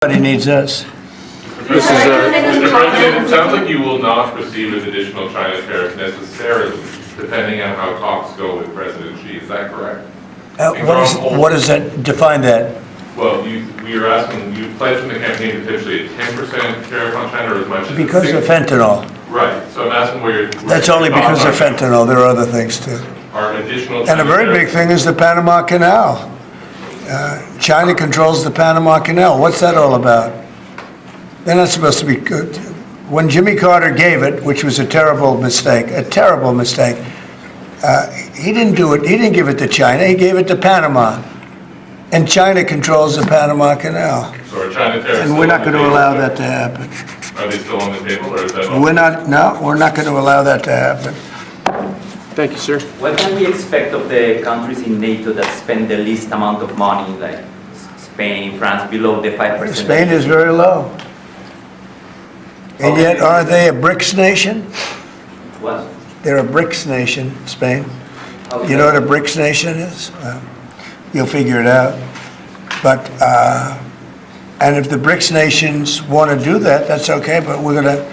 Everybody needs us. Mr. President, it sounds like you will not proceed with additional China tariffs necessarily, depending on how talks go with President Xi. Is that correct? What does that define that? Well, we are asking, you pledged in the campaign potentially a 10% tariff on China, or as much as Because of fentanyl. Right. So I'm asking where you're. That's only because of fentanyl. There are other things too. Are additional. And a very big thing is the Panama Canal. China controls the Panama Canal. What's that all about? They're not supposed to be good. When Jimmy Carter gave it, which was a terrible mistake, he didn't do it. He didn't give it to China. He gave it to Panama. And China controls the Panama Canal. So are China tariffs? And we're not going to allow that to happen. Are they still on the table, or is that? We're not going to allow that to happen. Thank you, sir. What can we expect of the countries in NATO that spend the least amount of money, like Spain, France, below the 5%? Spain is very low. And yet, are they a BRICS nation? What? They're a BRICS nation, Spain. How is You know that? what a BRICS nation is? Well, you'll figure it out. But, and if the BRICS nations want to do that, that's okay, but we're going to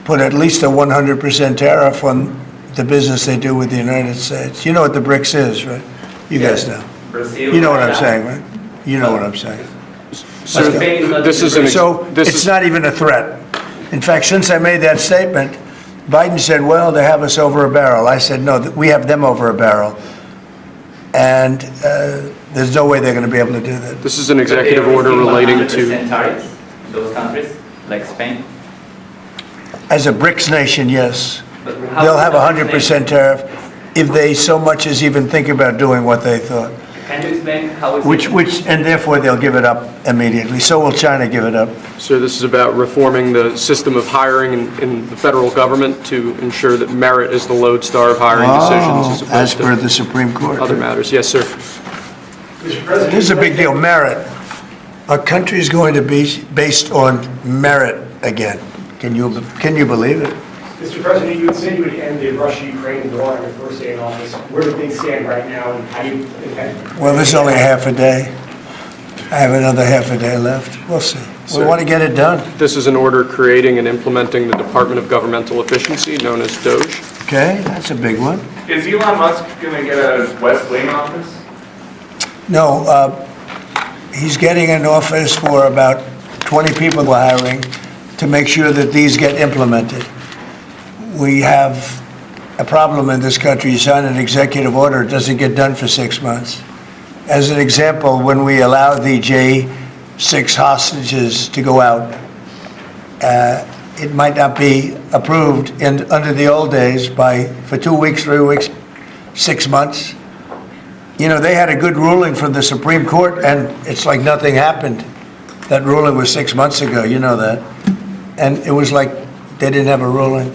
put at least a 100% tariff on the business they do with the United States. You know what the BRICS is, right? You guys know. Brazil. You know what I'm China. saying, right? You know what I'm saying. Sir, Spain is not this is in an, the So this it's is, not even a threat. In fact, since I made that statement, Biden said, well, they have us over a barrel. I said, no, we have them over a barrel. And there's no way they're going to be able to do that. this is an executive order relating to, 100% tariffs, those countries, like Spain. As a BRICS nation, yes. But how They'll have a can you 100% tariff if they so much as even think about doing what they thought. Can you explain how is Which, and therefore they'll give it up immediately. So will China give it up. sir, this is about reforming the system of hiring in the federal government to ensure that merit is the lodestar of hiring decisions As as per opposed the Supreme Court. to other matters. Yes, sir. Mr. President, This is a big deal, merit. Our country is going to be based on merit again. Can you believe it? Mr. President, you had said you would end the Russia-Ukraine war on your first day in office. Where do things stand right now, and how do you intend? Well, this is only half a day. I have another half a day left. We'll see. We Sir. want to get it done, This is an order creating and implementing the Department of Governmental Efficiency, known as DOGE. okay? That's a big one. Is Elon Musk going to get a West Wing office? No, he's getting an office for about 20 people we're hiring to make sure that these get implemented. We have a problem in this country. You sign an executive order, it doesn't get done for 6 months. As an example, when we allow the J6 hostages to go out, it might not be approved under the old days for 2 weeks, 3 weeks, 6 months. You know, they had a good ruling from the Supreme Court, and it's like nothing happened. That ruling was 6 months ago, you know that. And it was like they didn't have a ruling.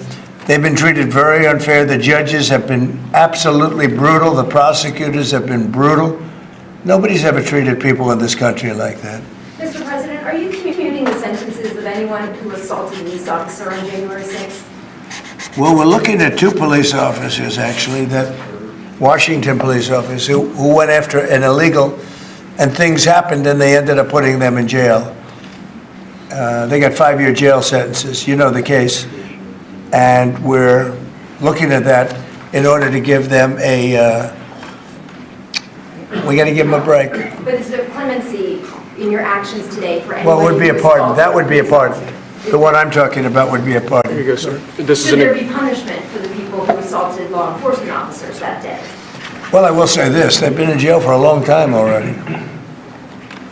They've been treated very unfair. The judges have been absolutely brutal. The prosecutors have been brutal. Nobody's ever treated people in this country like that. Mr. President, are you commuting the sentences of anyone who assaulted a police officer on January 6th? Well, we're looking at 2 police officers, actually, that Washington police officers who went after an illegal, and things happened, and they ended up putting them in jail. They got 5-year jail sentences. You know the case. And we're looking at that in order to give them we got to give them a break. But is there clemency in your actions today for anyone? Well, it would be a who pardon. assaulted That would be a police pardon. officer? The one I'm talking about would be a Here pardon. you go, sir. This is Should there an, be punishment for the people who assaulted law enforcement officers that day? Well, I will say this, they've been in jail for a long time already.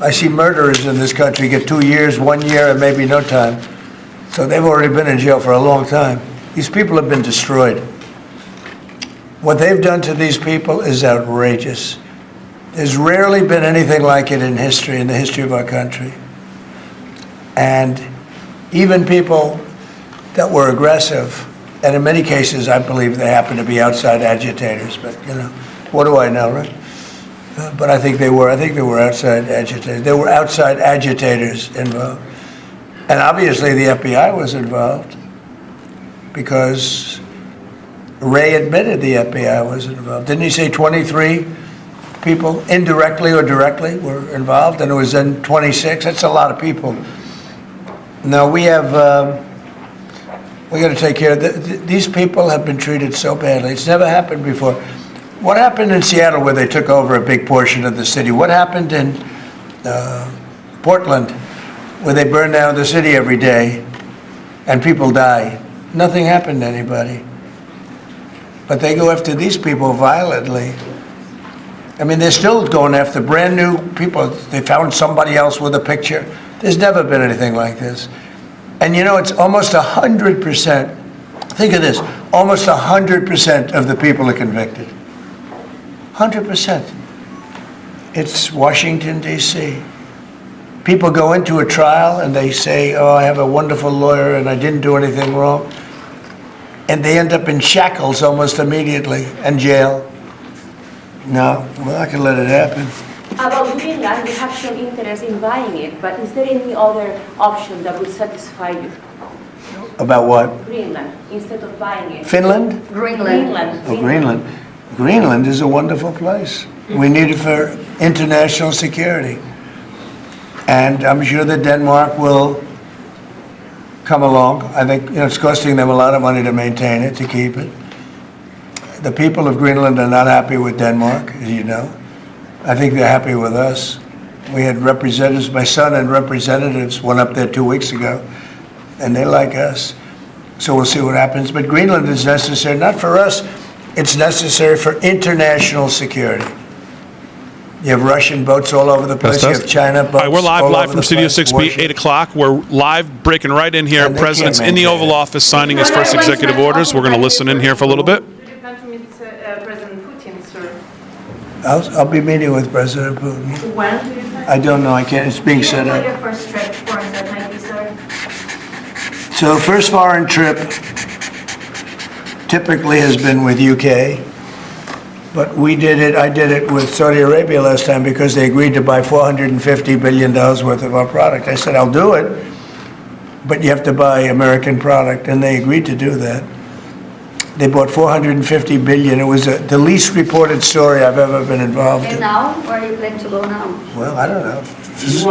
I see murderers in this country get 2 years, 1 year, and maybe no time. So they've already been in jail for a long time. These people have been destroyed. What they've done to these people is outrageous. There's rarely been anything like it in history, in the history of our country. And even people that were aggressive, and in many cases, I believe they happen to be outside agitators, but, you know, what do I know, right? But I think they were outside agitators. There were outside agitators involved. And obviously the FBI was involved because Wray admitted the FBI was involved. Didn't he say 23 people, indirectly or directly, were involved, and it was then 26. That's a lot of people. Now, we got to take care of, these people have been treated so badly. It's never happened before. What happened in Seattle where they took over a big portion of the city? What happened in Portland where they burned down the city every day and people die? Nothing happened to anybody. But they go after these people violently. I mean, they're still going after brand new people. They found somebody else with a picture. There's never been anything like this. And you know, it's almost 100%. Think of this, almost 100% of the people are convicted. 100%. It's Washington, D.C. People go into a trial and they say, oh, I have a wonderful lawyer and I didn't do anything wrong. And they end up in shackles almost immediately and jail. No, we're not going to let it happen. About Greenland, you have shown interest in buying it, but is there any other option that would satisfy you? About what? Greenland, instead of buying it. Finland? Greenland. Oh, Greenland. Greenland is a wonderful place. We need it for international security. And I'm sure that Denmark will come along. I think it's costing them a lot of money to maintain it, to keep it. The people of Greenland are not happy with Denmark, as you know. I think they're happy with us. We had representatives, my son and representatives went up there 2 weeks ago, and they like us. So we'll see what happens. But Greenland is necessary, not for us, it's necessary for international security. You have Russian boats all over the place. You have China boats. All right, we're live all over from the Studio place. 6B, 8 o'clock. We're live, breaking right in here. And they President's can't in the maintain Oval Office signing his first executive orders. We're going to listen in here for a little bit. Do you plan to meet President Putin, sir? I'll be meeting with President Putin. When do you plan? I don't know, I can't, it's being set up. Your first trip, foreign that might be, sir? So first foreign trip typically has been with UK, but I did it with Saudi Arabia last time because they agreed to buy $450 billion worth of our product. I said, I'll do it, but you have to buy American product, and they agreed to do that. They bought $450 billion. It was the least reported story I've ever been involved And in. now, where are you planning to go now? Well, I don't know.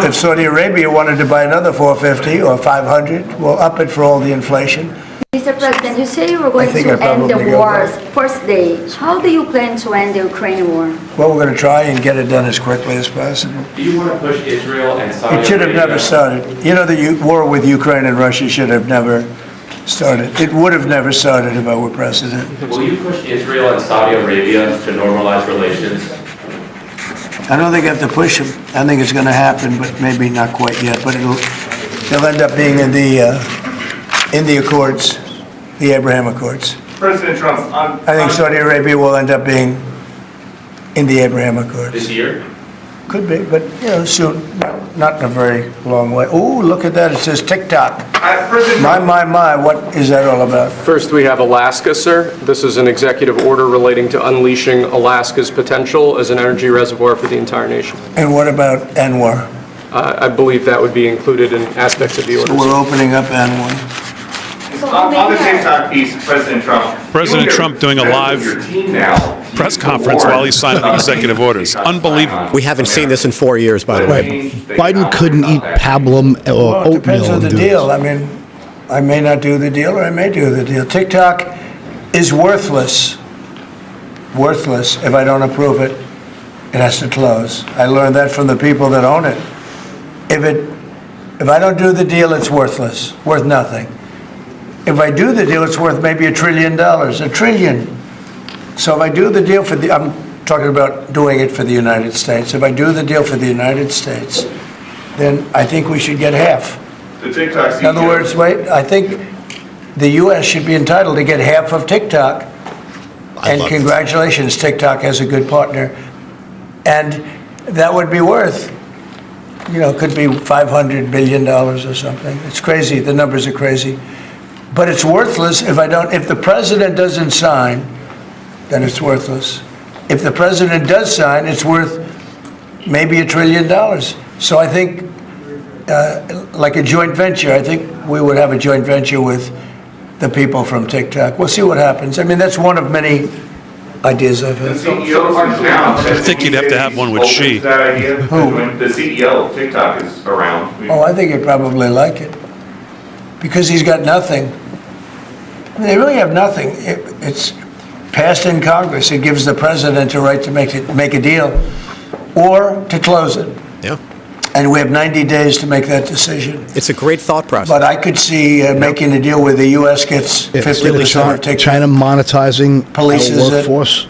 If Saudi Arabia wanted to buy another 450 or 500, we'll up it for all the inflation. Mr. President, you say you were going think to I end the probably go war's back. first day. How do you plan to end the Ukraine war? Well, we're going to try and get it done as quickly as possible. Do you want to push Israel and Saudi It should have never started. You know, the war with Ukraine and Russia should have never started. It would have never started if I were president. Will you push Israel and Saudi Arabia to normalize relations? I don't think I have to push them. I think it's going to happen, but maybe not quite yet. But they'll end up being in the Accords, the Abraham Accords. President Trump, I think Saudi Arabia will end up being in the Abraham Accords. This year? Could be, but soon, not in a very long way. Oh, look at that! It says TikTok. President My! What is that all about? First, we have Alaska, sir. This is an executive order relating to unleashing Alaska's potential as an energy reservoir for the entire nation. And what about Anwar? I believe that would be included in aspects of the So orders. we're opening up Anwar. on the TikTok piece, President Trump. President Trump doing a live press conference while he's signing the executive orders. Unbelievable. We haven't seen this in 4 years, by the way. Biden couldn't eat pablum or Well, it depends oatmeal on the and do deal. this. I mean, I may not do the deal, or I may do the deal. TikTok is worthless if I don't approve it. It has to close. I learned that from the people that own it. If I don't do the deal, it's worthless, worth nothing. If I do the deal, it's worth maybe $1 trillion, $1 trillion. So if I do the deal I'm talking about doing it for the United States. If I do the deal for the United States, then I think we should get half. The TikTok In other words, I think the U.S. should be entitled to get half of TikTok. And love congratulations, TikTok has a good partner. And that would be worth, could be $500 billion or something. It's crazy, the numbers are crazy. But it's worthless if the president doesn't sign, then it's worthless. If the president does sign, it's worth maybe $1 trillion. So I think, like a joint venture, I think we would have a joint venture with the people from TikTok. We'll see what happens. I mean, that's one of many ideas I've The had. CEO is now. I think you'd have to have one with Xi. That idea. The CEO of TikTok is around. Oh, I think he'd probably like it, because he's got nothing. They really have nothing. It's passed in Congress. It gives the president a right to make a deal, or to close it. Yeah. And we have 90 days to make that decision. It's a great thought process. But I could see making a deal where the U.S. gets 50% of TikTok, China monetizing Polices our it. workforce.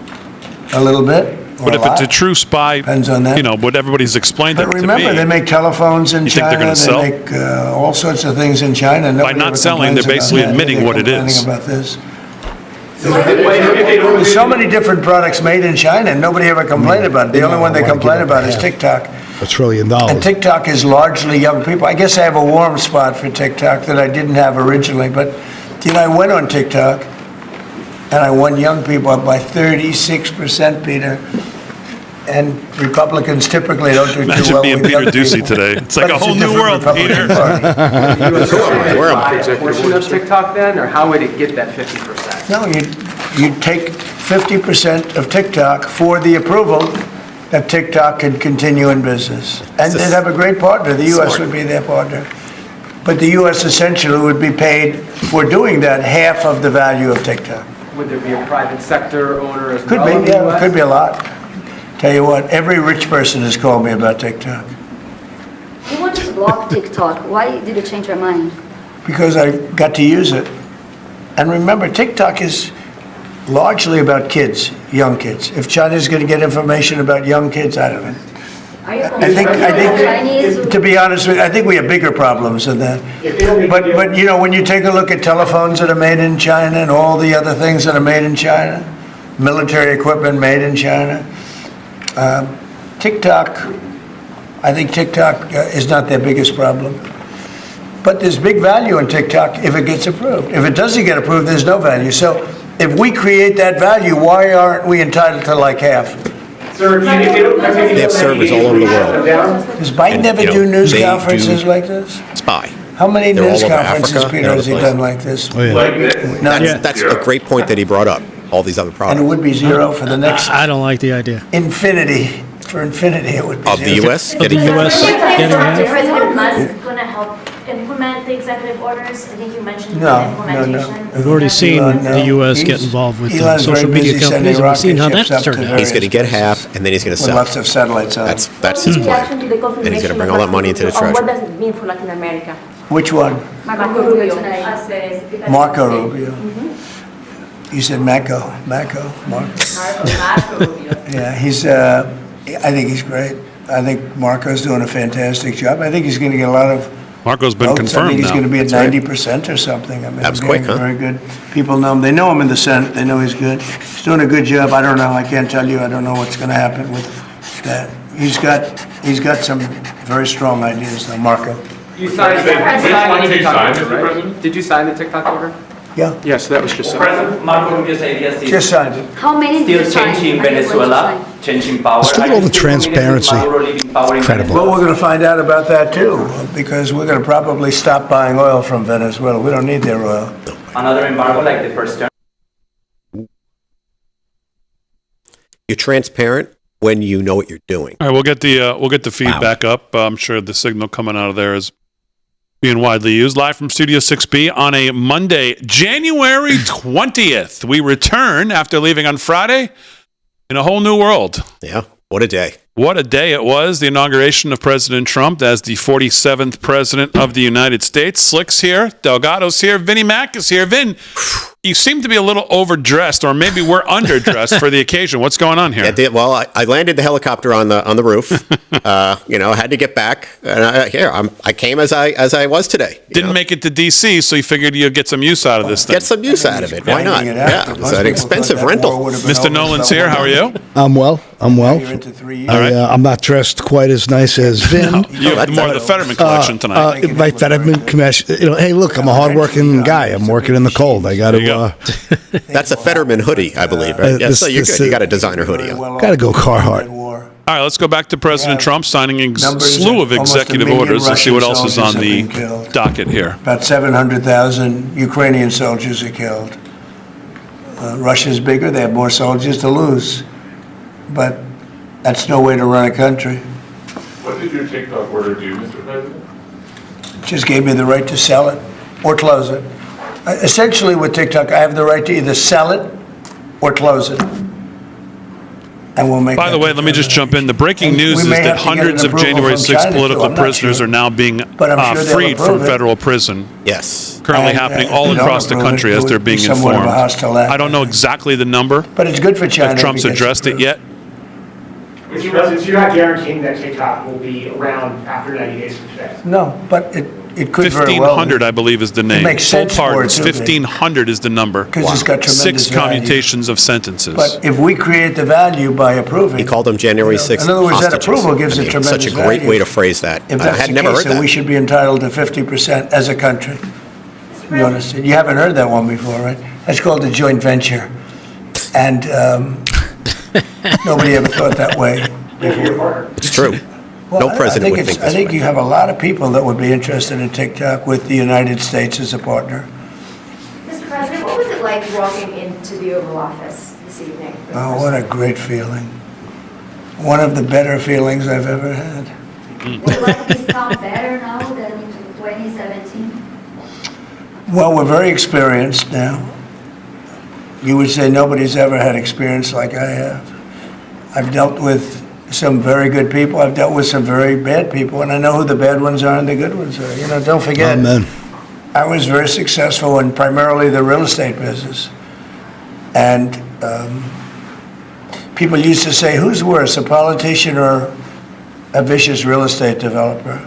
a little bit, or But a if it's a lot. true spy, Depends on that. you know, what everybody's explained it But to remember, be. they make telephones in You think China. they're gonna sell? They make all sorts of things in China. Nobody not ever selling, they're complains about basically that. admitting They're what it is. complaining about this. Wait, they don't There's so many different products made in China, and nobody ever complained about it. The only one they complain about is TikTok. $1 trillion. And TikTok is largely young people. I guess I have a warm spot for TikTok that I didn't have originally, but, you know, I went on TikTok, and I won young people up by 36%, Peter. And Republicans typically don't do too Imagine well being with Peter young Ducey people. today. It's like But a whole new different world, Republican Peter. Party. Where am I? Portion of TikTok then, or how would it get that 50%? No, you take 50% of TikTok for the approval that TikTok could continue in business. And they'd have a great partner. The U.S. would be their partner. But the U.S. essentially would be paid for doing that half of the value of TikTok. Would there be a private sector owner as Could well in be, the yeah, US? could be a lot. Tell you what, every rich person has called me about TikTok You wanted to block TikTok. Why did you change your mind? because I got to use it. And remember, TikTok is largely about kids, young kids. If China's going to get information about young kids, I don't know. Are you I think, to be honest with you, I think we have bigger problems than that. But you know, when you take a look at telephones that are made in China and all the other things that are made in China, military equipment made in China, TikTok, I think TikTok is not their biggest problem. But there's big value in TikTok if it gets approved. If it doesn't get approved, there's no value. So if we create that value, why aren't we entitled to like half? Sir, They have servers all over the world. Does Biden ever you know, do news they conferences do- like this? Spy. How many They're all news over conferences, Africa, Peter, and has he other done like this? Oh, yeah. Like this. None. That's a great point that he brought up, all these other And it products. would be zero for the next I don't like the idea. infinity. For infinity, it would be Of the zero. U.S. getting President Musk going to help implement the executive orders? I think you mentioned No, implementation. We've already seen Elon, no. the U.S. He's- get involved with Elon's social very media busy companies, and sending we've seen how rocket that's ships up turned to out. various He's going to get half, and then he's going to With sell. lots of satellites on That's it. his plan. And he's gonna bring all that money into the What treasury. does it mean for Latin America? Which one? Marco Rubio tonight. Marco Rubio. You said Marco. Marco. Yeah, he's, I think he's great. I think Marco's doing a fantastic job. I think he's going to get a lot of Marco's been votes. I confirmed think he's going to now. be at right. 90% or something. I mean, That was quick, huh? Very good. People know him. They know him in the Senate. They know he's good. He's doing a good job. I don't know. I can't tell you. I don't know what's going to happen with that. He's got some very strong ideas, though, Marco. You signed Which one did you TikTok sign, order, Mr. right? President? Did you sign the TikTok order? Yeah, Yes, that was just signed. President Marco Rubio's ideas is just signed it. How many did you still sign? changing Are you going to Venezuela, sign? changing power. Let's look at Are all you the still committed with transparency. Maduro leaving power in Credible. Well, Venezuela? we're going to find out about that, too, because we're going to probably stop buying oil from Venezuela. We don't need their oil. Another embargo like the first term. You're transparent when you know what you're doing. All right, we'll get the feedback up. I'm sure the signal coming out of there is being widely used. Live from Studio 6B on a Monday, January 20th. We return after leaving on Friday in a whole new world. Yeah, what a day. What a day it was, the inauguration of President Trump as the 47th President of the United States. Slick's here, Delgado's here, Vinnie Mac is here. Vin, you seem to be a little overdressed, or maybe we're underdressed for the occasion. What's going on here? I landed the helicopter on the roof. Had to get back. And I came as I was today. Didn't make it to D.C., so you figured you'd get some use out of this thing. Get some use out of it. Why not? Finding it Yeah, after. it's Most an people expensive thought that rental. war would have been Mr. over Nolan's so here. long How are ago. you? I'm well. You're into 3 years. I'm not dressed quite as nice as Vin. You have more of the Fetterman collection tonight. My Fetterman commission. Hey, look, I'm a hardworking guy. I'm working in the cold. I got There you go. to. That's a Fetterman hoodie, I believe. Right? Yeah, this- so you're this good. You is- got a designer hoodie on. Well Gotta go off Carhartt. war. All right, let's go back to President Yeah. Trump signing a Numbers slew of that almost a executive million orders. Let's see what Russian else is on soldiers the have been killed. docket here. About 700,000 Ukrainian soldiers are killed. Russia's bigger, they have more soldiers to lose. But that's no way to run a country. What did your TikTok order do, Mr. President? It just gave me the right to sell it or close it. Essentially with TikTok, I have the right to either sell it or close it. And we'll make By the that way, let me just jump in. The breaking And news we is may that have to get an hundreds of approval January from 6 China, too. political I'm not prisoners sure. are now being But I'm sure they'll freed from approve it. federal prison. Yes. Currently And, happening if all they don't across the approve it, country it as would they're be being somewhat of a informed. hostile act. I don't know exactly the number, But it's good for China. if Trump's if it gets addressed it approved. yet. Mr. President, so you're not guaranteeing that TikTok will be around after 90 days from today? No, but it could very well. 1,500, I believe, is the name. makes Full sense for it pardons, to be. 1,500 is the number. 'Cause it's got tremendous 6 value. commutations of sentences. But if we create the value by approving. He called them January 6th In other words, that hostages. approval gives I it mean, tremendous Such a great value. way to phrase that. If I that's had the never case, heard then we that. should be entitled to 50% as a country. You understand? You haven't heard that one before, right? That's called a joint venture. And nobody ever thought that way before. It's true. Well, No president would think I this think way. you have a lot of people that would be interested in TikTok with the United States as a partner. Mr. President, what was it like walking into the Oval Office this evening? Oh, what a great feeling. One of the better feelings I've ever had. Would like this town better now than in 2017? Well, we're very experienced now. You would say nobody's ever had experience like I have. I've dealt with some very good people. I've dealt with some very bad people, and I know who the bad ones are and the good ones are. You know, don't forget, Amen. I was very successful in primarily the real estate business. And people used to say, who's worse, a politician or a vicious real estate developer?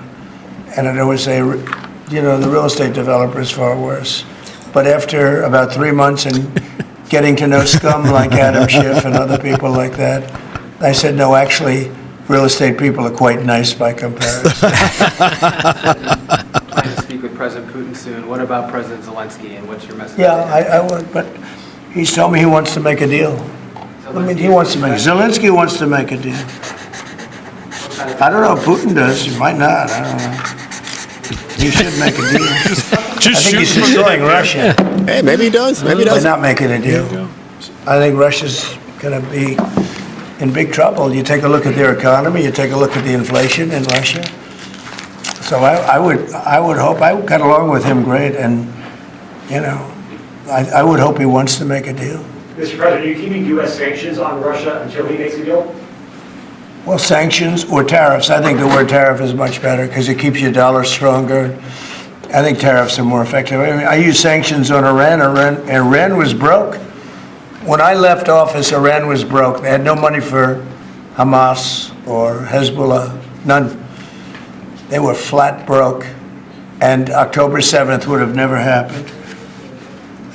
And I'd always say, you know, the real estate developer is far worse. But after about 3 months and getting to know scum like Adam Schiff and other people like that, I said, no, actually, real estate people are quite nice by comparison. Plan to speak with President Putin soon. What about President Zelensky, and what's your message? Yeah, I would, but he's told me he wants to make a deal. I mean, he wants to make, Zelensky wants to make a deal. I don't know if Putin does, he might not, I don't know. He should make a deal. I think he's destroying Russia Hey, maybe he does. Maybe he by does. not making a deal. I think Russia's gonna be in big trouble. You take a look at their economy, you take a look at the inflation in Russia. So I would hope, I got along with him great, and, you know, I would hope he wants to make a deal. Mr. President, are you keeping U.S. sanctions on Russia until he makes a deal? Well, sanctions or tariffs, I think the word tariff is much better because it keeps your dollar stronger. I think tariffs are more effective. I mean, I use sanctions on Iran. Iran was broke. When I left office, Iran was broke. They had no money for Hamas or Hezbollah, none. They were flat broke. And October 7th would have never happened.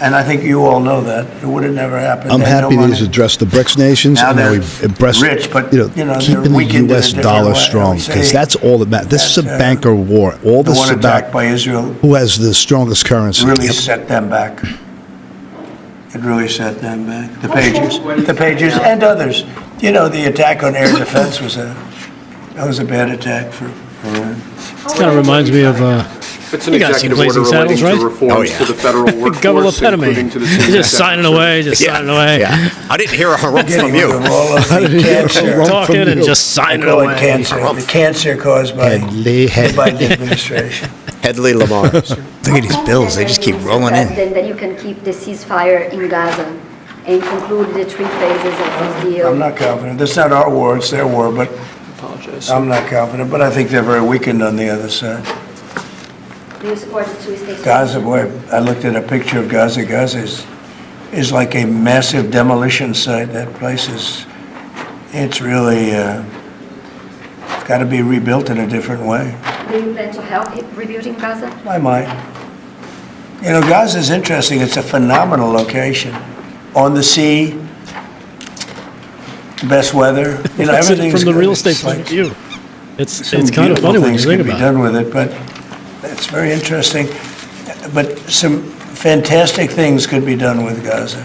And I think you all know that. It would have never happened. I'm They had happy no that money. he's addressed the BRICS nations. Now and they're he addressed, rich, but, you know, they're keeping the weakened in a U.S. different dollar way. I strong, would say because that's all that matters. This is a that, banker war. All The this one is attack about by Israel who has the strongest currency. really Yep. set them back. It really set them back. The Pagers and others. You know, the attack on air defense was a bad attack for Iran. Kind of reminds me of, It's an you guys seen executive order Blazing relating Saddles, to right? Oh, reforms yeah. to the federal Governor workforce, including to the senior Just signing away, just Yeah. signing away. Yeah. I didn't hear a harumph from you. All of the cancer. Talking and just I signing call it away. cancer. The cancer caused by Headley, the Biden administration. Headley Lamar. Look at these bills, they just keep rolling in. President, that you can keep the ceasefire in Gaza and conclude the 3 phases of this deal. I'm not confident. That's not our war, it's their war, but Apologize. I'm not confident. But I think they're very weakened on the other side. Do you support the 2-state solution? Gaza, boy, I looked at a picture of Gaza. Gaza is like a massive demolition site. That place it's really got to be rebuilt in a different way. Do you plan to help rebuilding Gaza? I might. You know, Gaza is interesting. It's a phenomenal location. On the sea, best weather. You know, That's it everything's from the good. real estate It's point like of view. It's some kind of beautiful funny when you things think can be about it. done with it, but it's very interesting. But some fantastic things could be done with Gaza.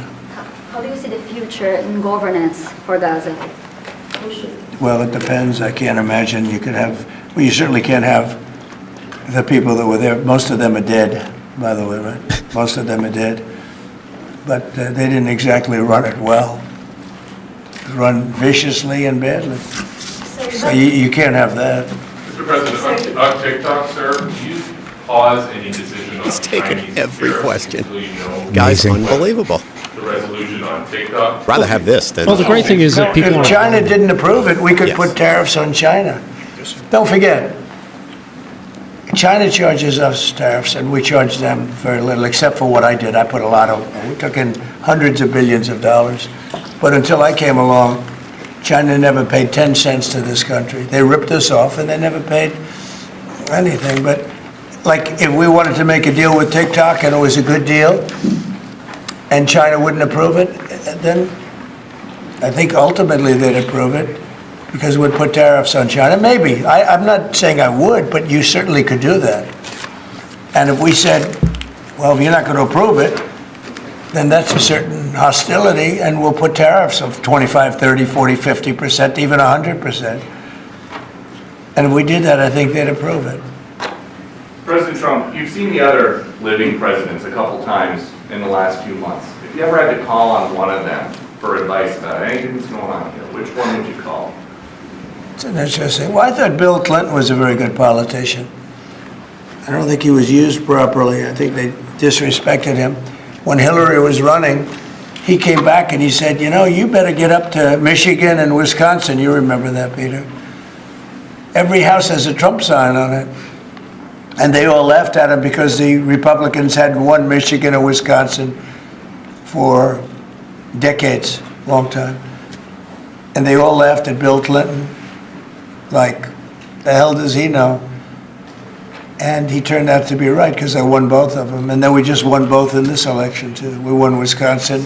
How do you see the future in governance for Gaza? Who should- Well, it depends. I can't imagine you could have, well, you certainly can't have the people that were there. Most of them are dead, by the way, right? Most of them are dead. but they didn't exactly run it well. It was run viciously and badly. So you can't have that. Mr. President, on TikTok, sir, do you pause any decision on He's taken Chinese every tariffs question. until you know Guy's unbelievable. the resolution on TikTok? Rather have this than. Well, the great thing is that people If are. China didn't approve it, we could Yes. put tariffs on China. Don't forget, China charges us tariffs, and we charge them very little, except for what I did. I put a lot of, we took in hundreds of billions of dollars. But until I came along, China never paid 10 cents to this country. They ripped us off, and they never paid anything. But like, if we wanted to make a deal with TikTok, and it was a good deal, and China wouldn't approve it, then I think ultimately they'd approve it, because we'd put tariffs on China. Maybe. I'm not saying I would, but you certainly could do that. And if we said, well, if you're not going to approve it, then that's a certain hostility, and we'll put tariffs of 25, 30, 40, 50%, even 100%. And if we did that, I think they'd approve it. President Trump, you've seen the other living presidents a couple times in the last few months. If you ever had to call on one of them for advice about anything that's going on here, which one would you call? It's an interesting. Well, I thought Bill Clinton was a very good politician. I don't think he was used properly. I think they disrespected him. When Hillary was running, he came back and he said, you know, you better get up to Michigan and Wisconsin. You remember that, Peter? Every house has a Trump sign on it. And they all laughed at him because the Republicans hadn't won Michigan or Wisconsin for decades, long time. And they all laughed at Bill Clinton. Like, the hell does he know? And he turned out to be right, because I won both of them. And then we just won both in this election, too. We won Wisconsin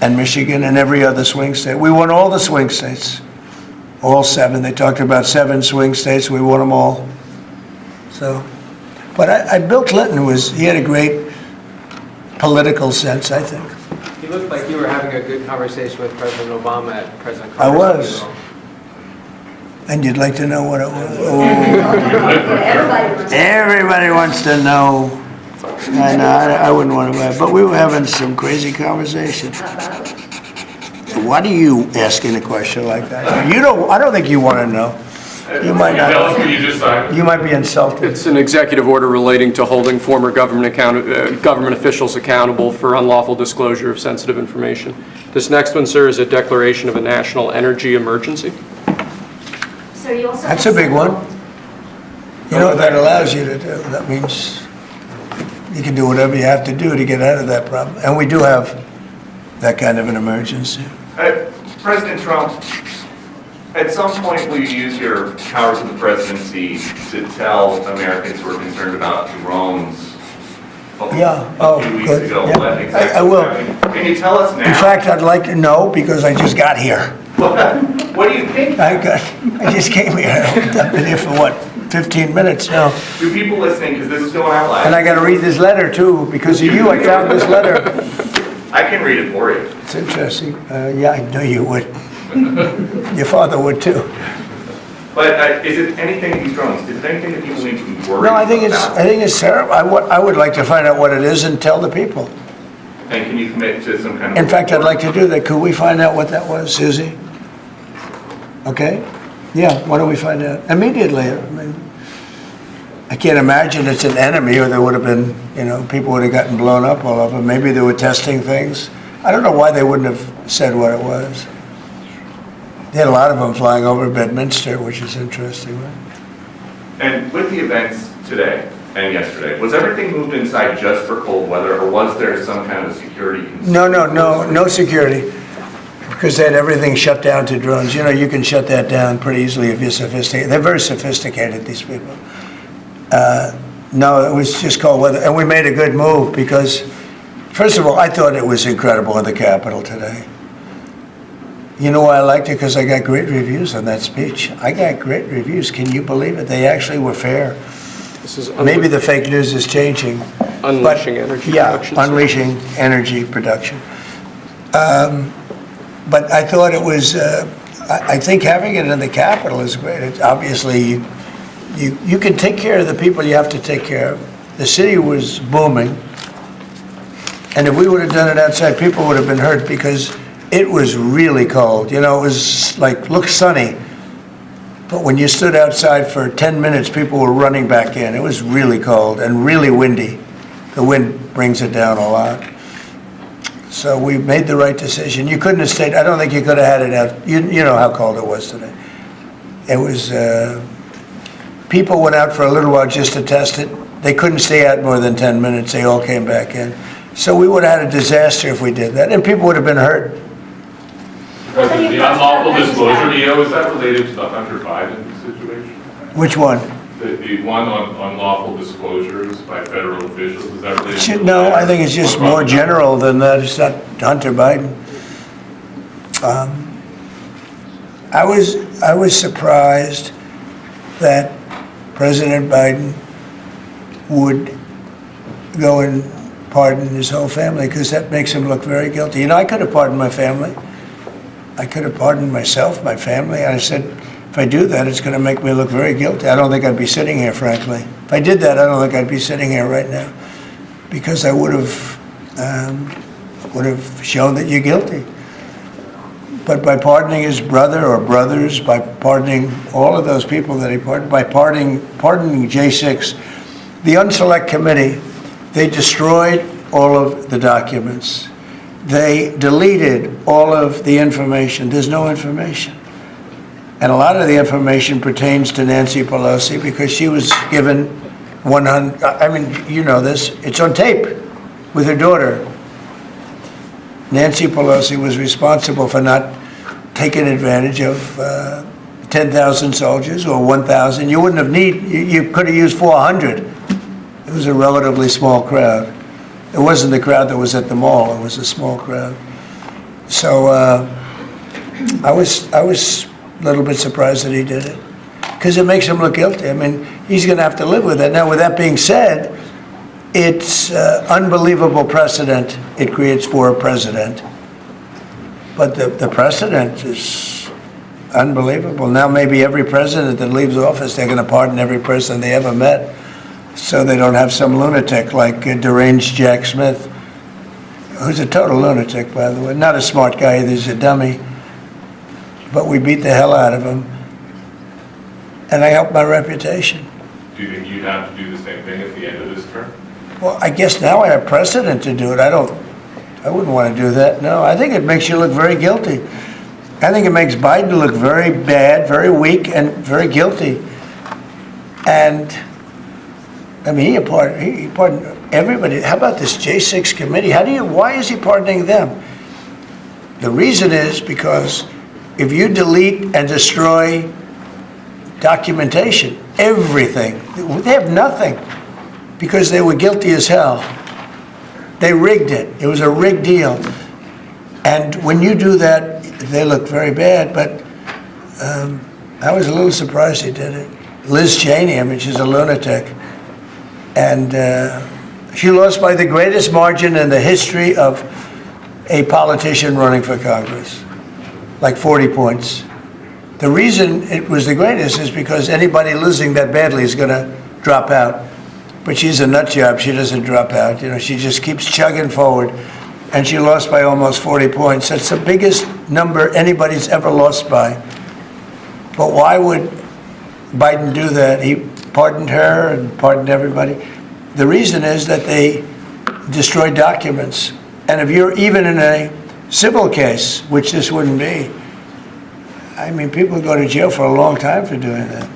and Michigan and every other swing state. We won all the swing states, all 7. They talked about 7 swing states. We won them all. So, but Bill Clinton he had a great political sense, I think. You looked like you were having a good conversation with President Obama at President I Carter's was. funeral. And you'd like to know what it was? Everybody. Everybody wants to know. I know, I wouldn't want to, but we were having some crazy conversation. Why do you asking a question like that? I don't think you want to know. You might not. Tell us what you just signed. You might be insulted. It's an executive order relating to holding former government officials accountable for unlawful disclosure of sensitive information. This next one, sir, is a declaration of a national energy emergency. So you also. That's a big one. You know what that allows you to do? That means you can do whatever you have to do to get out of that problem. And we do have that kind of an emergency. President Trump, at some point will you use your powers of the presidency to tell Americans who are concerned about drones? Yeah. A few weeks Good. ago, Yeah. what exactly I will. happened? Can you tell us now? In fact, I'd like to know, because I just got here. What do you think? I just came here. I've been here for, what, 15 minutes now. Do people listening, because this is going out live. And I got to read this letter, too. Because of you, I found this letter. I can read it for you. It's interesting. Yeah, I knew you would. Your father would, too. But is it anything, these drones, is it anything that people need to be worried No, about? I think it's terrible. I would like to find out what it is and tell the people. And can you commit to some kind of... In fact, I'd like to do that. Could we find out what that was, Susie? Okay? Yeah, why don't we find out? Immediately. I mean, I can't imagine it's an enemy, or there would have been, people would have gotten blown up all over. Maybe they were testing things. I don't know why they wouldn't have said what it was. They had a lot of them flying over Bedminster, which is interesting, right? And with the events today and yesterday, was everything moved inside just for cold weather, or was there some kind of security concern? No security. Because they had everything shut down to drones. You can shut that down pretty easily if you're sophisticated. They're very sophisticated, these people. No, it was just cold weather. And we made a good move because, first of all, I thought it was incredible in the Capitol today. You know why I liked it? Because I got great reviews on that speech. I got great reviews. Can you believe it? They actually were fair. This is Maybe the fake news is changing. unleashing energy Yeah, production. sir. unleashing energy production. But I thought it was, I think having it in the Capitol is great. It's obviously, you can take care of the people you have to take care of. The city was booming. And if we would have done it outside, people would have been hurt because it was really cold. You know, it was like, looked sunny. But when you stood outside for 10 minutes, people were running back in. It was really cold and really windy. The wind brings it down a lot. So we made the right decision. You couldn't have stayed, I don't think you could have had it out. You know how cold it was today. It was, people went out for a little while just to test it. They couldn't stay out more than 10 minutes. They all came back in. So we would have had a disaster if we did that, and people would have been hurt. The unlawful disclosure, Leo, is that related to the Hunter Biden situation? Which one? The one on unlawful disclosures by federal officials, is that related to? No, I think it's just more general than that. It's not Hunter Biden. I was surprised that President Biden would go and pardon his whole family, because that makes him look very guilty. You know, I could have pardoned my family. I could have pardoned myself, my family. And I said, if I do that, it's going to make me look very guilty. I don't think I'd be sitting here, frankly. If I did that, I don't think I'd be sitting here right now, because I would have shown that you're guilty. But by pardoning his brother or brothers, by pardoning all of those people that he pardoned, by pardoning J6, the Unselect Committee, they destroyed all of the documents. They deleted all of the information. There's no information. And a lot of the information pertains to Nancy Pelosi, because she was given 100, I mean, you know this, it's on tape with her daughter. Nancy Pelosi was responsible for not taking advantage of 10,000 soldiers or 1,000. You wouldn't have you could have used 400. It was a relatively small crowd. It wasn't the crowd that was at the mall. It was a small crowd. So I was a little bit surprised that he did it, because it makes him look guilty. I mean, he's going to have to live with it. Now, with that being said, it's unbelievable precedent it creates for a president. But the precedent is unbelievable. Now maybe every president that leaves office, they're going to pardon every person they ever met, so they don't have some lunatic like deranged Jack Smith, who's a total lunatic, by the way. Not a smart guy either, he's a dummy. But we beat the hell out of him. And I helped my reputation. Do you think you'd have to do the same thing at the end of this term? Well, I guess now I have precedent to do it. I wouldn't want to do that, no. I think it makes you look very guilty. I think it makes Biden look very bad, very weak, and very guilty. And, I mean, he pardoned everybody. How about this J6 committee? Why is he pardoning them? The reason is because if you delete and destroy documentation, everything, they have nothing, because they were guilty as hell. They rigged it. It was a rigged deal. And when you do that, they look very bad, but I was a little surprised he did it. Liz Cheney, I mean, she's a lunatic. And she lost by the greatest margin in the history of a politician running for Congress, like 40 points. The reason it was the greatest is because anybody losing that badly is going to drop out. But she's a nut job. She doesn't drop out. You know, she just keeps chugging forward. And she lost by almost 40 points. That's the biggest number anybody's ever lost by. But why would Biden do that? He pardoned her and pardoned everybody. The reason is that they destroyed documents. And if you're even in a civil case, which this wouldn't be, I mean, people go to jail for a long time for doing that.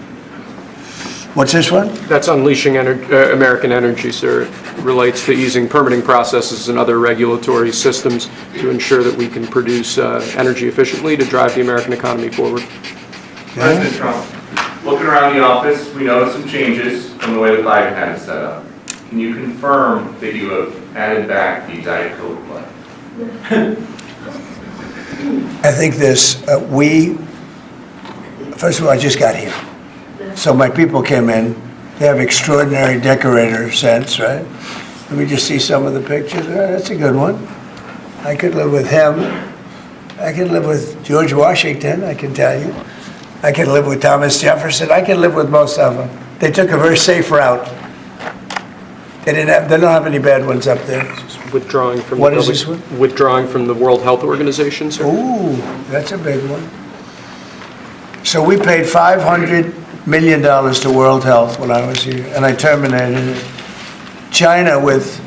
What's this one? That's Unleashing American Energy, sir. It relates to easing permitting processes and other regulatory systems to ensure that we can produce energy efficiently to drive the American economy forward. President Trump, looking around the office, we noticed some changes from the way the Biden had it set up. Can you confirm that you have added back the Diet Coke play? I think this, first of all, I just got here. So my people came in. They have extraordinary decorator sense, right? Let me just see some of the pictures. That's a good one. I could live with him. I could live with George Washington, I can tell you. I could live with Thomas Jefferson. I could live with most of them. They took a very safe route. They don't have any bad ones up there. Withdrawing from What the is this withdrawing from the World Health Organization, sir. Ooh, that's a big one. So we paid $500 million to World Health when I was here, and I terminated it. China with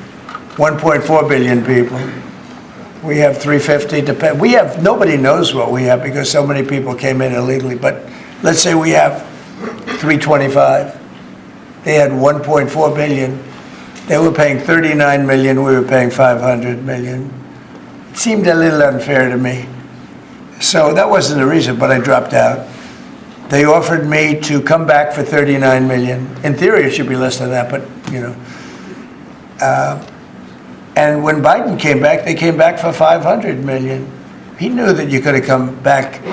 1.4 billion people. We have 350 to pay. We have, nobody knows what we have because so many people came in illegally, but let's say we have 325. They had 1.4 billion. They were paying 39 million, we were paying 500 million. It seemed a little unfair to me. So that wasn't the reason, but I dropped out. They offered me to come back for 39 million. In theory, it should be less than that, but, you know. And when Biden came back, they came back for 500 million. He knew that you could have come back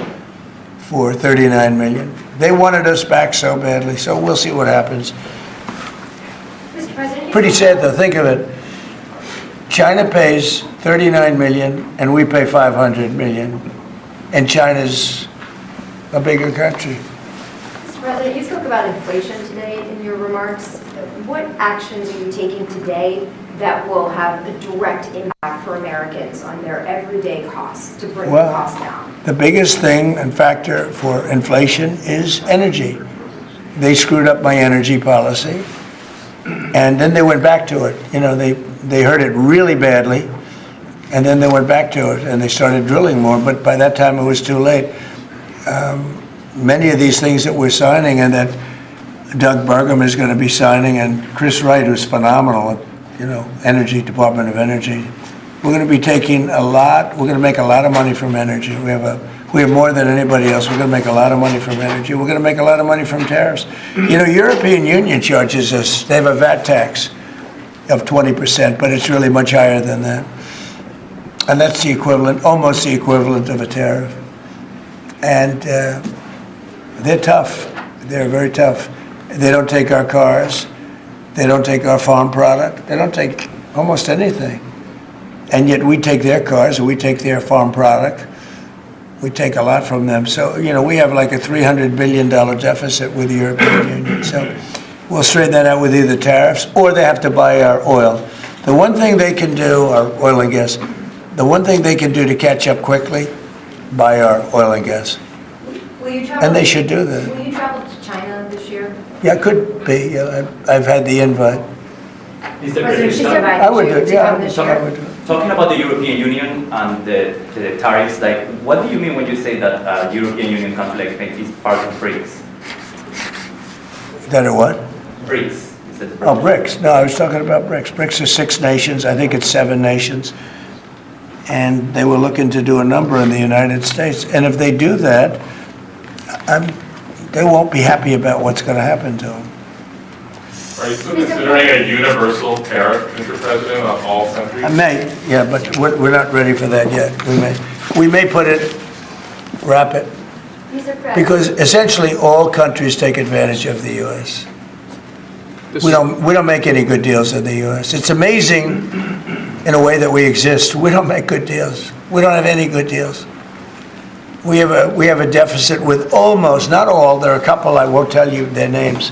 for 39 million. They wanted us back so badly, so we'll see what happens. Mr. President. Pretty sad though, think of it. China pays 39 million and we pay 500 million. And China's a bigger country. Mr. President, you spoke about inflation today in your remarks. What actions are you taking today that will have a direct impact for Americans on their everyday costs to bring the cost down? The biggest thing and factor for inflation is energy. They screwed up my energy policy, and then they went back to it. You know, they heard it really badly, and then they went back to it, and they started drilling more, but by that time it was too late. Many of these things that we're signing and that Doug Burgum is going to be signing, and Chris Wright, who's phenomenal, you know, Energy, Department of Energy. We're going to be taking a lot, we're going to make a lot of money from energy. We have more than anybody else. We're going to make a lot of money from energy. We're going to make a lot of money from tariffs. You know, European Union charges us, they have a VAT tax of 20%, but it's really much higher than that. And that's the equivalent, almost the equivalent of a tariff. And they're tough. They're very tough. They don't take our cars. They don't take our farm product. They don't take almost anything. And yet we take their cars and we take their farm product. We take a lot from them. So, you know, we have like a $300 billion deficit with the European Union. So we'll straighten that out with either tariffs or they have to buy our oil. The one thing they can do, our oil and gas, the one thing they can do to catch up quickly, buy our oil and gas. Will you travel? And they should do that. Will you travel to China this year? Yeah, it could be. I've had the invite. Mr. President, she's President, invited I would you do it, to yeah, come this I year. would do it. talking about the European Union and the tariffs, like, what do you mean when you say that European Union country like Spain is part of BRICS? That are what? BRICS. Is it Oh, BRICS. No, I was talking about BRICS. BRICS are 6 nations. I think it's 7 nations. And they were looking to do a number in the United States. And if they do that, they won't be happy about what's going to happen to them. Are you still considering a universal tariff, Mr. President, on all countries? I may, yeah, but we're not ready for that yet. We may wrap it, Mr. President. because essentially all countries take advantage of the U.S. We don't make any good deals in the U.S. It's amazing in a way that we exist. We don't make good deals. We don't have any good deals. We have a deficit with almost, not all, there are a couple, I won't tell you their names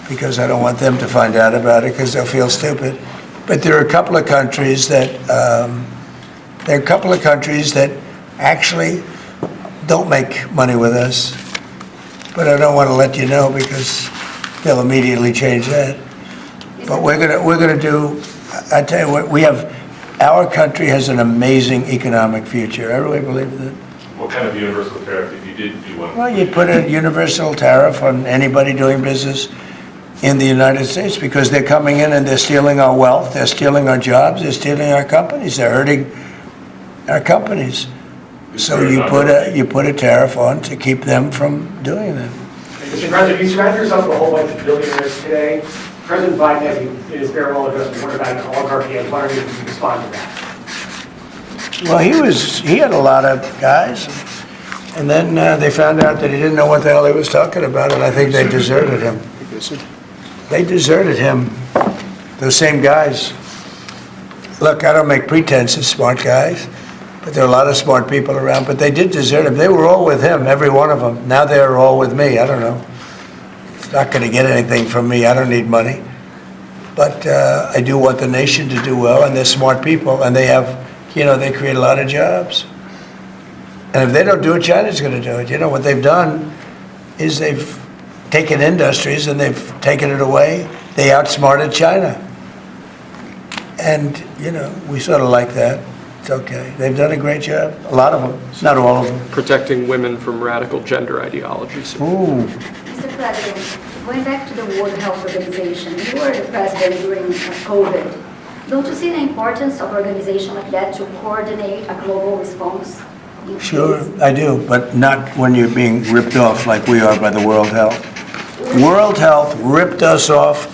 because I don't want them to find out about it because they'll feel stupid. But there are a couple of countries that actually don't make money with us. But I don't want to let you know because they'll immediately change that. But we're gonna do, I tell you what, our country has an amazing economic future. I really believe that. What kind of universal tariff if you did do one? Well, you'd put a universal tariff on anybody doing business in the United States because they're coming in and they're stealing our wealth, they're stealing our jobs, they're stealing our companies, they're hurting our companies. So you put a tariff on to keep them from doing that. Mr. President, you surrounded yourself with a whole bunch of billionaires today. President Biden, as in his farewell address, warned about an oligarchy. I was wondering if you could respond to that. Well, he had a lot of guys, and then they found out that he didn't know what the hell he was talking about, and I think they deserted him. They deserted him, those same guys. Look, I don't make pretenses, smart guys, but there are a lot of smart people around, but they did desert him. They were all with him, every one of them. Now they're all with me, I don't know. It's not going to get anything from me, I don't need money. but I do want the nation to do well, and they're smart people, and they have, they create a lot of jobs. And if they don't do it, China's going to do it. What they've done is they've taken industries and they've taken it away. They outsmarted China. And, we sort of like that. It's okay. They've done a great job. A lot of them, not all of them. Protecting women from radical gender ideologies. Ooh. Mr. President, going back to the World Health Organization, you were the president during COVID. Don't you see the importance of an organization like that to coordinate a global response? Sure, I do, but not when you're being ripped off like we are by the World Health. World Health ripped us off.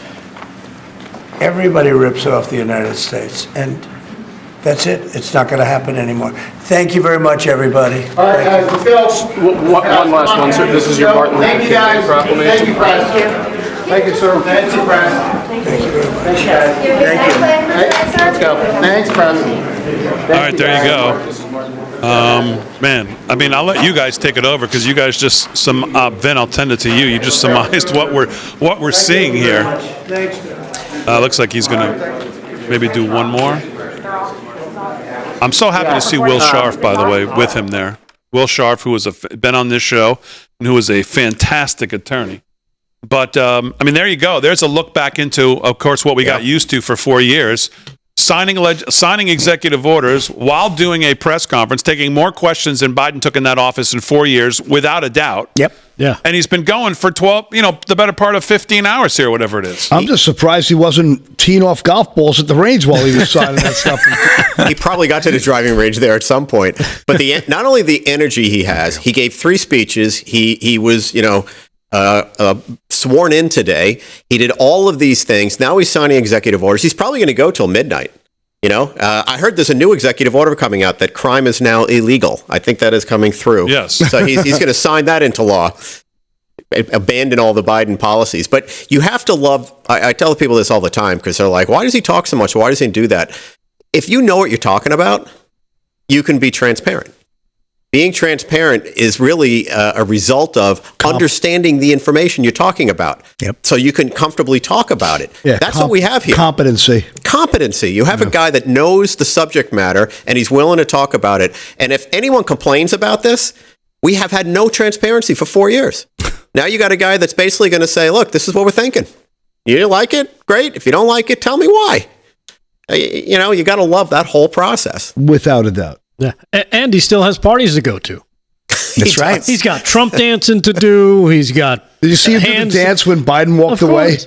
Everybody rips off the United States, and that's it. It's not going to happen anymore. Thank you very much, everybody. All right, guys, let's go. One last one, sir. This is your Martin Luther King Day proclamation. Thank you, Press. Thank you, sir. Thank you, Press. Thank you very much. Thanks, guys. Thank you. Let's go. Thanks, Press. All right, there you go. Man, I mean, I'll let you guys take it over because you guys just Vin, I'll tend it to you. You just surmised what we're seeing here. Looks like he's gonna maybe do one more. I'm so happy to see Will Scharf, by the way, with him there. Will Scharf, who has been on this show and who is a fantastic attorney. But I mean, there you go. There's a look back into, of course, what we got used to for 4 years. Signing executive orders while doing a press conference, taking more questions than Biden took in that office in 4 years, without a doubt. Yep. Yeah. And he's been going for 12, the better part of 15 hours here, whatever it is. I'm just surprised he wasn't teeing off golf balls at the range while he was signing that stuff. He probably got to the driving range there at some point. But not only the energy he has, he gave 3 speeches. He was, sworn in today. He did all of these things. Now he's signing executive orders. He's probably going to go till midnight. I heard there's a new executive order coming out that crime is now illegal. I think that is coming through. Yes. So he's going to sign that into law, abandon all the Biden policies. But you have to love, I tell people this all the time because they're like, why does he talk so much? Why does he do that? If you know what you're talking about, you can be transparent. Being transparent is really a result of understanding the information you're talking about. Yep. So you can comfortably talk about it. Yeah, that's what we have here. Competency. You have a guy that knows the subject matter and he's willing to talk about it. And if anyone complains about this, we have had no transparency for 4 years. Now you got a guy that's basically going to say, look, this is what we're thinking. You like it? Great. If you don't like it, tell me why. You got to love that whole process. Without a doubt. Yeah. And he still has parties to go to. That's right. He's got Trump dancing to do. He's got. Did you see him do the dance when Biden walked away?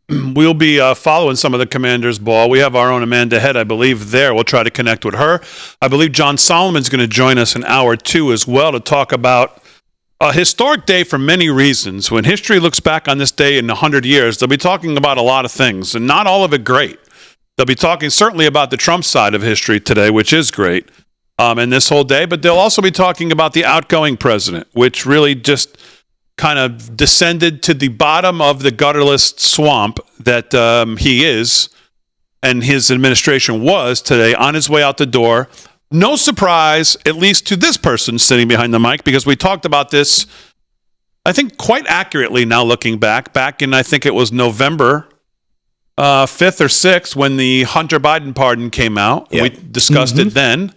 We'll be following some of the Commanders' ball. We have our own Amanda Head, I believe, there. We'll try to connect with her. I believe John Solomon's going to join us in hour 2 as well to talk about a historic day for many reasons. When history looks back on this day in 100 years, they'll be talking about a lot of things, and not all of it great. They'll be talking certainly about the Trump side of history today, which is great, and this whole day, but they'll also be talking about the outgoing president, which really just kind of descended to the bottom of the gutterless swamp that he is and his administration was today on his way out the door. No surprise, at least to this person sitting behind the mic, because we talked about this, I think, quite accurately now looking back in, I think it was November 5th or 6th when the Hunter Biden pardon came out. Yeah. We discussed it then.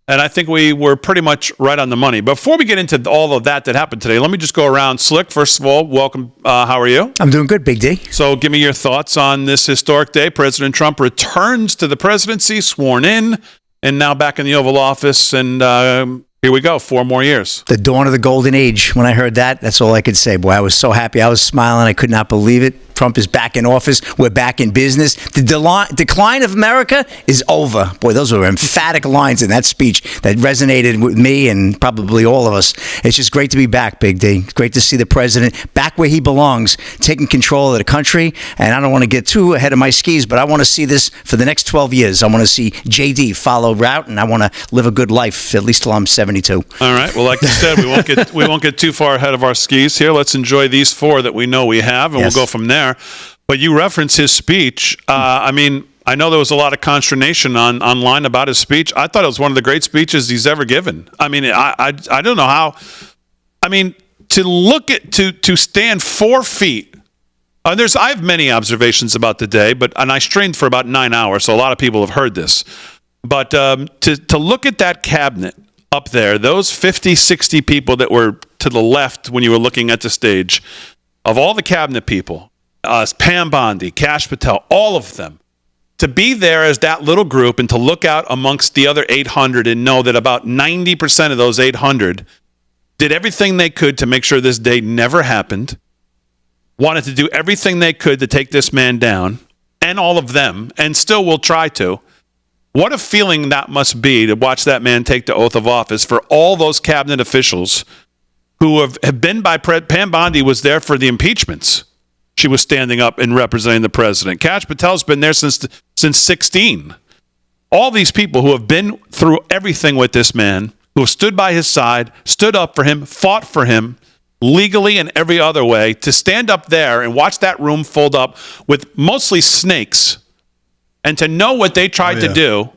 And I think we were pretty much right on the money. Before we get into all of that happened today, let me just go around. Slick, first of all, welcome. How are you? I'm doing good, Big D. So give me your thoughts on this historic day. President Trump returns to the presidency, sworn in, and now back in the Oval Office. And here we go, 4 more years. The dawn of the golden age. When I heard that, that's all I could say. Boy, I was so happy. I was smiling. I could not believe it. Trump is back in office. We're back in business. The decline of America is over. Boy, those were emphatic lines in that speech that resonated with me and probably all of us. It's just great to be back, Big D. Great to see the president back where he belongs, taking control of the country. And I don't want to get too ahead of my skis, but I want to see this for the next 12 years. I want to see JD follow route, and I want to live a good life, at least till I'm 72. All right. Well, like you said, we won't get too far ahead of our skis here. Let's enjoy these 4 that we know we have, and We'll go from there. But you reference his speech. I mean, I know there was a lot of consternation online about his speech. I thought it was one of the great speeches he's ever given. I mean, I don't know how. I mean, to stand 4 feet I have many observations about the day, and I strained for about 9 hours, so a lot of people have heard this. But to look at that cabinet up there, those 50, 60 people that were to the left when you were looking at the stage, of all the cabinet people, Pam Bondi, Kash Patel, all of them, to be there as that little group and to look out amongst the other 800 and know that about 90% of those 800 did everything they could to make sure this day never happened, wanted to do everything they could to take this man down, and all of them, and still will try to. What a feeling that must be to watch that man take the oath of office for all those cabinet officials who have been by Pam Bondi was there for the impeachments. She was standing up and representing the president. Kash Patel's been there since 16. All these people who have been through everything with this man, who have stood by his side, stood up for him, fought for him, legally and every other way, to stand up there and watch that room fold up with mostly snakes, and to know what they tried to do.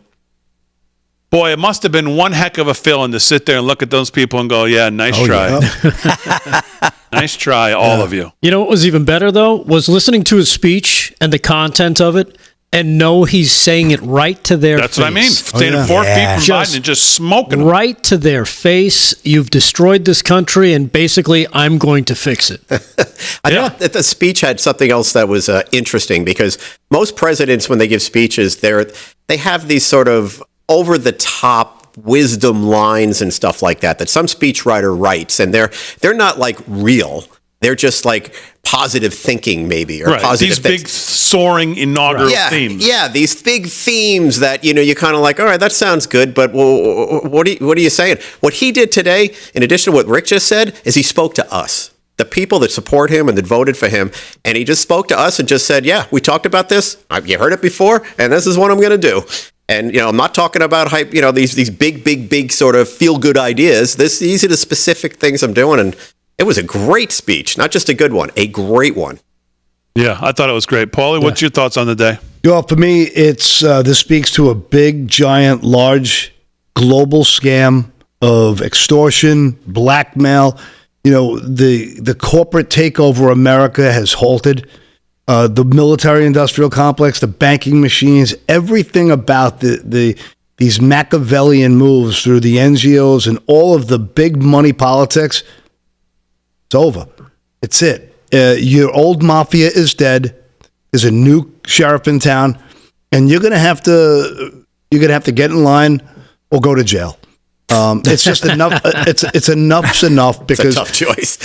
Boy, it must have been one heck of a feeling to sit there and look at those people and go, yeah, nice try. Yeah. Nice try, all of you. You know what was even better, though, was listening to his speech and the content of it and know he's saying it right to their face. That's what I mean. Standing 4 feet from Biden and just smoking right to their face. You've destroyed this country, and basically, I'm going to fix it. I thought that the speech had something else that was interesting, because most presidents, when they give speeches, they have these sort of over-the-top wisdom lines and stuff like that some speechwriter writes, and they're not like real. They're just like positive thinking, maybe, or positive these big soaring inaugural themes. Yeah, these big themes that you kind of like. All right, that sounds good, but what are you saying? What he did today, in addition to what Rick just said, is he spoke to us, the people that support him and that voted for him, and he just spoke to us and just said, "Yeah, we talked about this. You heard it before, and this is what I'm going to do." And I'm not talking about hype. These big sort of feel good ideas. These are the specific things I'm doing, and it was a great speech, not just a good one, a great one. Yeah, I thought it was great. Paulie, what's your thoughts on the day? Well, for me, it's this speaks to a big, giant, large, global scam of extortion, blackmail. The corporate takeover of America has halted. The military-industrial complex, the banking machines, everything about these Machiavellian moves through the NGOs and all of the big money politics, it's over. It's it. Your old mafia is dead. There's a new sheriff in town, and you're gonna have to get in line or go to jail. It's just enough. It's enough's enough, because it's a tough choice.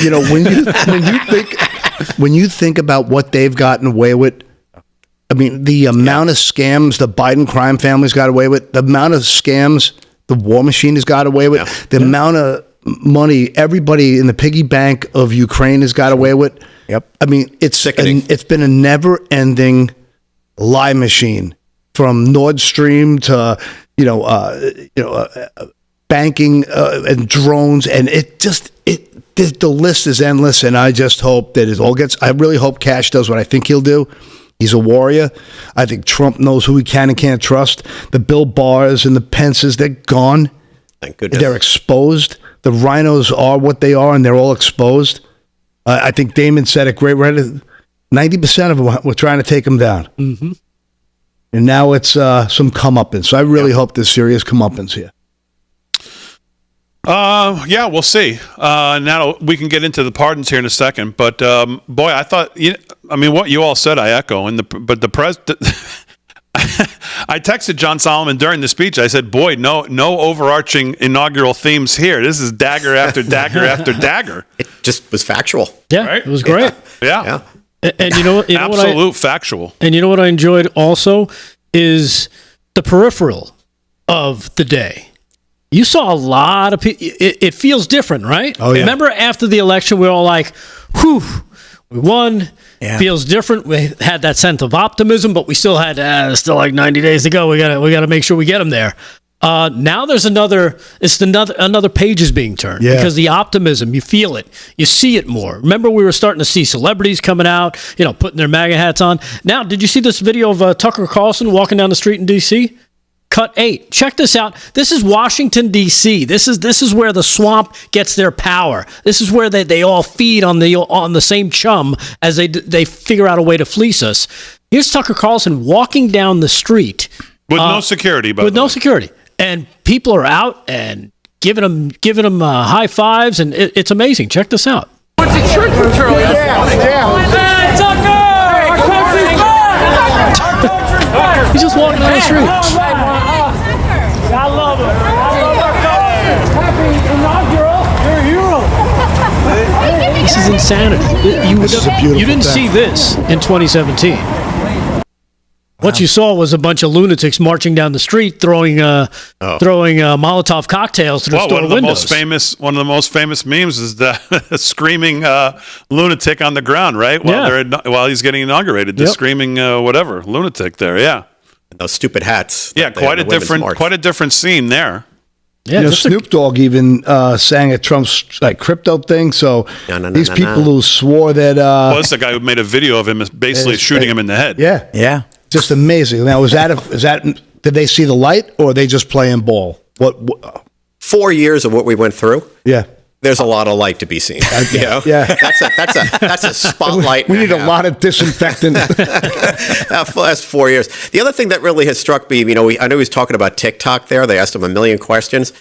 When you think about what they've gotten away with, I mean, the amount of scams the Biden crime family's got away with, the amount of scams the war machine has got away with, the amount of money everybody in the piggy bank of Ukraine has got away with. Yep. I mean, it's been a never-ending lie machine, from Nord Stream to banking and drones, and the list is endless. And I just hope that it all gets. I really hope Kash does what I think he'll do. He's a warrior. I think Trump knows who he can and can't trust. The Bill Barrs and the Pences, they're gone. Thank goodness. They're exposed. The rhinos are what they are, and they're all exposed. I think Damon said it great. 90% of them were trying to take him down. Mm-hmm. And now it's some comeuppance. So I really hope there's serious comeuppance here. Yeah, we'll see. Now we can get into the pardons here in a second, but boy, I thought, what you all said, I echo. But the president, I texted John Solomon during the speech. I said, "Boy, no overarching inaugural themes here. This is dagger after dagger after dagger." It just was factual. Yeah, right? It was great. Yeah. And you know what? Absolute factual. And you know what I enjoyed also is the peripheral of the day. You saw a lot of people. It feels different, right? Oh, yeah. Remember after the election, we were all like, whew, we won. Yeah. Feels different. We had that sense of optimism, but we still had still like 90 days to go. We got to make sure we get them there. Now there's another page is being turned, because the optimism, you feel it, you see it more. Remember, we were starting to see celebrities coming out, putting their MAGA hats on. Now, did you see this video of Tucker Carlson walking down the street in D.C.? cut 8. Check this out. This is Washington, D.C. This is where the swamp gets their power. This is where they all feed on the same chum as they figure out a way to fleece us. Here's Tucker Carlson walking down the street. With no security, by With the no way. security. And people are out and giving them high fives, and it's amazing. Check this out. What's the church for Charlie? Hey, Tucker! Our country's back! He's just walking down the street. I love it. I love our country. Happy inaugural. You're a hero. This is insanity. This is a beautiful You didn't thing. see this in 2017. What you saw was a bunch of lunatics marching down the street, throwing Molotov cocktails through Well, store one of the windows. most famous memes is the screaming lunatic on the ground, right? While he's getting inaugurated, the Yep. screaming whatever lunatic there. Yeah, Those stupid hats. yeah, that they had in the Women's March. quite a different scene there. Yeah, you know, just Snoop Dogg even sang at Trump's crypto thing. So these people who swore that Well, this is the guy who made a video of him basically shooting him in the head. yeah, just amazing. Now, is that did they see the light or are they just playing ball? What 4 years of what we went through. Yeah. There's a lot of light to be seen. You know? Yeah. That's a spotlight. We need a lot of disinfectant. Last 4 years. The other thing that really has struck me, you know, I know he was talking about TikTok there. They asked him a million questions.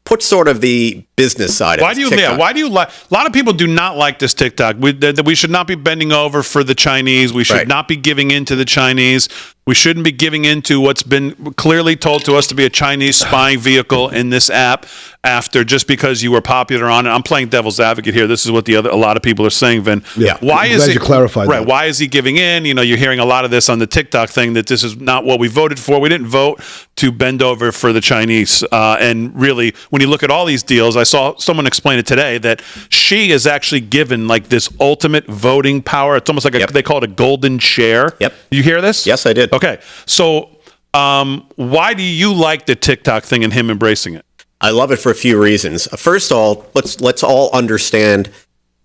Put sort of the business side of Why do you TikTok. Why do you like? A lot of people do not like this TikTok. We should not be bending over for the Chinese. We should not be giving in to the Chinese. We shouldn't be giving in to what's been clearly told to us to be a Chinese spying vehicle in this app. After just because you were popular on it, I'm playing devil's advocate here. This is what a lot of people are saying, Vin. Yeah. Why I'm is glad it you clarified right? that. Why is he giving in? You know, you're hearing a lot of this on the TikTok thing that this is not what we voted for. We didn't vote to bend over for the Chinese. And really, when you look at all these deals, I saw someone explain it today that Xi is actually given like this ultimate voting power. It's almost like they call it a golden share. Yep. You hear this? Yes, I did. Okay. So why do you like the TikTok thing and him embracing it? I love it for a few reasons. First of all, let's all understand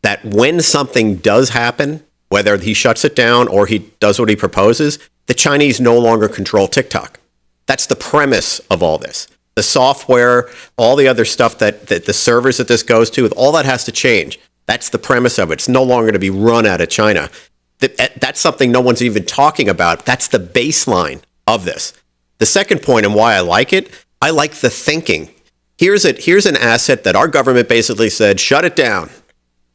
that when something does happen, whether he shuts it down or he does what he proposes, the Chinese no longer control TikTok. That's the premise of all this. The software, all the other stuff that the servers that this goes to, all that has to change. That's the premise of it. It's no longer to be run out of China. That's something no one's even talking about. That's the baseline of this. The second point and why I like it, I like the thinking. Here's an asset that our government basically said, shut it down.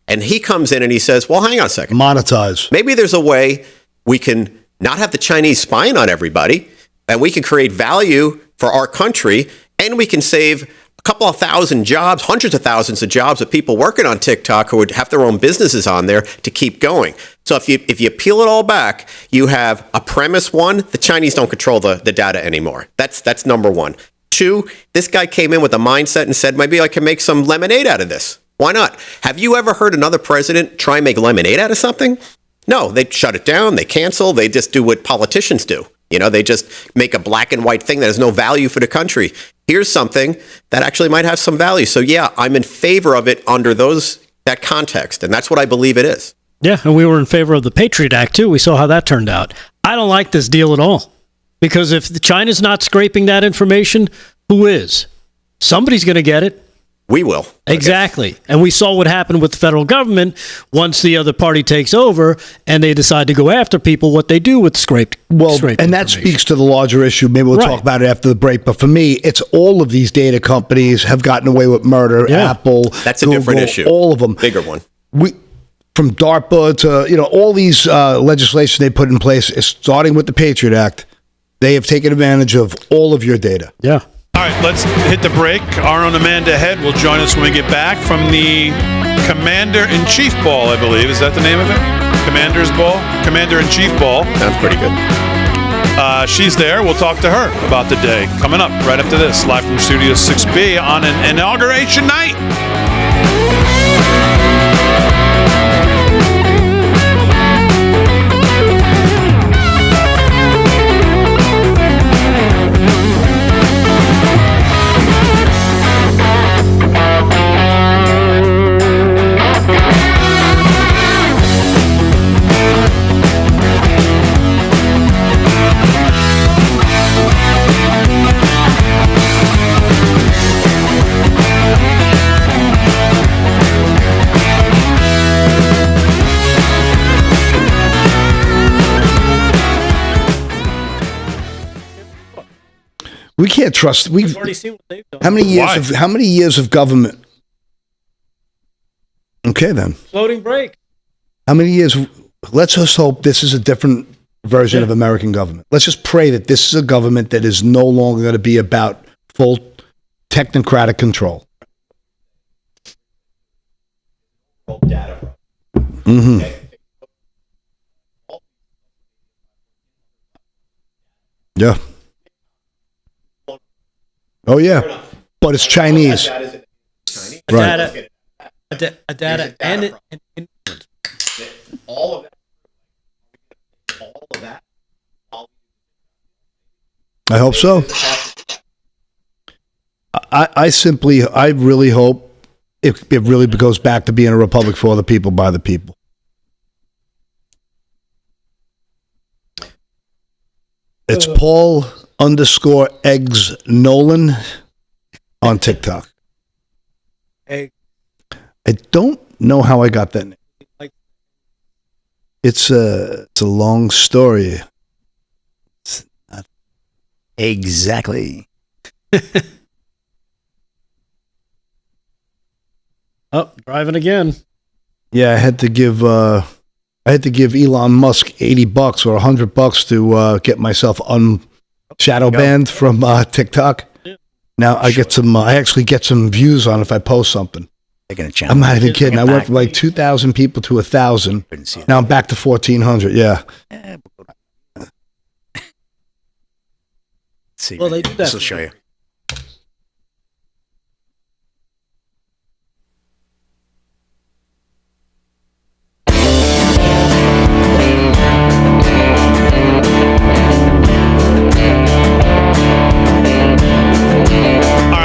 And he comes in and he says, well, hang on a second. Monetize. Maybe there's a way we can not have the Chinese spying on everybody, and we can create value for our country, and we can save a couple of thousand jobs, hundreds of thousands of jobs of people working on TikTok who would have their own businesses on there to keep going. So if you peel it all back, you have a premise. One, the Chinese don't control the data anymore. That's number one. Two, this guy came in with a mindset and said, maybe I can make some lemonade out of this. Why not? Have you ever heard another president try and make lemonade out of something? No, they shut it down, they cancel, they just do what politicians do. You know, they just make a black and white thing that has no value for the country. Here's something that actually might have some value. So yeah, I'm in favor of it under that context, and that's what I believe it is. Yeah, and we were in favor of the Patriot Act, too. We saw how that turned out. I don't like this deal at all. Because if China's not scraping that information, who is? Somebody's going to get it. We will. Exactly. And we saw what happened with the federal government once the other party takes over and they decide to go after people, what they do with scraped and that speaks to the larger issue. Maybe we'll talk about it after the break. But for me, it's all of these data companies have gotten away with murder. Yeah. Apple, That's a Google, different issue. All of them. Bigger one. From DARPA to all these legislation they put in place, is starting with the Patriot Act. They have taken advantage of all of your data. Yeah. All right, let's hit the break. Our own Amanda Head will join us when we get back from the Commander-in-Chief Ball, I believe. Is that the name of it? Commander's Ball? Commander-in-Chief Ball. Sounds pretty good. She's there. We'll talk to her about the day. Coming up right after this, live from Studio 6B on an inauguration night. We can't trust. We've already seen what they've done. How many years of government? Okay, then. Floating break. How many years? Let's just hope this is a different version of American government. Let's just pray that this is a government that is no longer going to be about full technocratic control. Mm-hmm. Yeah. Oh yeah, but it's Chinese. Right. A data and all of that. I hope so. I really hope it really goes back to being a republic for the people, by the people. It's Paul_eggs Nolan on TikTok. Egg. I don't know how I got that name. It's a long story. Exactly. Oh, driving again. Yeah, I had to give Elon Musk $80 or $100 to get myself shadow banned from TikTok. Yeah. Now I get some. I actually get some views on if I post something. I'm not even kidding. I went from like 2,000 people to 1,000. Now I'm back to 1,400. Yeah. See, well, they do that. This will show you.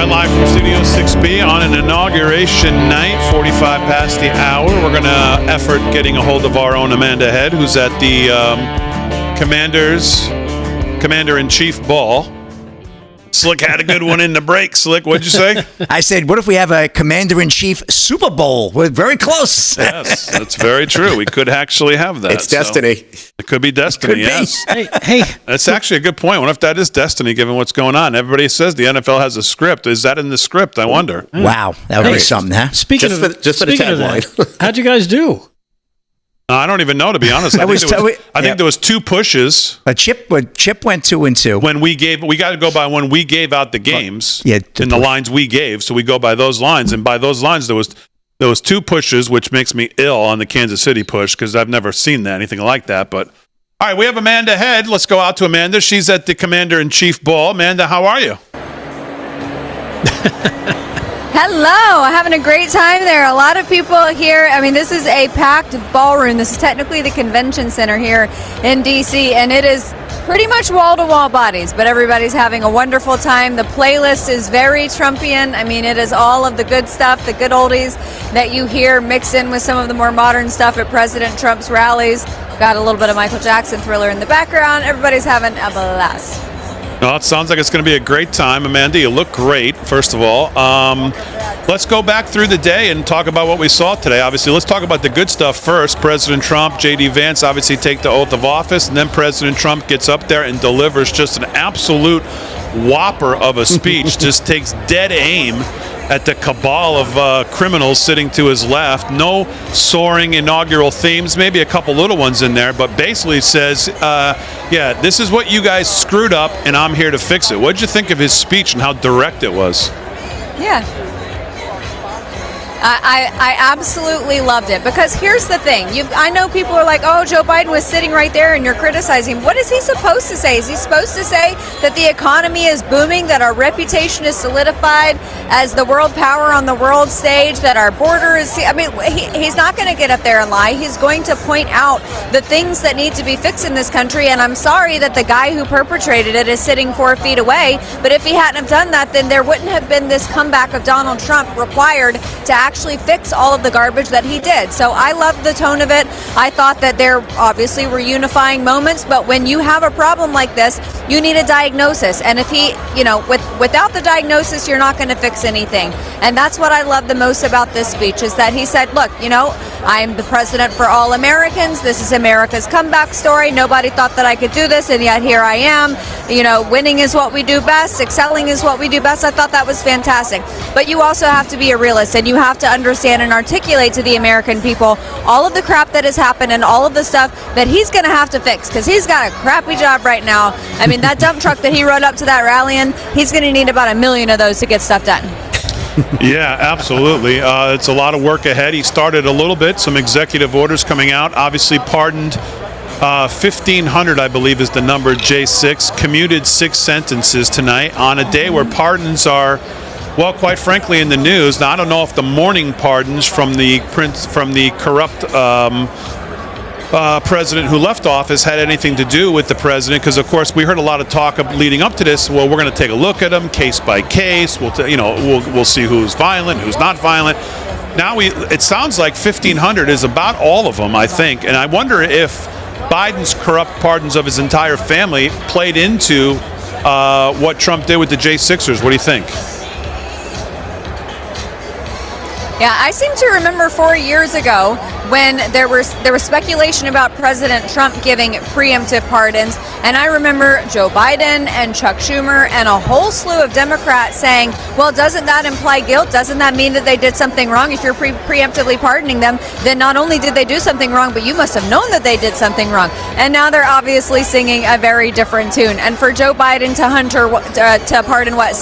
Live from Studio 6B on an inauguration night, 45 past the hour. We're going to effort getting a hold of our own Amanda Head, who's at the Commander-in-Chief Ball. Slick had a good one in the break. Slick, what'd you say? I said, what if we have a Commander-in-Chief Super Bowl? We're very close. Yes, that's very true. We could actually have that. It's destiny. It could be destiny, Could be. yes. Hey. That's actually a good point. What if that is destiny, given what's going on? Everybody says the NFL has a script. Is that in the script? I wonder. Wow, that would be something, huh? Speaking Just of for the tagline. how'd you guys do? I don't even know, to be honest. I think there was two pushes. Chip went 2-2. When we got to go by when we gave out the games Yeah, in the lines we gave. So we go by those lines, and by those lines there was two pushes, which makes me ill on the Kansas City push because I've never seen anything like that. But all right, we have Amanda Head. Let's go out to Amanda. She's at the Commander-in-Chief Ball. Amanda, how are you? Hello, having a great time there. A lot of people here. I mean, this is a packed ballroom. This is technically the convention center here in DC, and it is pretty much wall-to-wall bodies, but everybody's having a wonderful time. The playlist is very Trumpian. I mean, it is all of the good stuff, the good oldies that you hear mixed in with some of the more modern stuff at President Trump's rallies. Got a little bit of Michael Jackson Thriller in the background. Everybody's having a blast. Well, it sounds like it's going to be a great time. Amanda, you look great, first of all. Let's go back through the day and talk about what we saw today. Obviously, let's talk about the good stuff first. President Trump, J.D. Vance obviously take the oath of office, and then President Trump gets up there and delivers just an absolute whopper of a speech, just takes dead aim at the cabal of criminals sitting to his left. No soaring inaugural themes, maybe a couple little ones in there, but basically says, yeah, this is what you guys screwed up, and I'm here to fix it. What did you think of his speech and how direct it was? Yeah. I absolutely loved it, because here's the thing. I know people are like, oh, Joe Biden was sitting right there and you're criticizing. What is he supposed to say? Is he supposed to say that the economy is booming, that our reputation is solidified as the world power on the world stage, that our border is... I mean, he's not going to get up there and lie. He's going to point out the things that need to be fixed in this country, and I'm sorry that the guy who perpetrated it is sitting 4 feet away, but if he hadn't have done that, then there wouldn't have been this comeback of Donald Trump required to actually actually fix all of the garbage that he did. So I loved the tone of it. I thought that there obviously were unifying moments, but when you have a problem like this, you need a diagnosis. And if he, without the diagnosis, you're not going to fix anything. And that's what I love the most about this speech, is that he said, look, I'm the president for all Americans. This is America's comeback story. Nobody thought that I could do this, and yet here I am. Winning is what we do best. Excelling is what we do best. I thought that was fantastic. But you also have to be a realist, and you have to understand and articulate to the American people all of the crap that has happened and all of the stuff that he's going to have to fix, because he's got a crappy job right now. I mean, that dump truck that he rode up to that rally in, he's going to need about 1 million of those to get stuff done. Yeah, absolutely. It's a lot of work ahead. He started a little bit, some executive orders coming out, obviously pardoned 1,500, I believe is the number, J6, commuted 6 sentences tonight on a day where pardons are, well, quite frankly, in the news. Now, I don't know if the morning pardons from the corrupt president who left office had anything to do with the president, because of course we heard a lot of talk leading up to this. Well, we're going to take a look at them case by case. We'll see who's violent, who's not violent. Now it sounds like 1,500 is about all of them, I think, and I wonder if Biden's corrupt pardons of his entire family played into what Trump did with the J6ers. What do you think? Yeah, I seem to remember 4 years ago when there was speculation about President Trump giving preemptive pardons, and I remember Joe Biden and Chuck Schumer and a whole slew of Democrats saying, well, doesn't that imply guilt? Doesn't that mean that they did something wrong? If you're preemptively pardoning them, then not only did they do something wrong, but you must have known that they did something wrong. And now they're obviously singing a very different tune. And for Joe Biden to pardon,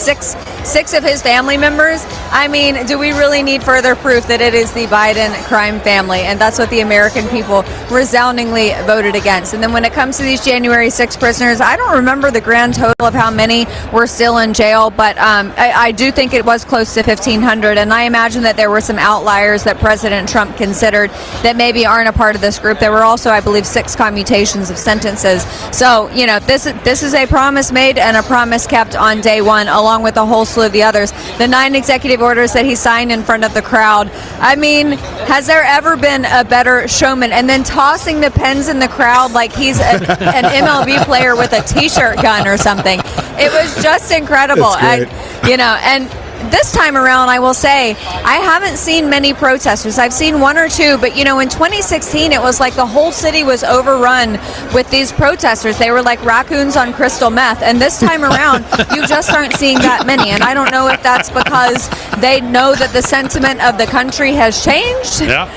six of his family members? I mean, do we really need further proof that it is the Biden crime family? And that's what the American people resoundingly voted against. And then when it comes to these January 6 prisoners, I don't remember the grand total of how many were still in jail, but I do think it was close to 1,500. And I imagine that there were some outliers that President Trump considered that maybe aren't a part of this group. There were also, I believe, 6 commutations of sentences. So, this is a promise made and a promise kept on day one, along with a whole slew of the others. The 9 executive orders that he signed in front of the crowd. I mean, has there ever been a better showman? And then tossing the pens in the crowd like he's an MLB player with a T-shirt gun or something. It was just incredible. And this time around, I will say, I haven't seen many protesters. I've seen 1 or 2, but in 2016, it was like the whole city was overrun with these protesters. They were like raccoons on crystal meth. And this time around, you just aren't seeing that many. And I don't know if that's because they know that the sentiment of the country has changed. Yeah.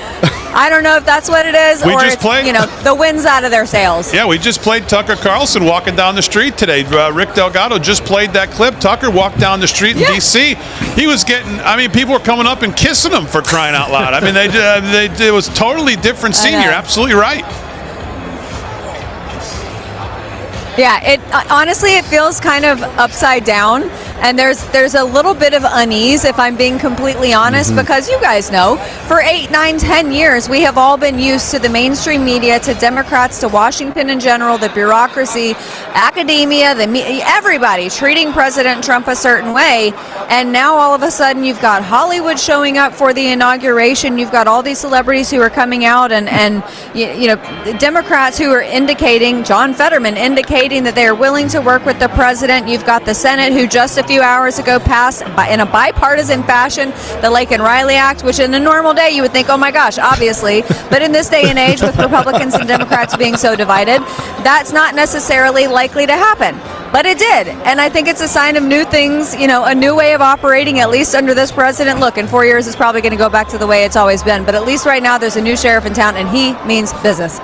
I don't know if that's what it is, or it's, the wind's out of their sails. Yeah, we just played Tucker Carlson walking down the street today. Rick Delgado just played that clip. Tucker walked down the street in D.C. He was people were coming up and kissing him, for crying out loud. I mean, it was totally different scene. You're absolutely right. Yeah, honestly, it feels kind of upside down. And there's a little bit of unease, if I'm being completely honest, because you guys know, for 8, 9, 10 years, we have all been used to the mainstream media, to Democrats, to Washington in general, the bureaucracy, academia, everybody treating President Trump a certain way. And now all of a sudden you've got Hollywood showing up for the inauguration. You've got all these celebrities who are coming out and Democrats who are indicating, John Fetterman indicating that they are willing to work with the president. You've got the Senate, who just a few hours ago passed in a bipartisan fashion the Lake and Riley Act, which in a normal day you would think, oh my gosh, obviously. But in this day and age, with Republicans and Democrats being so divided, that's not necessarily likely to happen. But it did. And I think it's a sign of new things, a new way of operating, at least under this president. Look, in 4 years, it's probably going to go back to the way it's always been. But at least right now, there's a new sheriff in town, and he means business.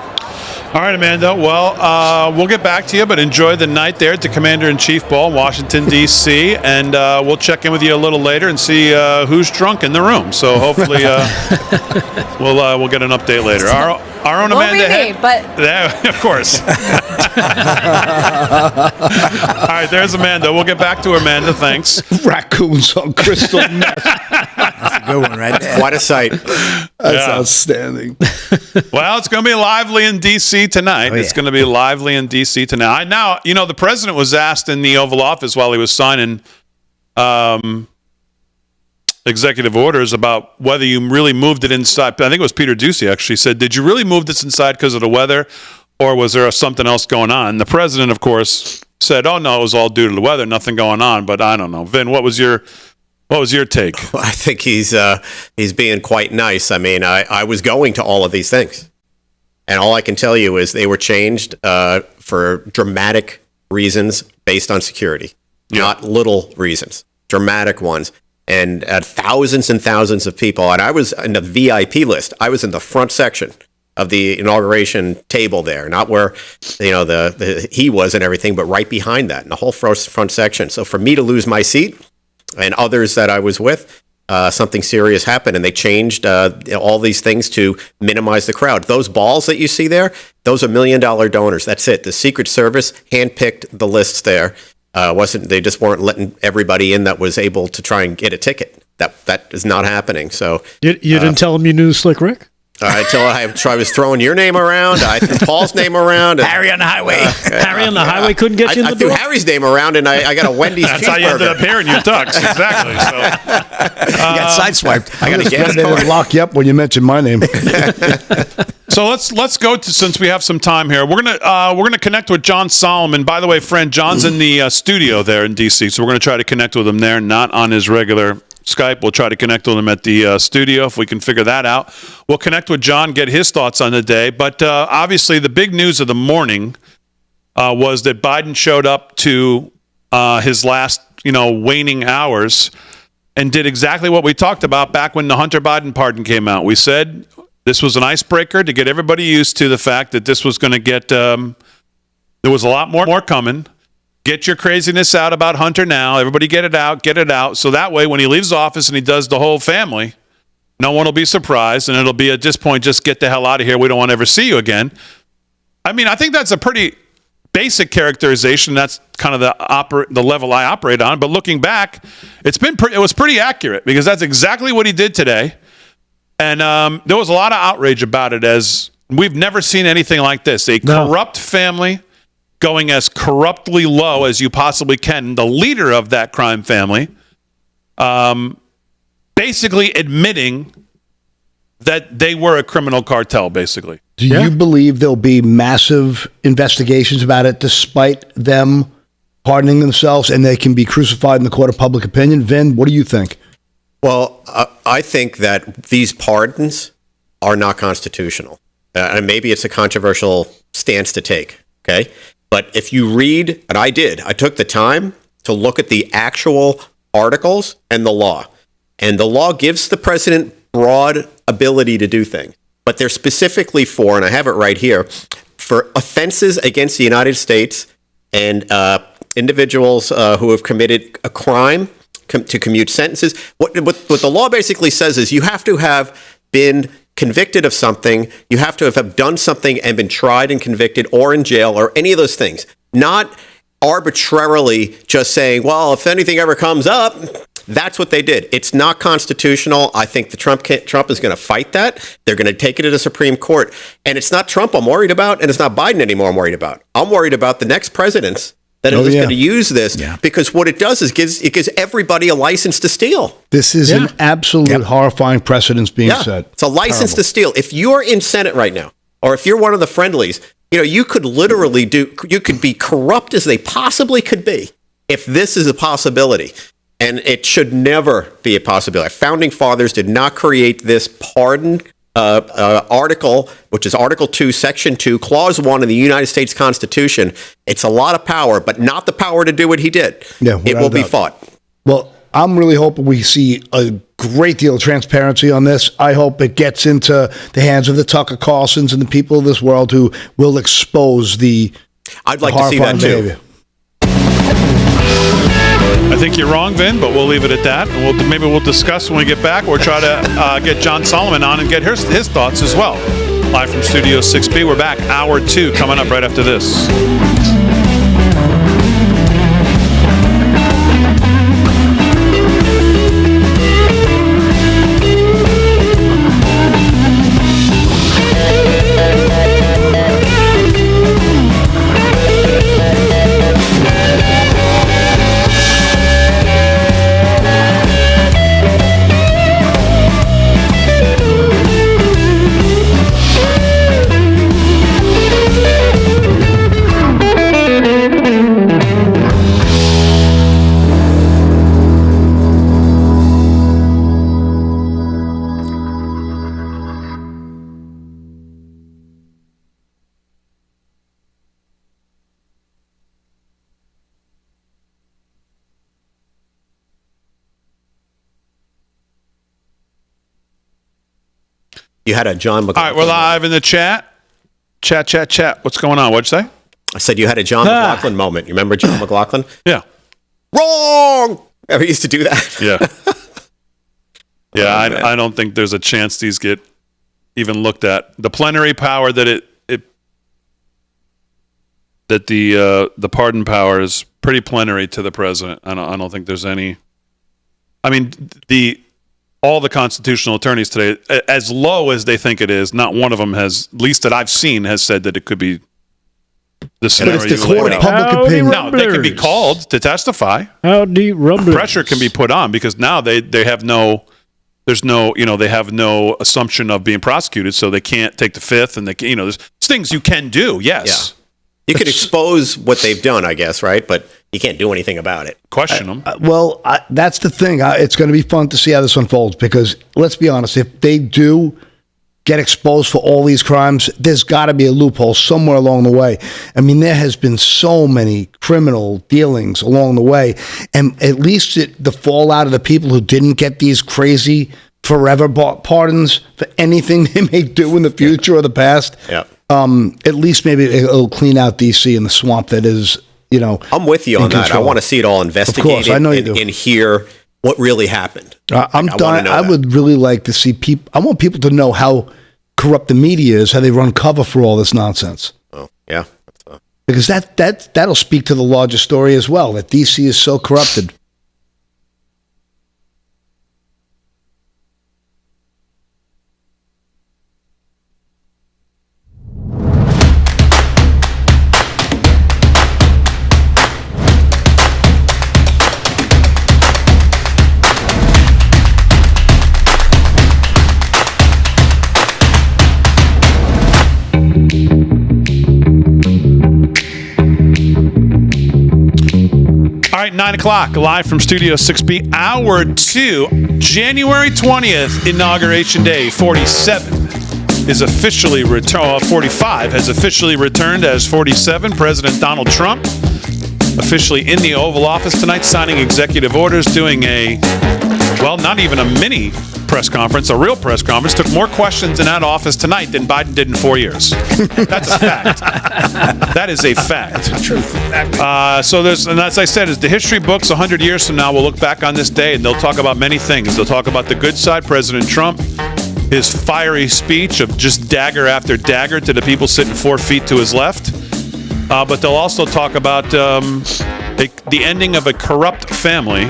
All right, Amanda. Well, we'll get back to you, but enjoy the night there at the Commander-in-Chief Ball in Washington, D.C., and we'll check in with you a little later and see who's drunk in the room. So hopefully we'll get an update later. Our own Amanda. Won't be me, but yeah, of course. All right, there's Amanda. We'll get back to Amanda. Thanks. Raccoons on crystal meth. That's a good one, right there. What a sight. That's outstanding. Well, it's going to be lively in D.C. tonight. Oh, yeah. It's going to be lively in D.C. tonight. Now, the president was asked in the Oval Office while he was signing executive orders about whether you really moved it inside. I think it was Peter Doocy actually said, did you really move this inside because of the weather, or was there something else going on? And the president, of course, said, oh, no, it was all due to the weather, nothing going on. But I don't know. Vin, what was your take? Well, I think he's being quite nice. I mean, I was going to all of these things. And all I can tell you is they were changed for dramatic reasons based on security, not little reasons, dramatic ones. And thousands and thousands of people. And I was in the VIP list. I was in the front section of the inauguration table there, not where he was and everything, but right behind that in the whole front section. So for me to lose my seat and others that I was with, something serious happened, and they changed all these things to minimize the crowd. Those balls that you see there, those are $1 million donors. That's it. The Secret Service handpicked the lists there. They just weren't letting everybody in that was able to try and get a ticket. That is not happening. So you didn't tell him you knew Slick Rick? I was throwing your name around. I threw Paul's name around. Harry on the highway. Harry on the highway couldn't get you in the door? I threw Harry's name around, and I got a Wendy's That's how you ended up here in your tux. Exactly. So, you got sideswiped. I got a gas They card. didn't lock you up when you mentioned my name. So let's go to, since we have some time here, we're gonna connect with John Solomon. By the way, friend, John's in the studio there in DC, so we're gonna try to connect with him there, not on his regular Skype. We'll try to connect with him at the studio if we can figure that out. We'll connect with John, get his thoughts on the day. But obviously, the big news of the morning was that Biden showed up to his last, waning hours and did exactly what we talked about back when the Hunter Biden pardon came out. We said this was an icebreaker to get everybody used to the fact that this was going to get. There was a lot more coming. Get your craziness out about Hunter now. Everybody get it out. So that way, when he leaves office and he does the whole family, no one will be surprised, and it'll be at this point, just get the hell out of here. We don't want to ever see you again. I mean, I think that's a pretty basic characterization. That's kind of the level I operate on. But looking back, it was pretty accurate, because that's exactly what he did today. And there was a lot of outrage about it, as we've never seen anything like this. A corrupt family going as corruptly low as you possibly can, the leader of that crime family, basically admitting that they were a criminal cartel, basically. Do you believe there'll be massive investigations about it despite them pardoning themselves, and they can be crucified in the court of public opinion? Vin, what do you think? Well, I think that these pardons are not constitutional. And maybe it's a controversial stance to take, okay? But if you read, and I took the time to look at the actual articles and the law. And the law gives the president broad ability to do things. But they're specifically for, and I have it right here, for offenses against the United States and individuals who have committed a crime to commute sentences. What the law basically says is you have to have been convicted of something, you have to have done something and been tried and convicted or in jail or any of those things. Not arbitrarily just saying, well, if anything ever comes up, that's what they did. It's not constitutional. I think Trump is going to fight that. They're going to take it to the Supreme Court. And it's not Trump I'm worried about, and it's not Biden anymore I'm worried about. I'm worried about the next presidents that are just going to use this, because what it does is it gives everybody a license to steal. This is an absolute horrifying precedence being set. It's a license to steal. If you're in Senate right now, or if you're one of the friendlies, you could literally you could be corrupt as they possibly could be if this is a possibility. And it should never be a possibility. Founding fathers did not create this pardon article, which is Article 2, Section 2, Clause 1 of the United States Constitution. It's a lot of power, but not the power to do what he did. Yeah, it will be fought. Well, I'm really hoping we see a great deal of transparency on this. I hope it gets into the hands of the Tucker Carlsons and the people of this world who will expose I'd like to see that too. Behavior. I think you're wrong, Vin, but we'll leave it at that. And maybe we'll discuss when we get back, or try to get John Solomon on and get his thoughts as well. Live from Studio 6B. We're back. Hour 2 coming up right after this. You had a John McLaughlin. All right, we're live in the chat. Chat. What's going on? What'd you say? I said you had a John McLaughlin moment. You remember John McLaughlin? Yeah. Wrong! Ever used to do that? Yeah. Yeah, I don't think there's a chance these get even looked at. The plenary power that the pardon power is pretty plenary to the president. I don't think there's any. I mean, all the constitutional attorneys today, as low as they think it is, not one of them has, at least that I've seen, has said that it could be the scenario. But it's the you court laid of out. public opinion. No, they can be called to testify. Howdy, rumblers. Pressure can be put on because now they have no. There's no, they have no assumption of being prosecuted, so they can't take the fifth, and there's things you can do. Yes. Yeah. You could expose what they've done, I guess, right? But you can't do anything about it. Question them. That's the thing. It's going to be fun to see how this unfolds because let's be honest, if they do get exposed for all these crimes, there's got to be a loophole somewhere along the way. I mean, there has been so many criminal dealings along the way, and at least the fallout of the people who didn't get these crazy forever pardons for anything they may do in the future or the past. Yeah. At least maybe it'll clean out DC and the swamp that is, I'm with you on that. I want to see it all investigated. Of course, I know you do. And hear what really happened. I'm dying. I would really like to see people. I want people to know how corrupt the media is, how they run cover for all this nonsense. Oh, yeah. Because that'll speak to the larger story as well, that DC is so corrupted. All right, 9 o'clock, live from Studio 6B, Hour 2, January 20th, Inauguration Day, 47 is officially returned, 45 has officially returned as 47. President Donald Trump officially in the Oval Office tonight, signing executive orders, doing not even a mini press conference, a real press conference. Took more questions in that office tonight than Biden did in 4 years. That's a fact. That is a fact. And as I said, as the history books 100 years from now will look back on this day and they'll talk about many things. They'll talk about the good side, President Trump, his fiery speech of just dagger after dagger to the people sitting 4 feet to his left. But they'll also talk about the ending of a corrupt family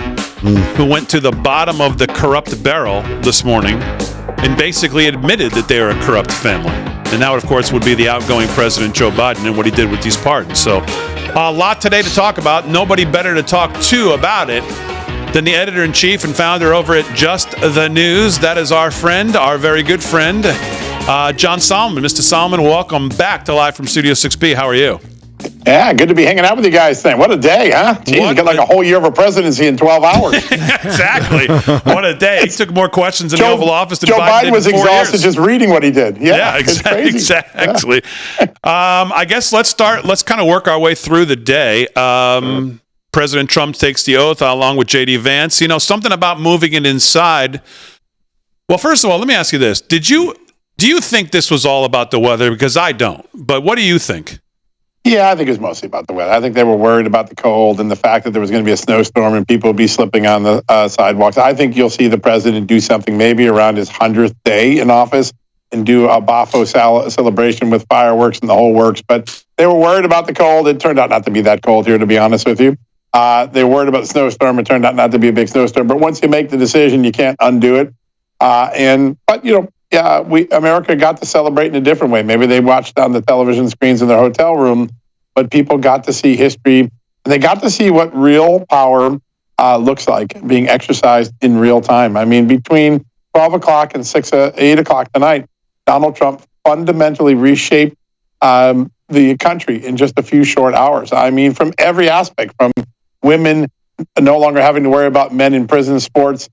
who went to the bottom of the corrupt barrel this morning and basically admitted that they are a corrupt family. And that, of course, would be the outgoing President Joe Biden and what he did with these pardons. So a lot today to talk about. Nobody better to talk to about it than the editor-in-chief and founder over at Just the News. That is our friend, our very good friend, John Solomon. Mr. Solomon, welcome back to Live from Studio 6B. How are you? Yeah, good to be hanging out with you guys tonight. What a day, huh? Jeez, you got like a whole year of a presidency in 12 hours. Exactly. What a day. He took more questions in the Oval Office than Joe Biden did was in 4 exhausted years. just reading what he did. Yeah, Exactly. Yeah. I guess let's kind of work our way through the day. President Trump takes the oath along with J.D. Vance. Something about moving it inside. Well, first of all, let me ask you this. Do you think this was all about the weather? Because I don't. But what do you think? Yeah, I think it was mostly about the weather. I think they were worried about the cold and the fact that there was going to be a snowstorm and people would be slipping on the sidewalks. I think you'll see the president do something maybe around his 100th day in office and do a Bafo celebration with fireworks and the whole works. But they were worried about the cold. It turned out not to be that cold here, to be honest with you. They were worried about the snowstorm. It turned out not to be a big snowstorm. But once you make the decision, you can't undo it. America got to celebrate in a different way. Maybe they watched on the television screens in their hotel room, but people got to see history. And they got to see what real power looks like being exercised in real time. I mean, between 12 o'clock and 8 o'clock tonight, Donald Trump fundamentally reshaped the country in just a few short hours. I mean, from every aspect, from women no longer having to worry about men in prison, sports,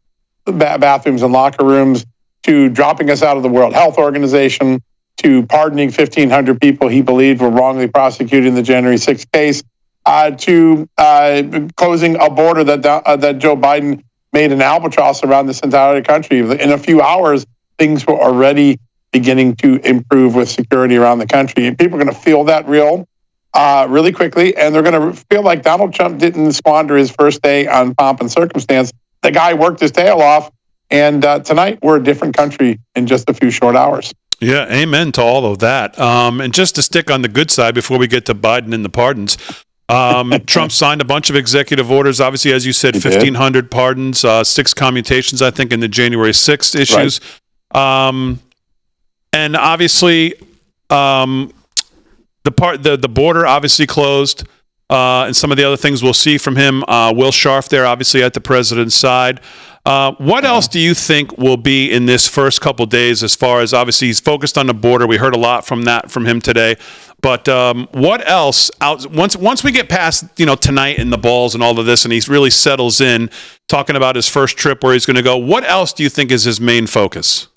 bathrooms and locker rooms, to dropping us out of the World Health Organization, to pardoning 1,500 people he believed were wrongly prosecuted in the January 6th case, to closing a border that Joe Biden made an albatross around this entire country. In a few hours, things were already beginning to improve with security around the country. People are going to feel that really quickly, and they're going to feel like Donald Trump didn't squander his first day on pomp and circumstance. The guy worked his tail off, and tonight we're a different country in just a few short hours. Yeah, amen to all of that. And just to stick on the good side before we get to Biden and the pardons, Trump signed a bunch of executive orders. Obviously, as you said, 1,500 pardons, 6 commutations, I think, in the January 6th issues. Right. And obviously, the border obviously closed, and some of the other things we'll see from him. Will Scharf there, obviously, at the president's side. What else do you think will be in this first couple days as far as, obviously, he's focused on the border. We heard a lot from him today. But what else, once we get past, tonight and the balls and all of this, and he really settles in, talking about his first trip where he's going to go, what else do you think is his main focus?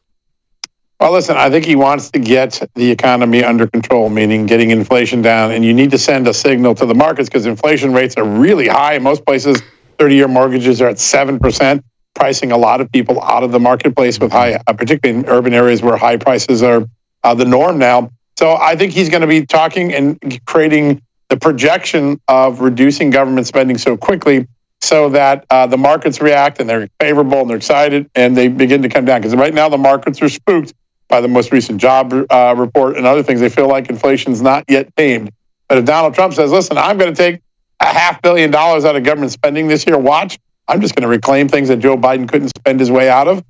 Well, listen, I think he wants to get the economy under control, meaning getting inflation down. And you need to send a signal to the markets because inflation rates are really high. In most places, 30-year mortgages are at 7%, pricing a lot of people out of the marketplace with high, particularly in urban areas where high prices are the norm now. So I think he's going to be talking and creating the projection of reducing government spending so quickly so that the markets react and they're favorable and they're excited and they begin to come down. Because right now the markets are spooked by the most recent job report and other things. They feel like inflation's not yet tamed. But if Donald Trump says, listen, I'm going to take $500 million out of government spending this year, watch, I'm just going to reclaim things that Joe Biden couldn't spend his way out of.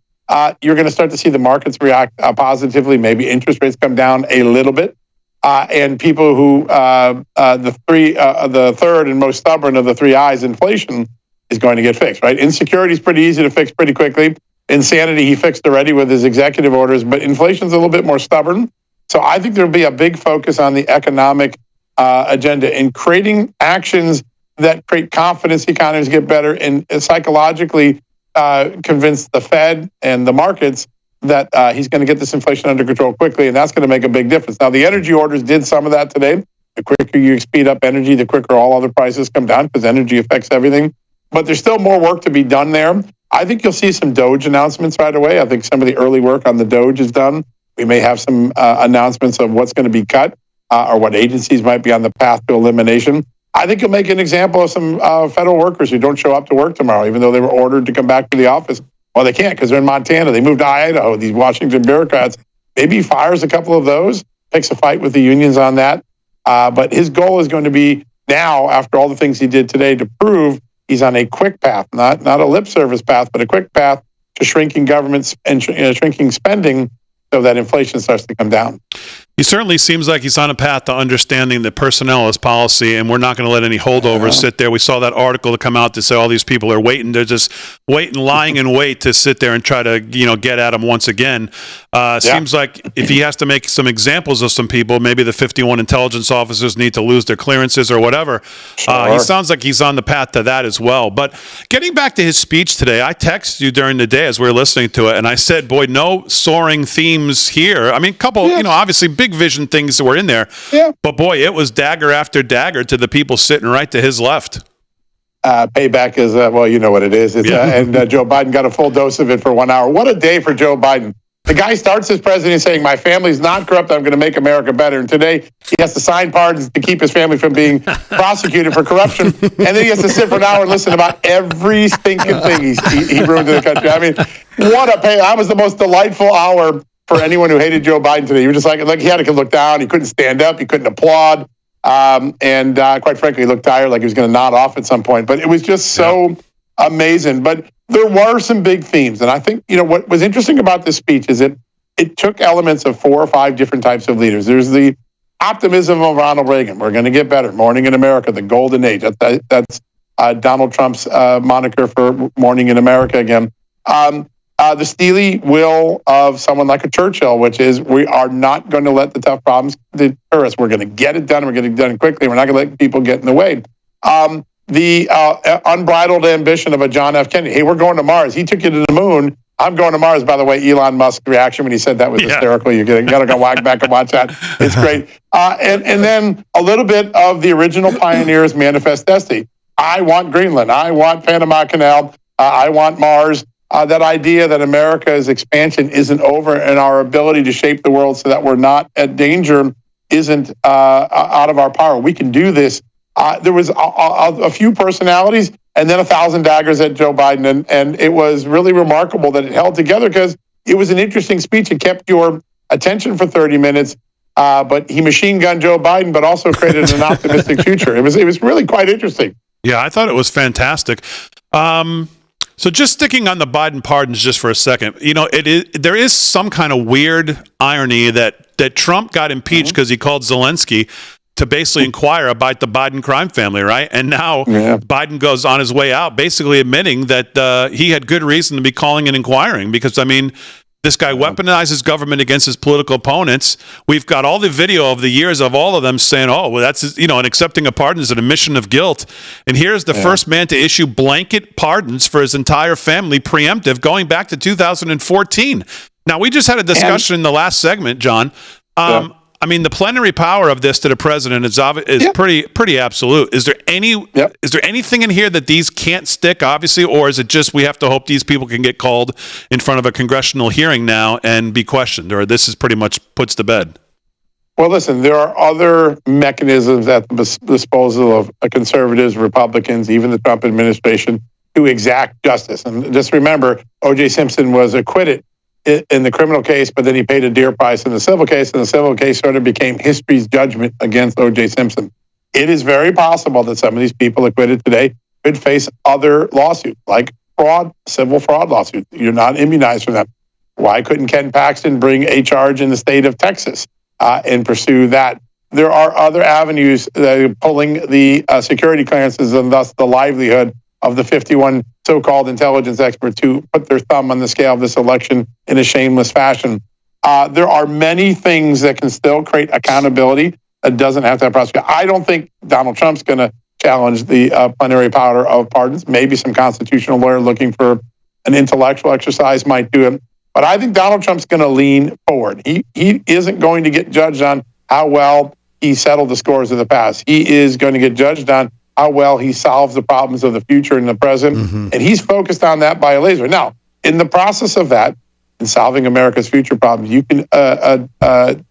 You're going to start to see the markets react positively. Maybe interest rates come down a little bit. And people who, the third and most stubborn of the 3 I's, inflation, is going to get fixed, right? Insecurity is pretty easy to fix pretty quickly. Insanity, he fixed already with his executive orders, but inflation's a little bit more stubborn. So I think there'll be a big focus on the economic agenda and creating actions that create confidence, economies get better, and psychologically convince the Fed and the markets that he's going to get this inflation under control quickly, and that's going to make a big difference. Now, the energy orders did some of that today. The quicker you speed up energy, the quicker all other prices come down because energy affects everything. But there's still more work to be done there. I think you'll see some DOGE announcements right away. I think some of the early work on the DOGE is done. We may have some announcements of what's going to be cut or what agencies might be on the path to elimination. I think you'll make an example of some federal workers who don't show up to work tomorrow, even though they were ordered to come back to the office. Well, they can't because they're in Montana. They moved to Idaho, these Washington bureaucrats. Maybe he fires a couple of those, picks a fight with the unions on that. But his goal is going to be now, after all the things he did today, to prove he's on a quick path, not a lip service path, but a quick path to shrinking governments and shrinking spending so that inflation starts to come down. He certainly seems like he's on a path to understanding that personnel is policy, and we're not going to let any holdovers sit there. We saw that article to come out to say all these people are waiting. They're just waiting, lying in wait to sit there and try to, get at him once again. Seems like if he has to make some examples of some people, maybe the 51 intelligence officers need to lose their clearances or whatever. He sounds like he's on the path to that as well. But getting back to his speech today, I texted you during the day as we were listening to it, and I said, boy, no soaring themes here. I mean, a couple, obviously big vision things that were in there. Yeah. But boy, it was dagger after dagger to the people sitting right to his left. Payback is, well, you know what it is. And Joe Biden got a full dose of it for 1 hour. What a day for Joe Biden. The guy starts his presidency saying, my family's not corrupt, I'm going to make America better. And today he has to sign pardons to keep his family from being prosecuted for corruption. And then he has to sit for an hour and listen about every stinking thing he ruined in the country. I mean, what a pay. That was the most delightful hour for anyone who hated Joe Biden today. He was just like he had to look down. He couldn't stand up. He couldn't applaud. And quite frankly, he looked tired, like he was going to nod off at some point. But it was just so amazing. But there were some big themes. And I think, what was interesting about this speech is it took elements of 4 or 5 different types of leaders. There's the optimism of Ronald Reagan. We're going to get better. Morning in America, the golden age. That's Donald Trump's moniker for Morning in America again. The steely will of someone like a Churchill, which is we are not going to let the tough problems deter us. We're going to get it done. We're going to get it done quickly. We're not going to let people get in the way. The unbridled ambition of a John F. Kennedy. Hey, we're going to Mars. He took you to the moon. I'm going to Mars. By the way, Elon Musk's reaction when he said that was hysterical. You got to go back and watch that. It's great. And then a little bit of the original pioneers' manifest destiny. I want Greenland. I want Panama Canal. I want Mars. that idea that America's expansion isn't over and our ability to shape the world so that we're not at danger isn't out of our power. We can do this. There was a few personalities and then 1,000 daggers at Joe Biden. And it was really remarkable that it held together because it was an interesting speech. It kept your attention for 30 minutes. But he machine gunned Joe Biden, but also created an optimistic future. It was really quite interesting. Yeah, I thought it was fantastic. So just sticking on the Biden pardons just for a second, there is some kind of weird irony that Trump got impeached because he called Zelensky to basically inquire about the Biden crime family, right? And now Biden goes on his way out, basically admitting that he had good reason to be calling and inquiring because, this guy weaponizes government against his political opponents. We've got all the video of the years of all of them saying, oh, well, that's, and accepting a pardon is an admission of guilt. And here's the first man to issue blanket pardons for his entire family, preemptive, going back to 2014. Now, we just had a discussion in the last segment, John. The plenary power of this to the president is pretty absolute. Is there anything in here that these can't stick, obviously, or is it just we have to hope these people can get called in front of a congressional hearing now and be questioned, or this is pretty much puts to bed? Well, listen, there are other mechanisms at the disposal of conservatives, Republicans, even the Trump administration to exact justice. And just remember, O.J. Simpson was acquitted in the criminal case, but then he paid a dear price in the civil case, and the civil case sort of became history's judgment against O.J. Simpson. It is very possible that some of these people acquitted today could face other lawsuits, like civil fraud lawsuits. You're not immunized from that. Why couldn't Ken Paxton bring a charge in the state of Texas and pursue that? There are other avenues pulling the security clearances and thus the livelihood of the 51 so-called intelligence experts who put their thumb on the scale of this election in a shameless fashion. There are many things that can still create accountability that doesn't have to have prosecution. I don't think Donald Trump's going to challenge the plenary power of pardons. Maybe some constitutional lawyer looking for an intellectual exercise might do it. But I think Donald Trump's going to lean forward. He isn't going to get judged on how well he settled the scores of the past. He is going to get judged on how well he solves the problems of the future and the present. And he's focused on that by a laser. Now, in the process of that, in solving America's future problems, you can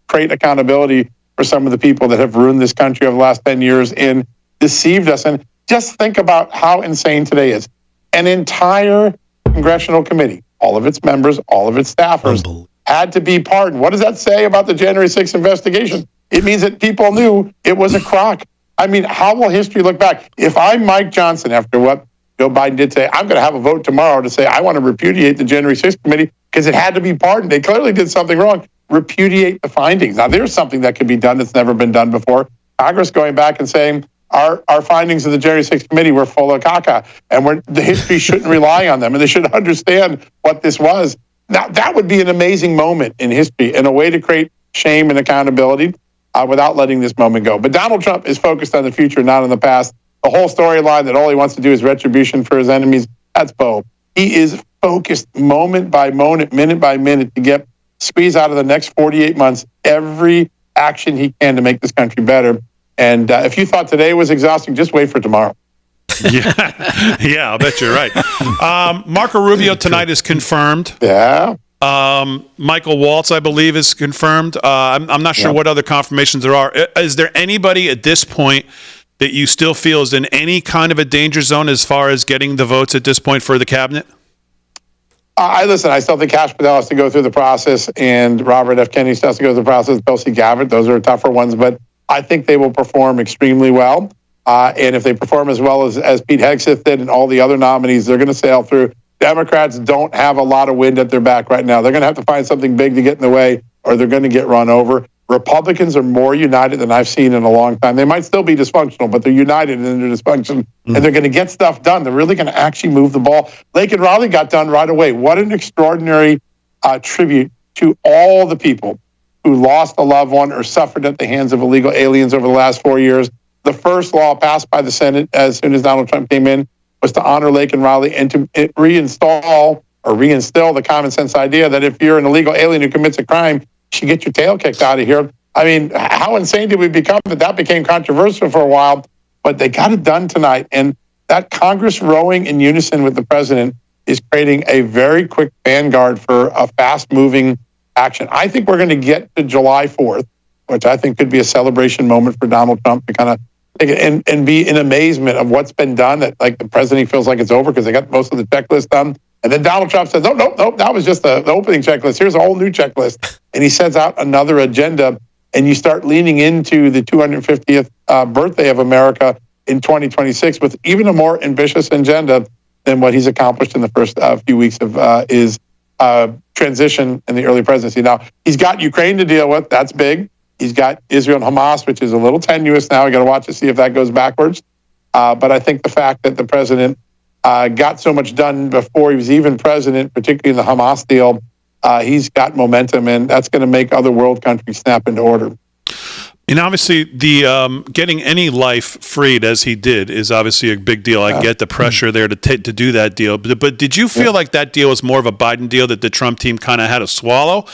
create accountability for some of the people that have ruined this country over the last 10 years and deceived us. And just think about how insane today is. An entire congressional committee, all of its members, all of its staffers, had to be pardoned. What does that say about the January 6th investigation? It means that people knew it was a crock. How will history look back? If I'm Mike Johnson, after what Joe Biden did say, I'm going to have a vote tomorrow to say I want to repudiate the January 6th committee because it had to be pardoned. They clearly did something wrong. Repudiate the findings. Now, there's something that could be done that's never been done before. Congress going back and saying our findings of the January 6th committee were full of caca, and the history shouldn't rely on them, and they should understand what this was. Now, that would be an amazing moment in history and a way to create shame and accountability without letting this moment go. But Donald Trump is focused on the future, not on the past. The whole storyline that all he wants to do is retribution for his enemies, that's Bo. He is focused moment by moment, minute by minute to squeeze out of the next 48 months every action he can to make this country better. And if you thought today was exhausting, just wait for tomorrow. Yeah, I'll bet you're right. Marco Rubio tonight is confirmed. Yeah. Michael Waltz, I believe, is confirmed. I'm not sure what other confirmations there are. Is there anybody at this point that you still feel is in any kind of a danger zone as far as getting the votes at this point for the cabinet? I still think Kash Patel has to go through the process, and Robert F. Kennedy still has to go through the process. Tulsi Gabbard, those are tougher ones, but I think they will perform extremely well. And if they perform as well as Pete Hegseth did and all the other nominees, they're going to sail through. Democrats don't have a lot of wind at their back right now. They're going to have to find something big to get in the way, or they're going to get run over. Republicans are more united than I've seen in a long time. They might still be dysfunctional, but they're united in their dysfunction, and they're going to get stuff done. They're really going to actually move the ball. Lake and Raleigh got done right away. What an extraordinary tribute to all the people who lost a loved one or suffered at the hands of illegal aliens over the last 4 years. The first law passed by the Senate as soon as Donald Trump came in was to honor Lake and Raleigh and to reinstill the common sense idea that if you're an illegal alien who commits a crime, you should get your tail kicked out of here. How insane did we become that became controversial for a while, but they got it done tonight. And that Congress rowing in unison with the president is creating a very quick vanguard for a fast-moving action. I think we're going to get to July 4th, which I think could be a celebration moment for Donald Trump to kind of take it and be in amazement of what's been done, that like the president feels like it's over because they got most of the checklist done. And then Donald Trump says, no, that was just the opening checklist. Here's a whole new checklist. And he sets out another agenda, and you start leaning into the 250th birthday of America in 2026 with even a more ambitious agenda than what he's accomplished in the first few weeks of his transition in the early presidency. Now, he's got Ukraine to deal with. That's big. He's got Israel and Hamas, which is a little tenuous now. We got to watch to see if that goes backwards. But I think the fact that the president got so much done before he was even president, particularly in the Hamas deal, he's got momentum, and that's going to make other world countries snap into order. And obviously, the getting any life freed as he did is obviously a big deal. I get the pressure there to do that deal. But did you feel like that deal was more of a Biden deal that the Trump team kind of had to swallow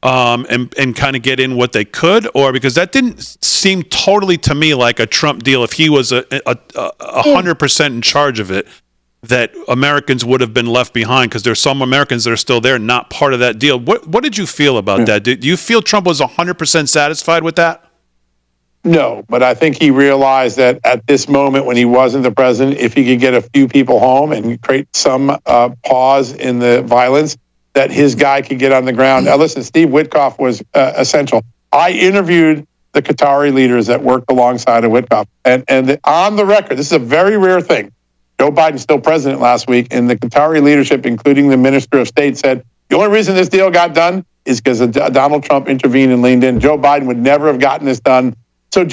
and kind of get in what they could? Or because that didn't seem totally to me like a Trump deal if he was 100% in charge of it, that Americans would have been left behind, because there's some Americans that are still there, not part of that deal. What did you feel about that? Did you feel Trump was 100% satisfied with that? No, but I think he realized that at this moment when he wasn't the president, if he could get a few people home and create some pause in the violence, that his guy could get on the ground. Now, listen, Steve Witkoff was essential. I interviewed the Qatari leaders that worked alongside of Witkoff. And on the record, this is a very rare thing. Joe Biden's still president last week, and the Qatari leadership, including the Minister of State, said the only reason this deal got done is because Donald Trump intervened and leaned in. Joe Biden would never have gotten this done. So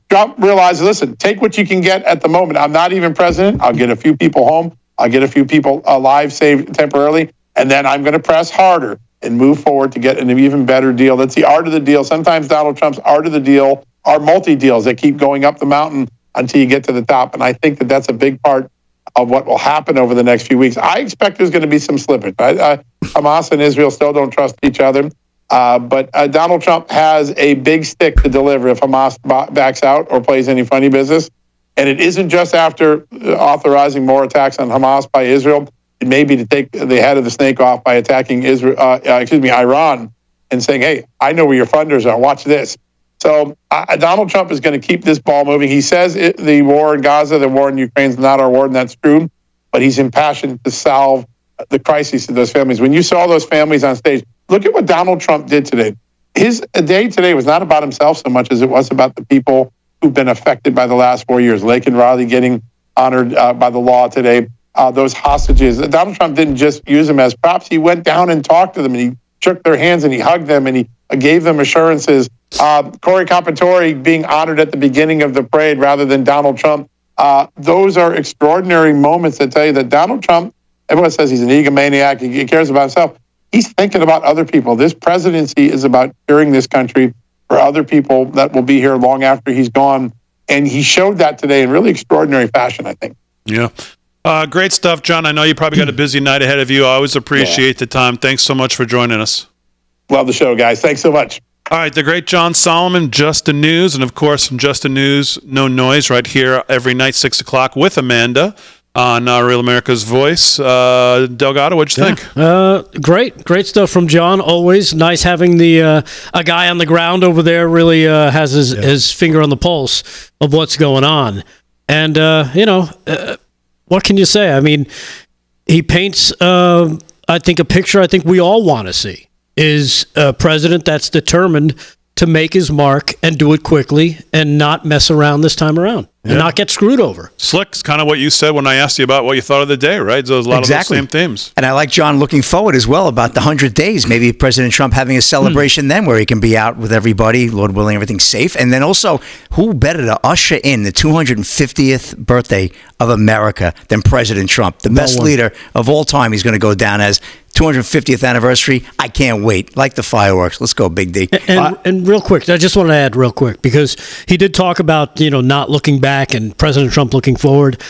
Trump realized, listen, take what you can get at the moment. I'm not even president. I'll get a few people home. I'll get a few people alive, saved temporarily, and then I'm going to press harder and move forward to get an even better deal. That's the art of the deal. Sometimes Donald Trump's art of the deal are multi-deals that keep going up the mountain until you get to the top. And I think that that's a big part of what will happen over the next few weeks. I expect there's going to be some slippage. Hamas and Israel still don't trust each other. But Donald Trump has a big stick to deliver if Hamas backs out or plays any funny business. And it isn't just after authorizing more attacks on Hamas by Israel. It may be to take the head of the snake off by attacking Iran and saying, hey, I know where your funders are. Watch this. So Donald Trump is going to keep this ball moving. He says the war in Gaza, the war in Ukraine is not our war, and that's true. But he's impassioned to solve the crises of those families. When you saw those families on stage, look at what Donald Trump did today. His day today was not about himself so much as it was about the people who've been affected by the last 4 years. Laken Riley getting honored by the law today. Those hostages. Donald Trump didn't just use them as props. He went down and talked to them, and he shook their hands, and he hugged them, and he gave them assurances. Corey Compatore being honored at the beginning of the parade rather than Donald Trump. Those are extraordinary moments that tell you that Donald Trump, everyone says he's an egomaniac, he cares about himself. He's thinking about other people. This presidency is about curing this country for other people that will be here long after he's gone. And he showed that today in really extraordinary fashion, I think. Yeah. Great stuff, John. I know you probably got a busy night ahead of you. I always appreciate the time. Thanks so much for joining us. Love the show, guys. Thanks so much. All right, the great John Solomon, Just the News, and of course from Just the News, No Noise, right here every night, 6 o'clock with Amanda on Real America's Voice. Delgado, what'd you think? Great stuff from John. Always nice having the a guy on the ground over there. Really has his finger on the pulse of what's going on. And what can you say? I mean, he paints, I think, a picture I think we all want to see. Is a president that's determined to make his mark and do it quickly and not mess around this time around and not get screwed over. Slick's kind of what you said when I asked you about what you thought of the day, right? So there's a lot of those same themes. And I like John looking forward as well about the 100 days. Maybe President Trump having a celebration then where he can be out with everybody, Lord willing, everything's safe. And then also, who better to usher in the 250th birthday of America than President Trump, the best leader of all time. He's going to go down as 250th anniversary. I can't wait. Like the fireworks. Let's go, Big D. And real quick, I just want to add real quick, because he did talk about, not looking back and President Trump looking forward.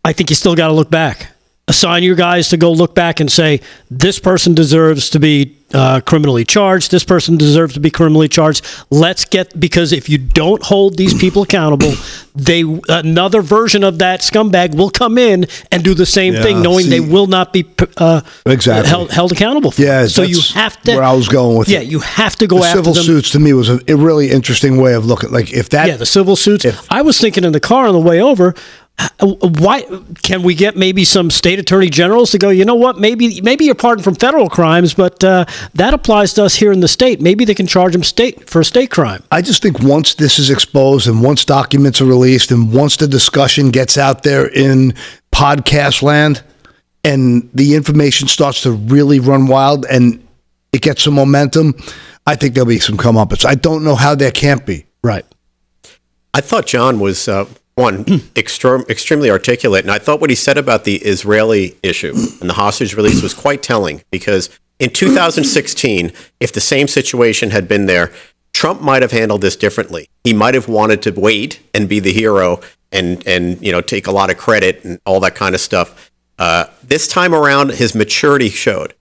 I think you still got to look back. Assign your guys to go look back and say, this person deserves to be criminally charged. This person deserves to be criminally charged. Because if you don't hold these people accountable, another version of that scumbag will come in and do the same thing, knowing they will not be held accountable for it. Yeah, so you have to. Where I was going with it. Yeah, you have to go the after civil them. suits to me was a really interesting way of looking. Like if that, the civil suits. I was thinking in the car on the way over. Why can we get maybe some state attorney generals to go, you know what, maybe you're pardoned from federal crimes, but that applies to us here in the state. Maybe they can charge them for a state crime. I just think once this is exposed and once documents are released and once the discussion gets out there in podcast land and the information starts to really run wild and it gets some momentum, I think there'll be some comeuppance. I don't know how there can't be. Right. I thought John was extremely articulate, and I thought what he said about the Israeli issue and the hostage release was quite telling, because in 2016, if the same situation had been there, Trump might have handled this differently. He might have wanted to wait and be the hero and take a lot of credit and all that kind of stuff. This time around, his maturity showed,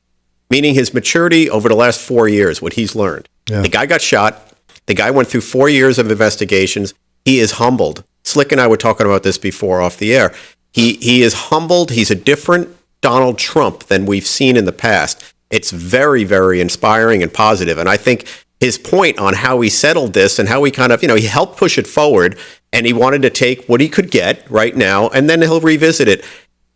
meaning his maturity over the last 4 years, what he's learned. Yeah. The guy got shot. The guy went through 4 years of investigations. He is humbled. Slick and I were talking about this before off the air. He is humbled. He's a different Donald Trump than we've seen in the past. It's very, very inspiring and positive. And I think his point on how he settled this and how he kind of, he helped push it forward, and he wanted to take what he could get right now, and then he'll revisit it.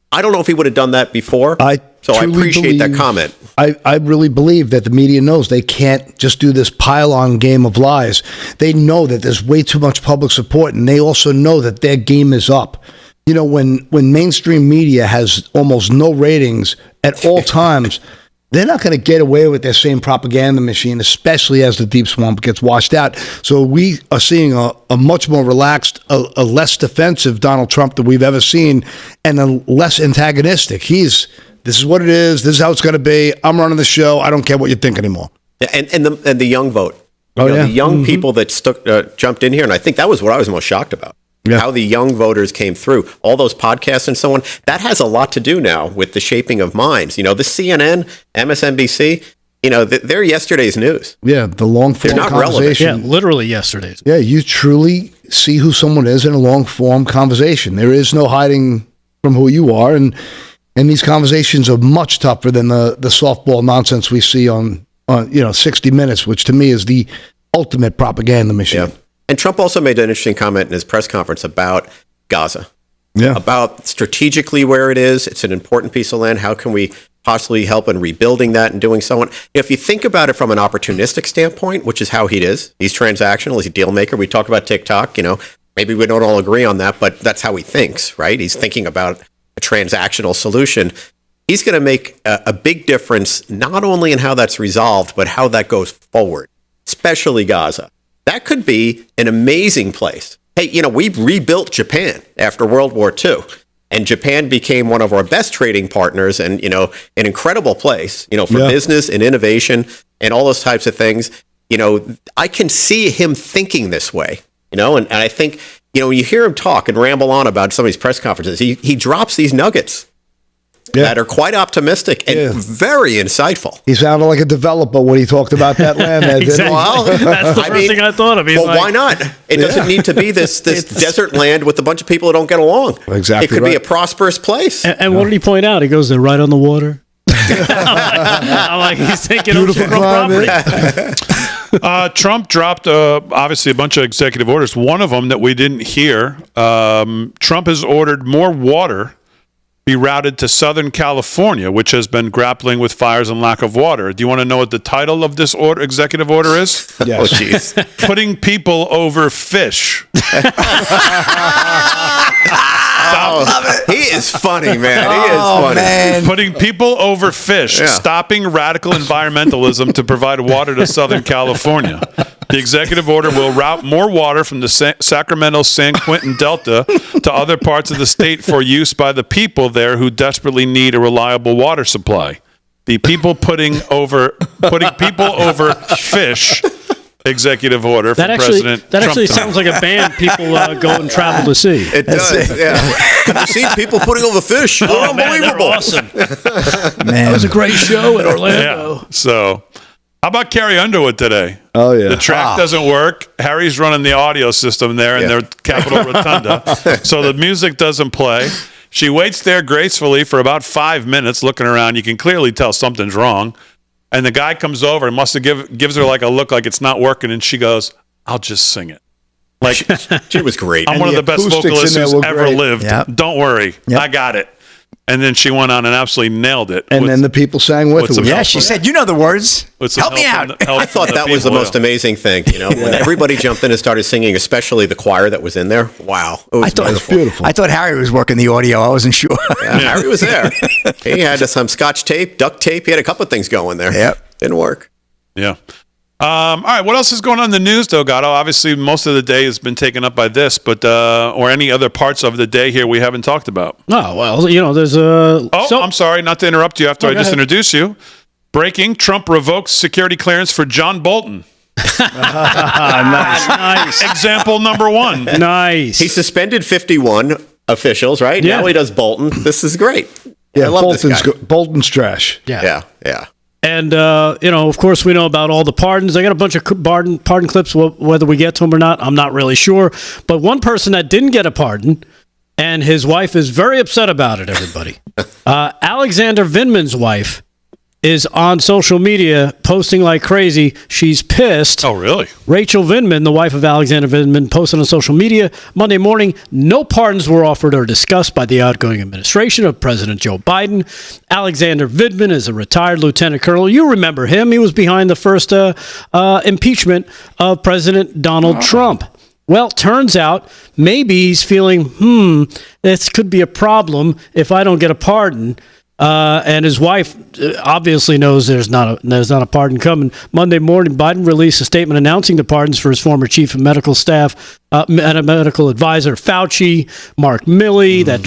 I don't know if he would have done that before. I appreciate that comment. I really believe that the media knows they can't just do this pile-on game of lies. They know that there's way too much public support, and they also know that their game is up. When mainstream media has almost no ratings at all times, they're not going to get away with their same propaganda machine, especially as the deep swamp gets washed out. So we are seeing a much more relaxed, a less defensive Donald Trump than we've ever seen, and a less antagonistic. This is what it is. This is how it's going to be. I'm running the show. I don't care what you think anymore. And the young vote. The young people that jumped in here, and I think that was what I was most shocked about. Yeah. How the young voters came through, all those podcasts and so on. That has a lot to do now with the shaping of minds. The CNN, MSNBC, they're yesterday's news. Yeah, the long-form conversation. Yeah, literally yesterday's. Yeah, you truly see who someone is in a long-form conversation. There is no hiding from who you are, and these conversations are much tougher than the softball nonsense we see on 60 Minutes, which to me is the ultimate propaganda machine. Yeah. And Trump also made an interesting comment in his press conference about Gaza, about strategically where it is. It's an important piece of land. How can we possibly help in rebuilding that and doing so on? If you think about it from an opportunistic standpoint, which is how he is, he's transactional, he's a deal maker. We talk about TikTok, maybe we don't all agree on that, but that's how he thinks, right? He's thinking about a transactional solution. He's going to make a big difference, not only in how that's resolved, but how that goes forward, especially Gaza. That could be an amazing place. Hey, we rebuilt Japan after World War II, and Japan became one of our best trading partners and, an incredible place, for business and innovation and all those types of things. I can see him thinking this way, and I think, when you hear him talk and ramble on about some of these press conferences, he drops these nuggets that are quite optimistic and very insightful. He sounded like a developer when he talked about that land there, didn't he? Well, that's the first thing I thought of. Why not? It doesn't need to be this desert land with a bunch of people who don't get along. Exactly. It could be a prosperous place. And what did he point out? He goes, they're right on the water. I'm like, he's thinking beautiful property. Trump dropped obviously a bunch of executive orders. One of them that we didn't hear, Trump has ordered more water be routed to Southern California, which has been grappling with fires and lack of water. Do you want to know what the title of this executive order is? Yes. Oh, jeez. Putting people over fish. He is funny, man. He is funny. Man. Putting people over fish. Stopping radical environmentalism to provide water to Southern California. The executive order will route more water from the Sacramento-San Quentin Delta to other parts of the state for use by the people there who desperately need a reliable water supply. The people putting people over fish executive order from President Trump. That actually sounds like a band people go and travel to see. It does, yeah. Have you seen people putting over fish? They're Man, unbelievable. they're awesome. That was a great show in Orlando. Yeah. So How about Carrie Underwood today? Oh, yeah. The track doesn't work. Harry's running the audio system there in their Capitol Rotunda. So the music doesn't play. She waits there gracefully for about 5 minutes looking around. You can clearly tell something's wrong. And the guy comes over and must have gives her like a look like it's not working. And she goes, I'll just sing it. Like she was great. I'm one of the best vocalists who's ever lived. Yep. Don't worry. Yep. I got it. And then she went on and absolutely nailed it. And then the people sang with her. Yeah, she said, you know the words. Help me out. I thought that was the most amazing thing. You know, when everybody jumped in and started singing, especially the choir that was in there. Wow. It was beautiful. I thought Harry was working the audio. I wasn't sure. Yeah, Harry was there. He had some scotch tape, duct tape. He had a couple of things going there. Yep. Didn't work. Yeah. All right. What else is going on in the news, though, Gatto? Obviously, most of the day has been taken up by this, but or any other parts of the day here we haven't talked about. Oh, well, you know, there's a... I'm sorry, not to interrupt you after I go just ahead. introduced you. Breaking, Trump revokes security clearance for John Bolton. Nice. Example number 1. Nice. He suspended 51 officials, right? Yeah. Now he does Bolton. This is great. Yeah, I love this guy. Bolton's trash. Yeah. And, you know, of course, we know about all the pardons. I got a bunch of pardon clips. Whether we get to them or not, I'm not really sure. But one person that didn't get a pardon, and his wife is very upset about it, everybody. Alexander Vindman's wife is on social media posting like crazy. She's pissed. Oh, really? Rachel Vindman, the wife of Alexander Vindman, posted on social media Monday morning, no pardons were offered or discussed by the outgoing administration of President Joe Biden. Alexander Vindman is a retired lieutenant colonel. You remember him. He was behind the first impeachment of President Donald Trump. Well, turns out maybe he's feeling, this could be a problem if I don't get a pardon. And his wife obviously knows there's not a pardon coming. Monday morning, Biden released a statement announcing the pardons for his former chief of medical staff and a medical advisor, Fauci, Mark Milley, that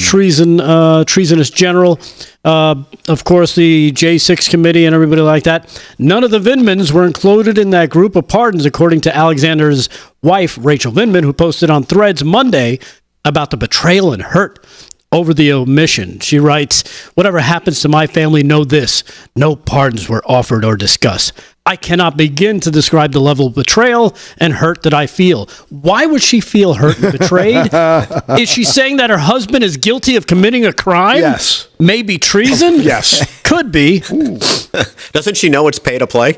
treasonous general. Of course, the J6 committee and everybody like that. None of the Vindmans were included in that group of pardons, according to Alexander's wife, Rachel Vindman, who posted on Threads Monday about the betrayal and hurt over the omission. She writes, whatever happens to my family, know this. No pardons were offered or discussed. I cannot begin to describe the level of betrayal and hurt that I feel. Why would she feel hurt and betrayed? Is she saying that her husband is guilty of committing a crime? Yes. Maybe treason? Yes. Could be. Doesn't she know it's pay to play?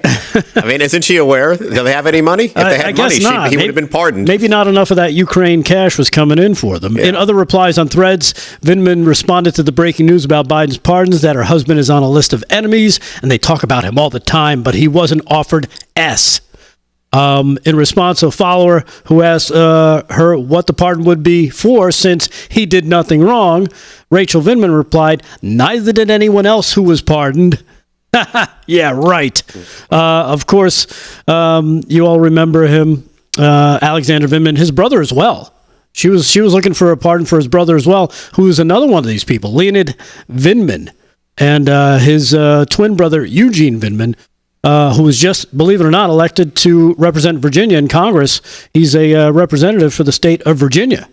I mean, isn't she aware? Do they have any money? If they had money, he would have been pardoned. Maybe not enough of that Ukraine cash was coming in for them. Yeah. In other replies on Threads, Vindman responded to the breaking news about Biden's pardons that her husband is on a list of enemies, and they talk about him all the time, but he wasn't offered S. In response, a follower who asked her what the pardon would be for since he did nothing wrong, Rachel Vindman replied, neither did anyone else who was pardoned. Yeah, right. Of course, you all remember him, Alexander Vindman, his brother as well. She was looking for a pardon for his brother as well, who is another one of these people, Leonid Vindman, and his twin brother, Eugene Vindman, who was just, believe it or not, elected to represent Virginia in Congress. He's a representative for the state of Virginia.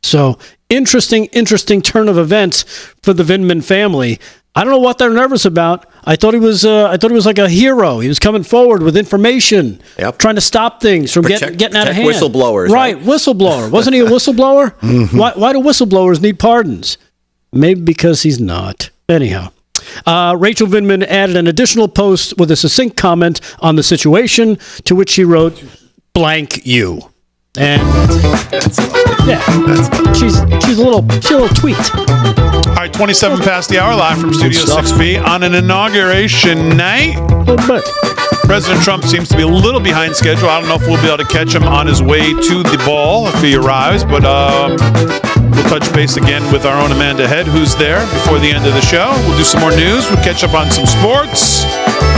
So interesting turn of events for the Vindman family. I don't know what they're nervous about. I thought he was like a hero. He was coming forward with information, trying to stop things from getting out of hand. Whistleblowers, right? Whistleblower. Wasn't he a whistleblower? Mm-hmm. Why do whistleblowers need pardons? Maybe because he's not. Anyhow. Rachel Vindman added an additional post with a succinct comment on the situation, to which she wrote, blank you. And she's a little tweet. All right, 27 past the hour, live from Studio 6B on an inauguration night. President Trump seems to be a little behind schedule. I don't know if we'll be able to catch him on his way to the ball if he arrives, but we'll touch base again with our own Amanda Head, who's there before the end of the show. We'll do some more news. We'll catch up on some sports.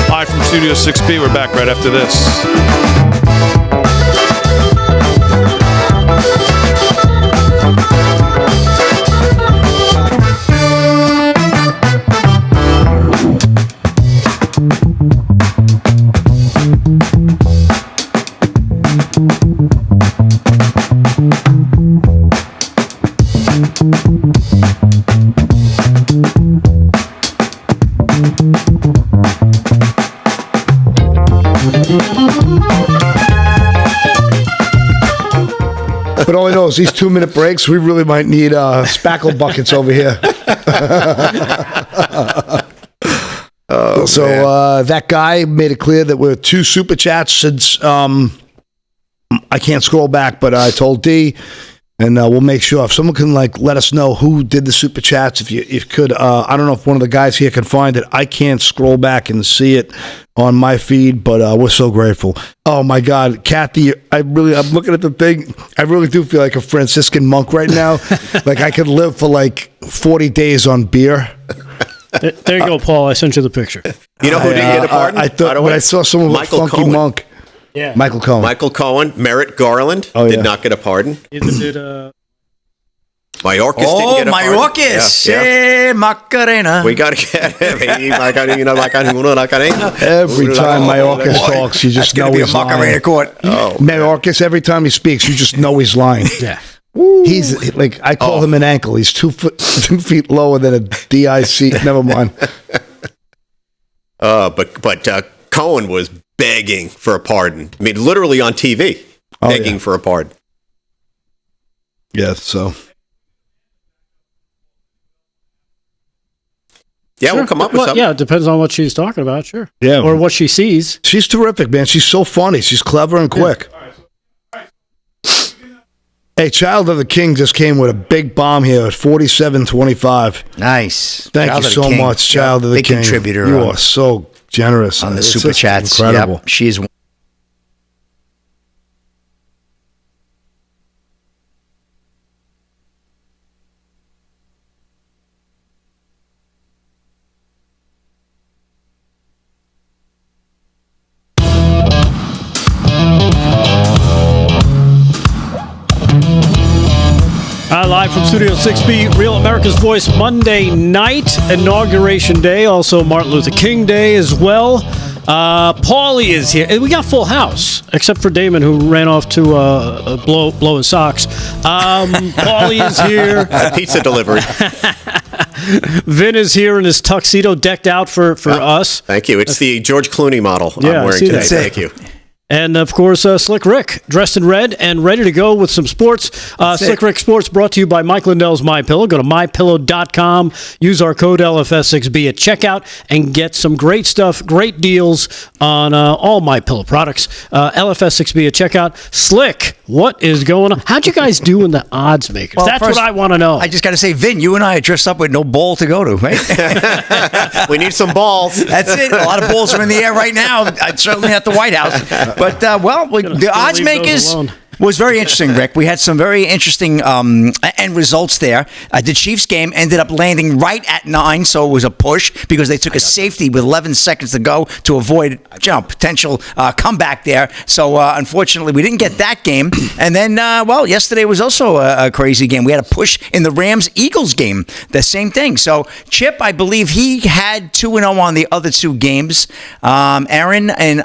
Live from Studio 6B. We're back right after this. knows? These 2-minute breaks, we really might need spackle buckets over here. That guy made it clear that we're 2 super chats since I can't scroll back, but I told D, and we'll make sure if someone can let us know who did the super chats. If you could, I don't know if one of the guys here can find it. I can't scroll back and see it on my feed, but we're so grateful. Oh my God, Kathy, I'm looking at the thing. I really do feel like a Franciscan monk right now. Like I could live for 40 days on beer. There you go, Paul. I sent you the picture. You know who didn't get a pardon? I thought when I saw someone with Michael funky Cohen. monk. Yeah. Michael Cohen. Michael Cohen, Merrick Garland did not get a pardon. Mayorkas didn't get a pardon. Mayorkas. Macarena. We got to get him. Every time Mayorkas talks, you just know he's lying. Macarena court. Mayorkas, every time he speaks, you just know he's lying. Yeah. He's like, I call him an ankle. He's 2 feet lower than a DIC. Never mind. But Cohen was begging for a pardon. I mean, literally on TV, begging for a pardon. Yes, so. Yeah, we'll come up with something. Yeah, it depends on what she's talking about, sure. Yeah. Or what she sees. She's terrific, man. She's so funny. She's clever and quick. Hey, Child of the King just came with a big bomb here at 47.25. Nice. Thank Child you of the so King. much, Child of the Big King. contributor You on- are so generous. on the It's super just chats. Incredible. Yep, she is. Live from Studio 6B, Real America's Voice, Monday night, Inauguration Day, also Martin Luther King Day as well. Paulie is here. We got full house, except for Damon, who ran off to blow his socks. Paulie is here. Pizza delivery. Vin is here in his tuxedo, decked out for us. Thank you. It's the George Clooney model I'm I wearing see today. that. Thank you. And, of course, Slick Rick, dressed in red and ready to go with some sports. Slick Rick Sports brought to you by Mike Lindell's MyPillow. Go to MyPillow.com. Use our code LFS6B at checkout and get some great stuff, great deals on all MyPillow products. LFS6B at checkout. Slick, what is going on? How'd you guys do in the odds makers? Well, That's first, what I want to know. I just got to say, Vin, you and I are dressed up with no ball to go to, right? We need some balls. That's it. A lot of balls are in the air right now. Certainly at the White House. But, the odds leave those makers alone. was very interesting, Rick. We had some very interesting end results there. The Chiefs game ended up landing right at 9, so it was a push because they took a safety with 11 seconds to go to avoid potential comeback there. So, unfortunately, we didn't get that game. And then, yesterday was also a crazy game. We had a push in the Rams-Eagles game. The same thing. So, Chip, I believe he had 2-0 on the other 2 games. Aaron and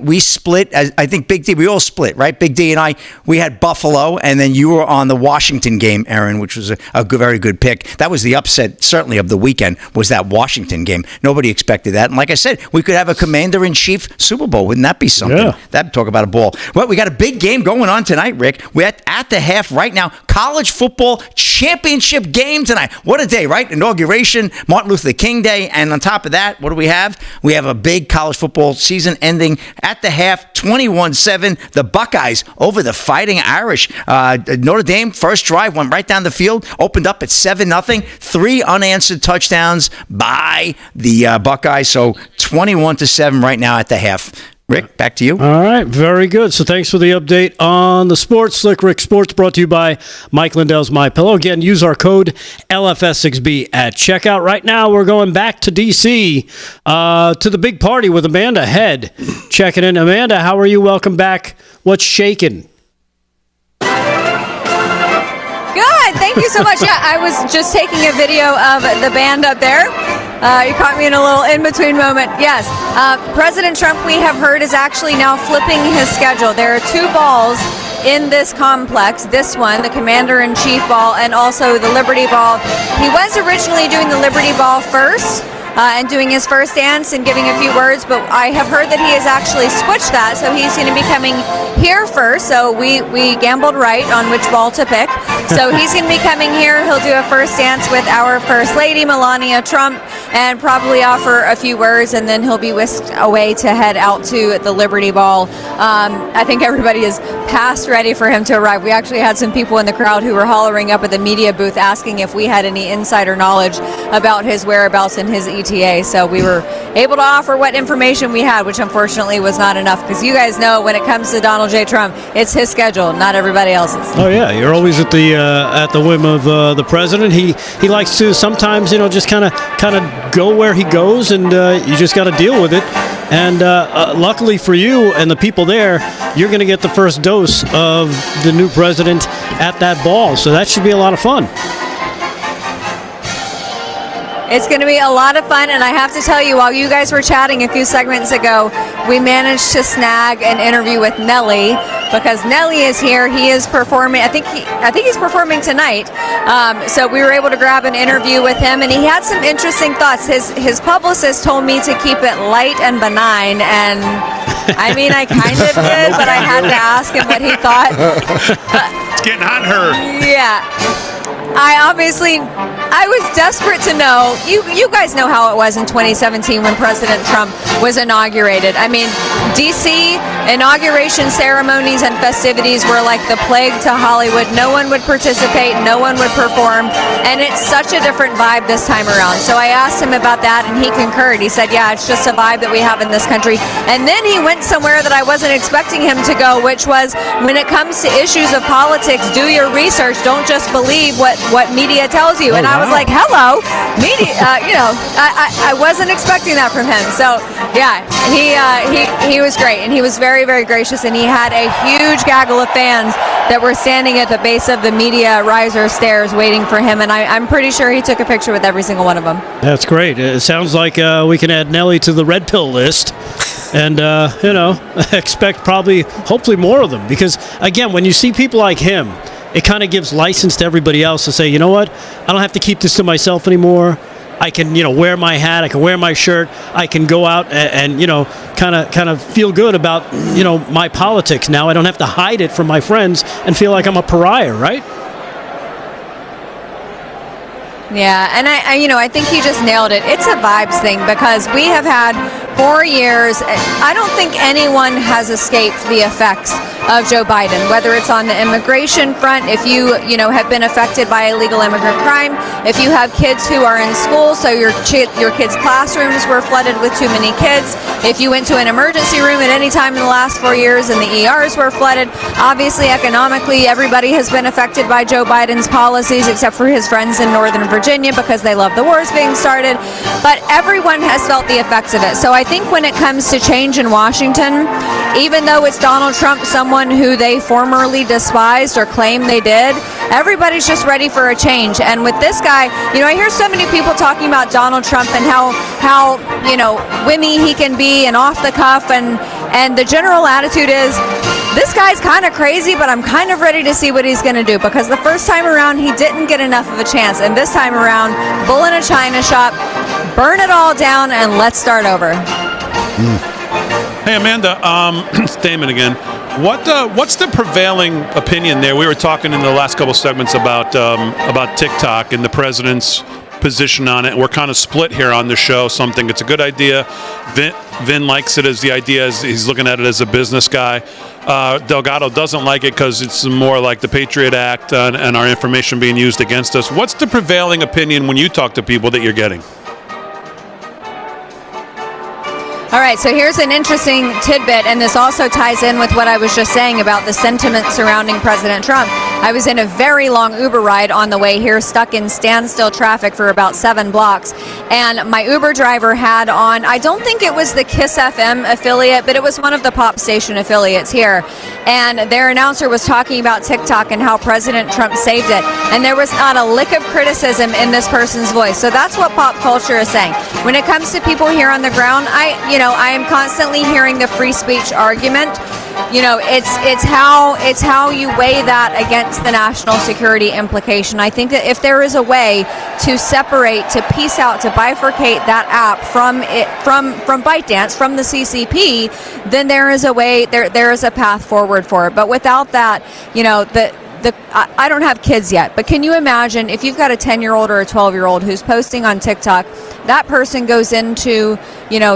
we split. I think Big D, we all split, right? Big D and I, we had Buffalo, and then you were on the Washington game, Aaron, which was a very good pick. That was the upset, certainly, of the weekend, was that Washington game. Nobody expected that. And like I said, we could have a Commander-in-Chief Super Bowl. Wouldn't that be something? Yeah. That'd talk about a ball. Well, we got a big game going on tonight, Rick. We're at the half right now. College football championship game tonight. What a day, right? Inauguration, Martin Luther King Day, and on top of that, what do we have? We have a big college football season ending at the half, 21-7. The Buckeyes over the Fighting Irish. Notre Dame, first drive, went right down the field, opened up at 7-0. 3 unanswered touchdowns by the Buckeyes. So 21-7 right now at the half. Rick, back to you. All right, very good. So thanks for the update on the sports. Slick Rick Sports brought to you by Mike Lindell's MyPillow. Again, use our code LFS6B at checkout. Right now, we're going back to D.C. To the big party with Amanda Head checking in. Amanda, how are you? Welcome back. What's shaking? Good. Thank you so much. Yeah, I was just taking a video of the band up there. You caught me in a little in-between moment. Yes, President Trump, we have heard, is actually now flipping his schedule. There are 2 balls in this complex. This one, the Commander-in-Chief ball, and also the Liberty ball. He was originally doing the Liberty ball first, and doing his first dance and giving a few words, but I have heard that he has actually switched that, so he's going to be coming here first. So we gambled right on which ball to pick. So he's going to be coming here. He'll do a first dance with our First Lady, Melania Trump, and probably offer a few words, and then he'll be whisked away to head out to the Liberty Ball. I think everybody is past ready for him to arrive. We actually had some people in the crowd who were hollering up at the media booth asking if we had any insider knowledge about his whereabouts and his ETA. So we were able to offer what information we had, which unfortunately was not enough, because you guys know when it comes to Donald J. Trump, it's his schedule, not everybody else's. Oh yeah, you're always at the whim of the president. He likes to sometimes, just kind of go where he goes, and you just got to deal with it. And luckily for you and the people there, you're going to get the first dose of the new president at that ball. So that should be a lot of fun. It's going to be a lot of fun, and I have to tell you, while you guys were chatting a few segments ago, we managed to snag an interview with Nelly, because Nelly is here. He is performing. I think he's performing tonight. So we were able to grab an interview with him, and he had some interesting thoughts. His publicist told me to keep it light and benign, and I mean, I kind of did, but I had to ask him what he thought. It's getting hot in her. Yeah. I was desperate to know. You guys know how it was in 2017 when President Trump was inaugurated. I mean, D.C. inauguration ceremonies and festivities were like the plague to Hollywood. No one would participate, no one would perform, and it's such a different vibe this time around. So I asked him about that, and he concurred. He said, yeah, it's just a vibe that we have in this country. And then he went somewhere that I wasn't expecting him to go, which was, when it comes to issues of politics, do your research. Don't just believe what media tells you. And I was like, hello, media. I wasn't expecting that from him. So yeah, he was great, and he was very, very gracious, and he had a huge gaggle of fans that were standing at the base of the media riser stairs waiting for him, and I'm pretty sure he took a picture with every single one of them. That's great. It sounds like we can add Nelly to the red pill list. And, expect hopefully more of them. Because, again, when you see people like him, it kind of gives license to everybody else to say, you know what, I don't have to keep this to myself anymore. I can, wear my hat, I can wear my shirt, I can go out and kind of feel good about, my politics now. I don't have to hide it from my friends and feel like I'm a pariah, right? Yeah, and I think he just nailed it. It's a vibes thing, because we have had 4 years. I don't think anyone has escaped the effects of Joe Biden, whether it's on the immigration front, if you have been affected by illegal immigrant crime, if you have kids who are in school, so your kids' classrooms were flooded with too many kids, if you went to an emergency room at any time in the last 4 years and the ERs were flooded. Obviously, economically, everybody has been affected by Joe Biden's policies, except for his friends in Northern Virginia, because they love the wars being started. But everyone has felt the effects of it. So I think when it comes to change in Washington, even though it's Donald Trump, someone who they formerly despised or claimed they did, everybody's just ready for a change. And with this guy, I hear so many people talking about Donald Trump and how whimmy he can be and off the cuff, and the general attitude is, this guy's kind of crazy, but I'm kind of ready to see what he's going to do, because the first time around he didn't get enough of a chance, and this time around, bull in a china shop, burn it all down, and let's start over. Hey, Amanda, it's Damon again. What's the prevailing opinion there? We were talking in the last couple segments about TikTok and the president's position on it. We're kind of split here on the show. Some think it's a good idea. Vin likes it as the idea, as he's looking at it as a business guy. Delgado doesn't like it because it's more like the Patriot Act and our information being used against us. What's the prevailing opinion when you talk to people that you're getting? All right, so here's an interesting tidbit, and this also ties in with what I was just saying about the sentiment surrounding President Trump. I was in a very long Uber ride on the way here, stuck in standstill traffic for about 7 blocks, and my Uber driver had on, I don't think it was the KISS FM affiliate, but it was one of the pop station affiliates here, and their announcer was talking about TikTok and how President Trump saved it, and there was not a lick of criticism in this person's voice. So that's what pop culture is saying. When it comes to people here on the ground, I am constantly hearing the free speech argument, it's how you weigh that against the national security implication. I think that if there is a way to separate, to piece out, to bifurcate that app from ByteDance, from the CCP, then there is a way, there is a path forward for it. But without that, I don't have kids yet, but can you imagine if you've got a 10-year-old or a 12-year-old who's posting on TikTok, that person goes into,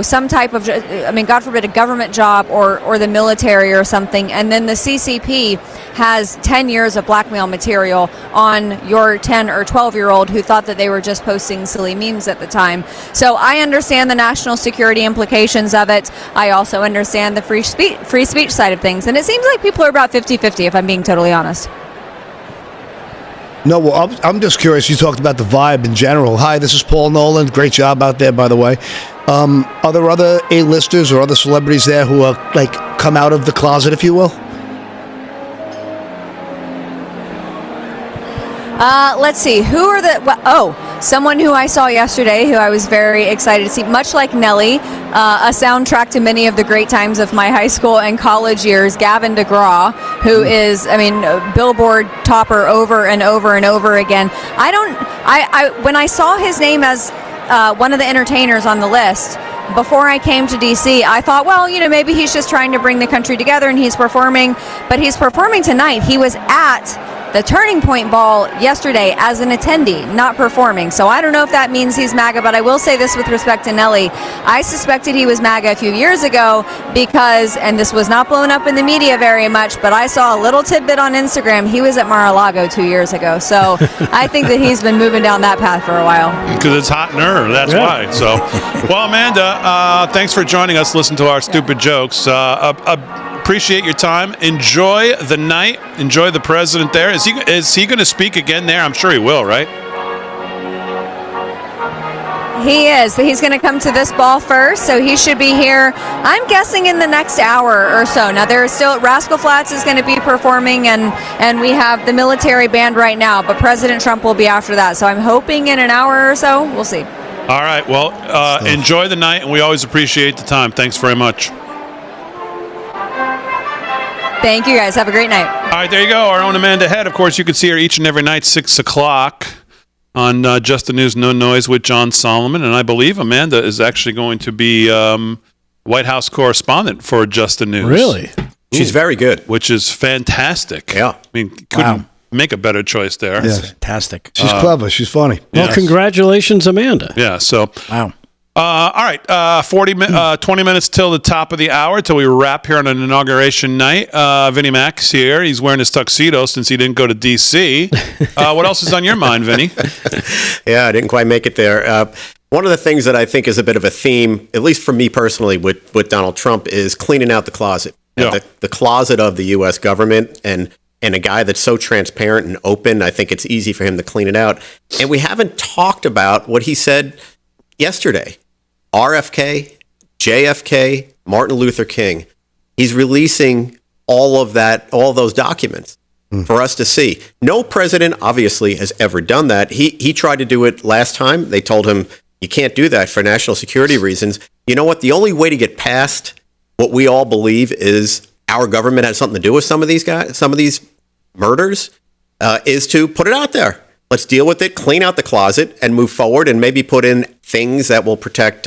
some type of, God forbid, a government job or the military or something, and then the CCP has 10 years of blackmail material on your 10 or 12-year-old who thought that they were just posting silly memes at the time. So I understand the national security implications of it. I also understand the free speech side of things, and it seems like people are about 50-50, if I'm being totally honest. No, well, I'm just curious. You talked about the vibe in general. Hi, this is Paul Nolan. Great job out there, by the way. Are there other A-listers or other celebrities there who are come out of the closet, if you will? Let's see. Who are someone who I saw yesterday who I was very excited to see, much like Nelly, a soundtrack to many of the great times of my high school and college years, Gavin DeGraw, who is, a Billboard topper over and over and over again. When I saw his name as one of the entertainers on the list, before I came to DC, I thought, maybe he's just trying to bring the country together and he's performing, but he's performing tonight. He was at the Turning Point Ball yesterday as an attendee, not performing. So I don't know if that means he's MAGA, but I will say this with respect to Nelly. I suspected he was MAGA a few years ago because, and this was not blown up in the media very much, but I saw a little tidbit on Instagram. He was at Mar-a-Lago 2 years ago. So I think that he's been moving down that path for a while. Because it's hot in her, that's why. So, well, Amanda, thanks for joining us. Listen to our stupid jokes. Appreciate your time. Enjoy the night. Enjoy the president there. Is he going to speak again there? I'm sure he will, right? He is. He's going to come to this ball first, so he should be here, I'm guessing, in the next hour or so. Now, there is still, Rascal Flatts is going to be performing, and we have the military band right now, but President Trump will be after that. So I'm hoping in an hour or so. We'll see. All right. Well, enjoy the night, and we always appreciate the time. Thanks very much. Thank you, guys. Have a great night. All right, there you go. Our own Amanda Head. Of course, you can see her each and every night, 6 o'clock on Just the News, No Noise with John Solomon. And I believe Amanda is actually going to be White House correspondent for Just the News. Really? She's very good. Which is fantastic. Yeah. I mean, couldn't make a better choice there. Yeah. Fantastic. She's clever. She's funny. Well, congratulations, Amanda. Yeah, so... Wow. All right, 20 minutes till the top of the hour, till we wrap here on an inauguration night. Vinnie Mac's here. He's wearing his tuxedo since he didn't go to D.C. What else is on your mind, Vinnie? Yeah, I didn't quite make it there. One of the things that I think is a bit of a theme, at least for me personally, with Donald Trump, is cleaning out the closet. Yeah. The closet of the U.S. government, and a guy that's so transparent and open, I think it's easy for him to clean it out. And we haven't talked about what he said yesterday. RFK, JFK, Martin Luther King. He's releasing all of those documents for us to see. No president, obviously, has ever done that. He tried to do it last time. They told him, you can't do that for national security reasons. You know what? The only way to get past what we all believe is our government has something to do with some of these guys, some of these murders, is to put it out there. Let's deal with it, clean out the closet, and move forward, and maybe put in things that will protect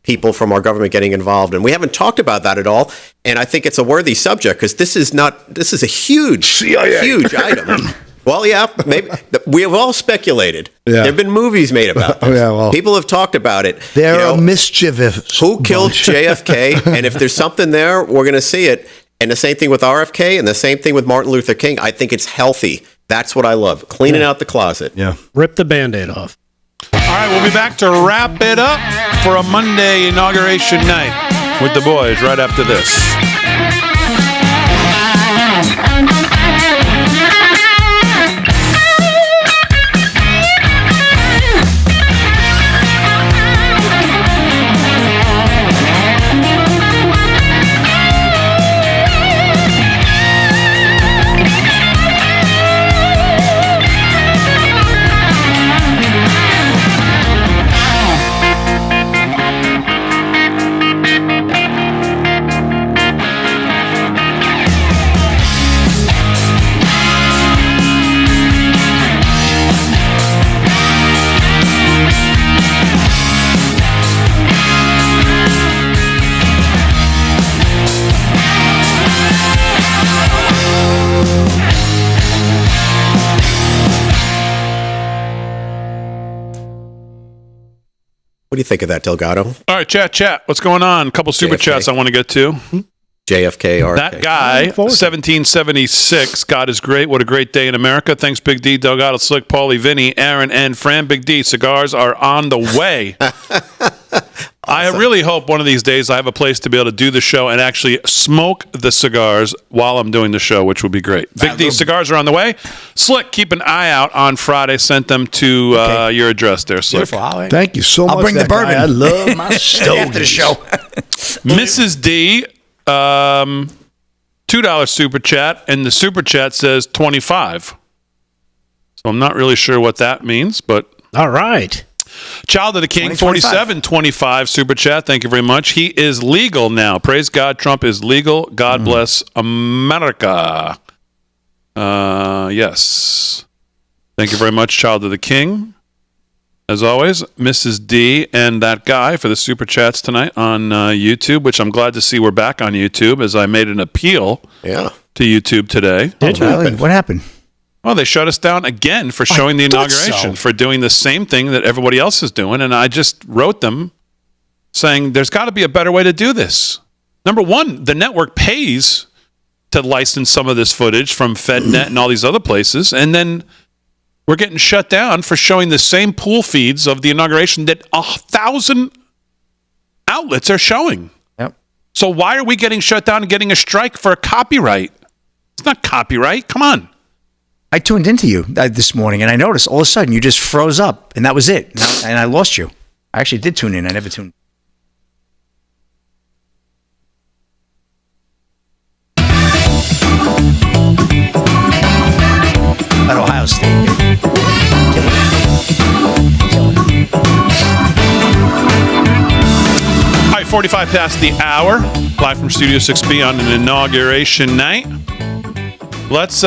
people from our government getting involved. And we haven't talked about that at all. And I think it's a worthy subject because this is a huge item. Well, yeah, maybe we have all speculated. Yeah. There have been movies made about this. Yeah, well, people have talked about it. They're a mischievous. Who killed JFK? And if there's something there, we're going to see it. And the same thing with RFK, and the same thing with Martin Luther King. I think it's healthy. That's what I love. Cleaning out the closet. Yeah. Rip the Band-Aid off. All right, we'll be back to wrap it up for a Monday inauguration night with the boys right after this. What do you think of that, Delgado? All right, chat. What's going on? A couple super chats I want to get to. JFK, RK. That guy, 1776. God is great. What a great day in America. Thanks, Big D, Delgado, Slick, Paulie, Vinny, Aaron, and Fran. Big D, cigars are on the way. I really hope one of these days I have a place to be able to do the show and actually smoke the cigars while I'm doing the show, which would be great. Big D, cigars are on the way. Slick, keep an eye out on Friday. Sent them to your address there, Slick. Beautiful. Thank you so much. I'll bring the bourbon. I love my stogies. After the show. Mrs. D, $2 super chat, and the super chat says 25. So I'm not really sure what that means, but all right. Child of the King, 4725 super chat. Thank you very much. He is legal now. Praise God, Trump is legal. God bless America. Yes. Thank you very much, Child of the King. As always, Mrs. D and that guy for the super chats tonight on YouTube, which I'm glad to see we're back on YouTube as I made an appeal to YouTube today. What happened? Well, they shut us down again for showing the inauguration, for doing the same thing that everybody else is doing. And I just wrote them saying there's got to be a better way to do this. Number one, the network pays to license some of this footage from FedNet and all these other places. And then we're getting shut down for showing the same pool feeds of the inauguration that 1,000 outlets are showing. Yep. So why are we getting shut down and getting a strike for copyright? It's not copyright. Come on. I tuned into you this morning, and I noticed all of a sudden you just froze up, and that was it. And I lost you. I actually did tune in. I never tuned. At Ohio State. All right, 45 past the hour. Live from Studio 6B on an inauguration night. Let's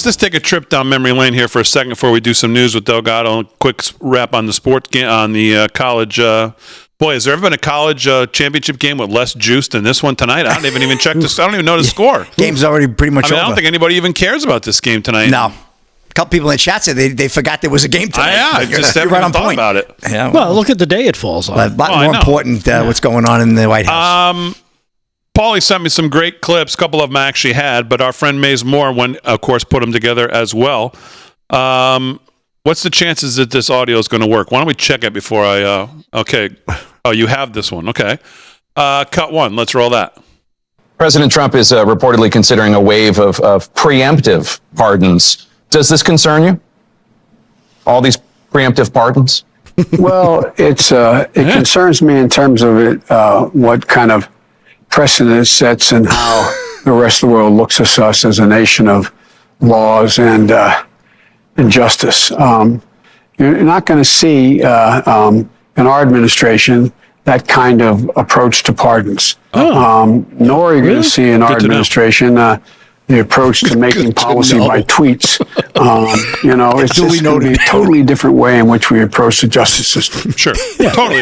just take a trip down memory lane here for a second before we do some news with Delgado. A quick wrap on the sports game, on the college. Boy, has there ever been a college championship game with less juice than this one tonight? I don't even check this. I don't even know the score. Game's already pretty much over. I don't think anybody even cares about this game tonight. No. A couple people in the chat said they forgot there was a game tonight. I just haven't right on thought point about it. Yeah, Well, look at the day it falls on. a lot more important what's going on in the White House. Paulie sent me some great clips. A couple of them I actually had, but our friend Maze Moore, of course, put them together as well. What's the chances that this audio is going to work? Why don't we check it before I... okay. Oh, you have this one. Okay. Cut one. Let's roll that. President Trump is reportedly considering a wave of preemptive pardons. Does this concern you? All these preemptive pardons? Well, it concerns me in terms of what kind of precedent it sets and how the rest of the world looks at us as a nation of laws and justice. You're not going to see in our administration that kind of approach to pardons. Nor are you going to see in our administration the approach to making policy by tweets. It's just going to be a totally different way in which we approach the justice system. Sure. Totally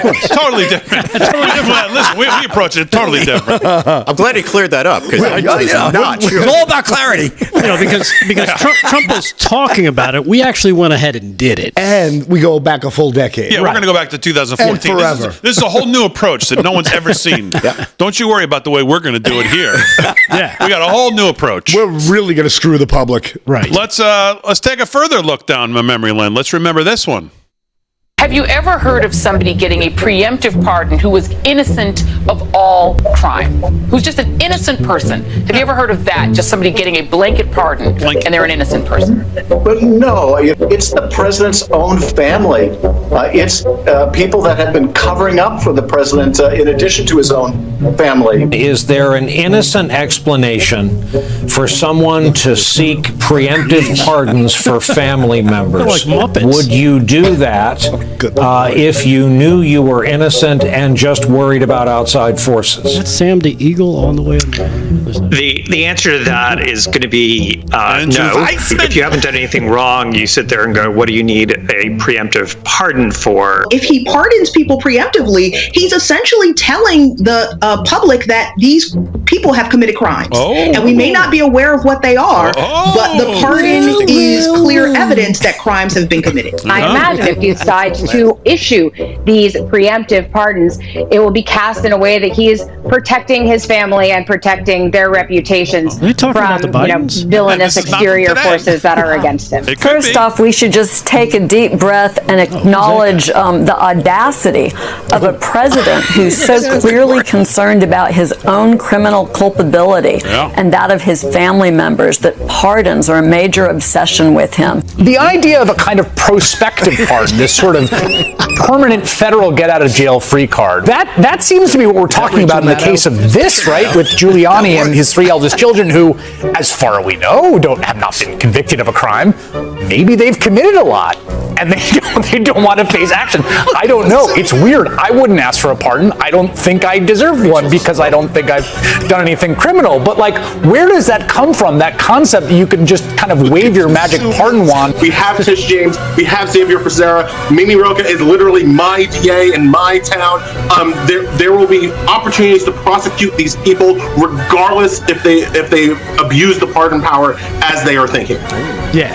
different. Listen, we approach it totally different. I'm glad he cleared that up because it's not true. It's all about clarity. Because Trump was talking about it, we actually went ahead and did it. And we go back a full decade. Yeah, we're going to go back to 2014. And forever. This is a whole new approach that no one's ever seen. Don't you worry about the way we're going to do it here. We got a whole new approach. We're really going to screw the public. Right. Let's take a further look down my memory lane. Let's remember this one. Have you ever heard of somebody getting a preemptive pardon who was innocent of all crime? Who's just an innocent person? Have you ever heard of that? Just somebody getting a blanket pardon and they're an innocent person? But no, it's the president's own family. It's people that have been covering up for the president in addition to his own family. Is there an innocent explanation for someone to seek preemptive pardons for family members? They're like Muppets. Would you do that if you knew you were innocent and just worried about outside forces? That's Sam the Eagle on the way. The answer to that is going to be no. If you haven't done anything wrong, you sit there and go, what do you need a preemptive pardon for? If he pardons people preemptively, he's essentially telling the public that these people have committed crimes. And we may not be aware of what they are, but the pardon is clear evidence that crimes have been committed. I imagine if you decide to to issue these preemptive pardons, it will be cast in a way that he is protecting his family and protecting their reputations from villainous exterior forces that are against him. First off, we should just take a deep breath and acknowledge the audacity of a president who's so clearly concerned about his own criminal culpability and that of his family members, that pardons are a major obsession with him. The idea of a kind of prospective pardon, this sort of permanent federal get-out-of-jail-free card, that seems to be what we're talking about in the case of this, right, with Giuliani and his 3 eldest children who, as far as we know, have not been convicted of a crime. Maybe they've committed a lot, and they don't want to face action. I don't know. It's weird. I wouldn't ask for a pardon. I don't think I deserve one because I don't think I've done anything criminal. But, like, where does that come from, that concept that you can just kind of wave your magic pardon wand? We have Tish James. We have Xavier Becerra. Mimi Roca is literally my DA in my town. There will be opportunities to prosecute these people regardless if they abuse the pardon power as they are thinking. Yeah.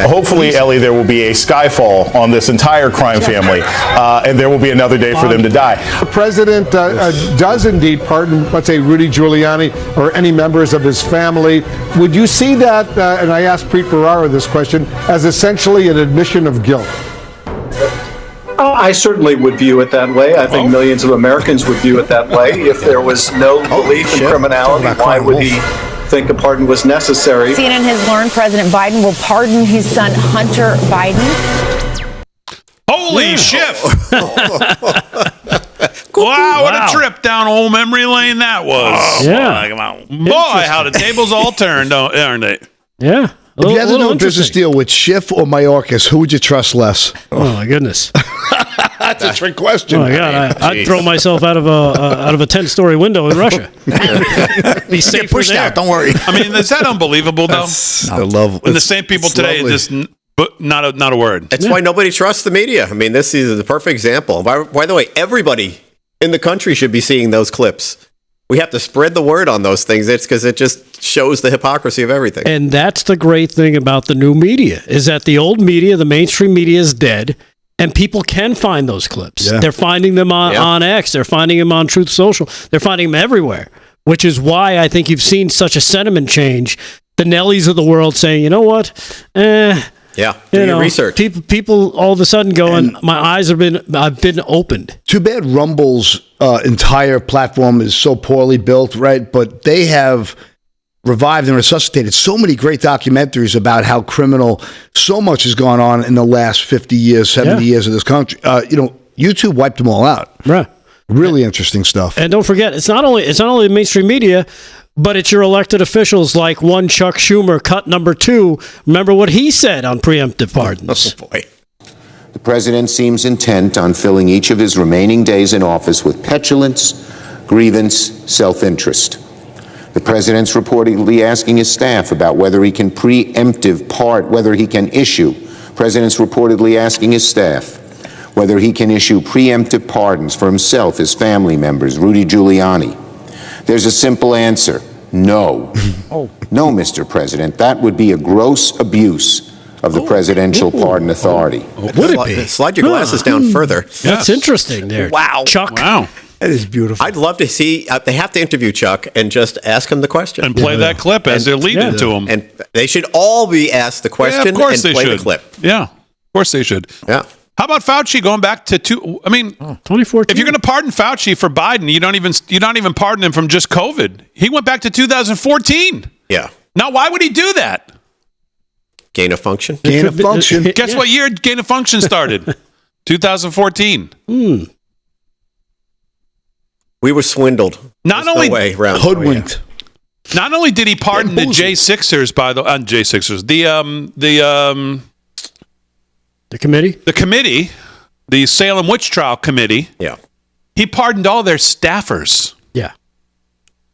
Hopefully, Ellie, there will be a skyfall on this entire crime family, and there will be another day for them to die. The president does indeed pardon, let's say, Rudy Giuliani or any members of his family. Would you see that, and I asked Preet Bharara this question, as essentially an admission of guilt? I certainly would view it that way. I think millions of Americans would view it that way. If there was no belief in criminality, why would he think a pardon was necessary? CNN has learned President Biden will pardon his son Hunter Biden. Holy shit! Wow, what a trip down old memory lane that was. Boy, how the tables all turned, aren't they? Yeah. If you had to do a business deal with Schiff or Mayorkas, who would you trust less? Oh my goodness. That's a trick question. Oh my God, I'd throw myself out of a 10-story window in Russia. Be safe. Get pushed out. Don't worry. I mean, is that unbelievable though? I love. And the same people today just not a word. That's why nobody trusts the media. I mean, this is the perfect example. By the way, everybody in the country should be seeing those clips. We have to spread the word on those things. It's because it just shows the hypocrisy of everything. And that's the great thing about the new media, is that the old media, the mainstream media, is dead, and people can find those clips. Yeah. They're finding them on X. They're finding them on Truth Social. They're finding them everywhere, which is why I think you've seen such a sentiment change. The Nellies of the world saying, you know what? Yeah, do your research. People all of a sudden going, my eyes I've been opened. Too bad Rumble's entire platform is so poorly built, right? But they have revived and resuscitated so many great documentaries about how criminal so much has gone on in the last 50 years, 70 years of this country. YouTube wiped them all out. Right. Really interesting stuff. And don't forget, it's not only the mainstream media, but it's your elected officials like one Chuck Schumer, cut number 2. Remember what he said on preemptive pardons. Oh, boy. The president seems intent on filling each of his remaining days in office with petulance, grievance, self-interest. The president's reportedly asking his staff about whether he can whether he can issue. President's reportedly asking his staff whether he can issue preemptive pardons for himself, his family members, Rudy Giuliani. There's a simple answer. No. No, Mr. President. That would be a gross abuse of the presidential pardon authority. Would it be? Slide your glasses down further. That's interesting there. Wow. Chuck. Wow. That is beautiful. I'd love to see, they have to interview Chuck and just ask him the question. And play that clip as they're leading to him. And they should all be asked the question of course and they play should. the clip. Yeah, of course they should. Yeah. How about Fauci going back to 2014? If you're going to pardon Fauci for Biden, you don't even pardon him from just COVID. He went back to 2014. Yeah. Now, why would he do that? Gain of function. Gain of function. Guess what year gain of function started? 2014. We were swindled. Not There's only no way around hoodwinked. Not only did he pardon the J6ers, the committee, the Salem witch trial committee. Yeah. He pardoned all their staffers. Yeah.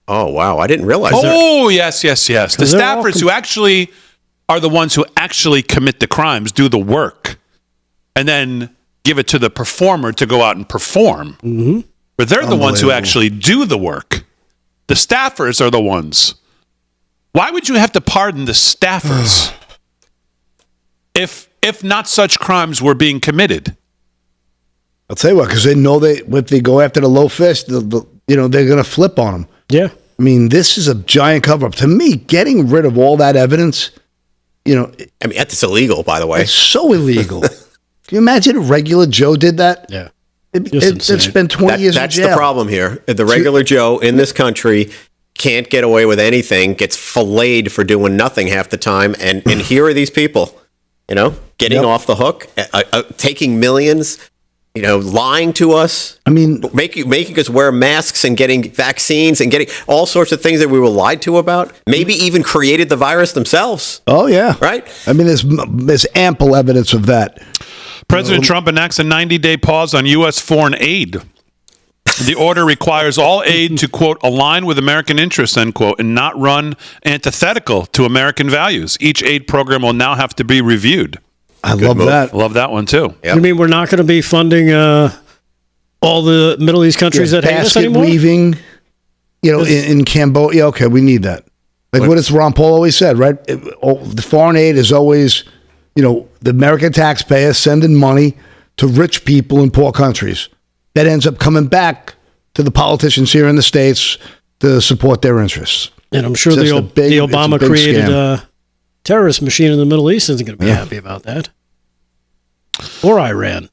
Oh, wow. I didn't realize that. Oh, yes. The staffers who actually are the ones who actually commit the crimes, do the work, and then give it to the performer to go out and perform. Mm-hmm. But they're the ones who actually do the work. The staffers are the ones. Why would you have to pardon the staffers if not such crimes were being committed? I'll tell you what, because they know if they go after the low fish, they're going to flip on them. Yeah. I mean, this is a giant cover-up. To me, getting rid of all that evidence, I mean, it's illegal, by the way. It's so illegal. Can you imagine if regular Joe did that? Yeah. It's been 20 years in That's jail. the problem here. The regular Joe in this country can't get away with anything, gets filleted for doing nothing half the time. And here are these people, getting off the hook, taking millions, lying to us. I mean, making us wear masks and getting vaccines and getting all sorts of things that we were lied to about. Maybe even created the virus themselves. Oh, yeah. Right? I mean, there's ample evidence of that. President Trump enacts a 90-day pause on U.S. foreign aid. The order requires all aid to, quote, align with American interests, end quote, and not run antithetical to American values. Each aid program will now have to be reviewed. I love that. Love that one, too. You mean we're not going to be funding all the Middle East countries that hate us anymore? Weaving, in Cambodia. Okay, we need that. Like what does Ron Paul always said, right? The foreign aid is always, the American taxpayer sending money to rich people in poor countries. That ends up coming back to the politicians here in the States to support their interests. And I'm sure the Obama-created terrorist machine in the Middle East isn't going to be happy about that. Or Iran.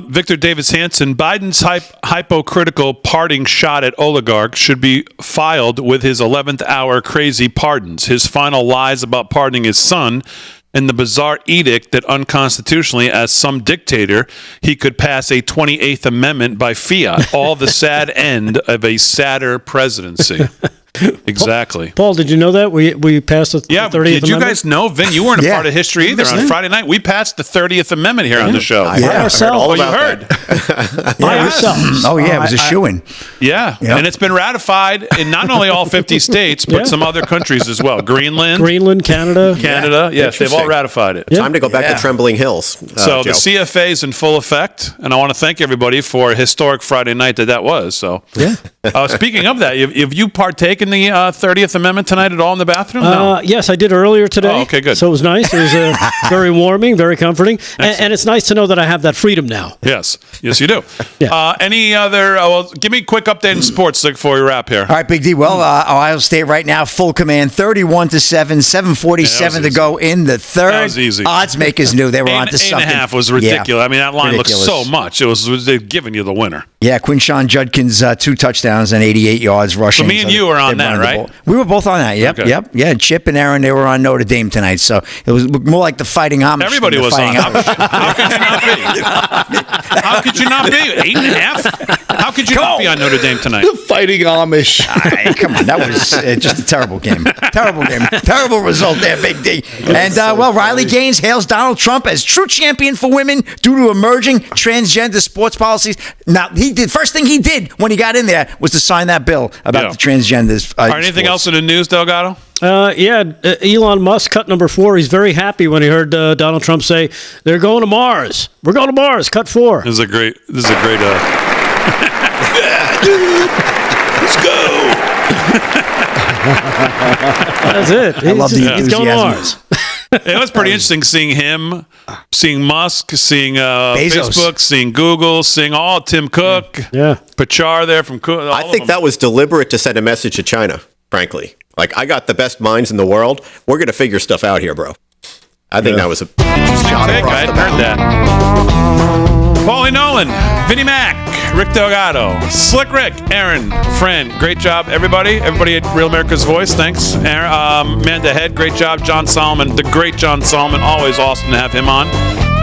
Victor Davis Hanson, Biden's hypocritical parting shot at oligarchs should be filed with his 11th hour crazy pardons. His final lies about pardoning his son and the bizarre edict that unconstitutionally, as some dictator, he could pass a 28th Amendment by fiat. All the sad end of a sadder presidency. Exactly. Paul, did you know that? We passed the 30th Amendment? Did you guys know, Vin, you weren't a part of history either. On Friday night, we passed the 30th Amendment here on the show. I heard all you heard. By ourselves. Oh, yeah, it was a shoo-in. Yeah, and it's been ratified in not only all 50 states, but some other countries as well. Greenland, Canada. Yes, they've all ratified it. Time to go back to Trembling Hills. So the CFA is in full effect, and I want to thank everybody for a historic Friday night that was. So, speaking of that, have you partaken the 30th Amendment tonight at all in the bathroom? No. Yes, I did earlier today. Oh, okay, good. So it was nice. It was very warming, very comforting. And it's nice to know that I have that freedom now. Yes, you do. Any other, give me a quick update in sports before we wrap here. All right, Big D. Well, Ohio State right now, full command, 31-7, 7:47 to go in the third. That was easy. Odds makers knew they were on to something. 8.5 was ridiculous. I mean, that line looked so much. It was they're giving you the winner. Yeah, Quinshawn Judkins, 2 touchdowns and 88 yards rushing. So me and you were on that, right? We were both on that. Yep. Yeah, Chip and Aaron, they were on Notre Dame tonight. So it was more like the Fighting Amish. Everybody was on. How could you not be? How could you not be? 8.5? How could you not be on Notre Dame tonight? The Fighting Amish. Come on, that was just a terrible game. Terrible result there, Big D. And Riley Gaines hails Donald Trump as true champion for women due to emerging transgender sports policies. Now, first thing he did when he got in there was to sign that bill about the transgenders. Anything else in the news, Delgado? Elon Musk, cut number 4. He's very happy when he heard Donald Trump say, they're going to Mars. We're going to Mars, cut 4. This is a great Let's go. That's it. I love the He's going to Mars. It was pretty interesting seeing him, seeing Musk, seeing Facebook, seeing Google, seeing all Tim Cook, Pachar there from Cook. I think that was deliberate to send a message to China, frankly. Like, I got the best minds in the world. We're going to figure stuff out here, bro. I think that was a shot across the bow. Paulie Nolan, Vinnie Mac, Rick Delgado, Slick Rick, Aaron, Friend. Great job, everybody. Everybody at Real America's Voice. Thanks. Amanda Head, great job. John Solomon, the great John Solomon. Always awesome to have him on.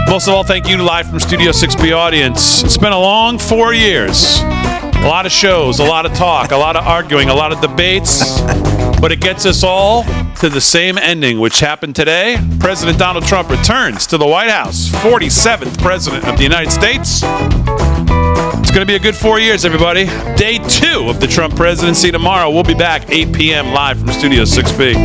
Most of all, thank you live from Studio 6B audience. It's been a long 4 years. A lot of shows, a lot of talk, a lot of arguing, a lot of debates. But it gets us all to the same ending, which happened today. President Donald Trump returns to the White House, 47th President of the United States. It's going to be a good 4 years, everybody. Day 2 of the Trump presidency tomorrow. We'll be back 8 p.m. live from Studio 6B.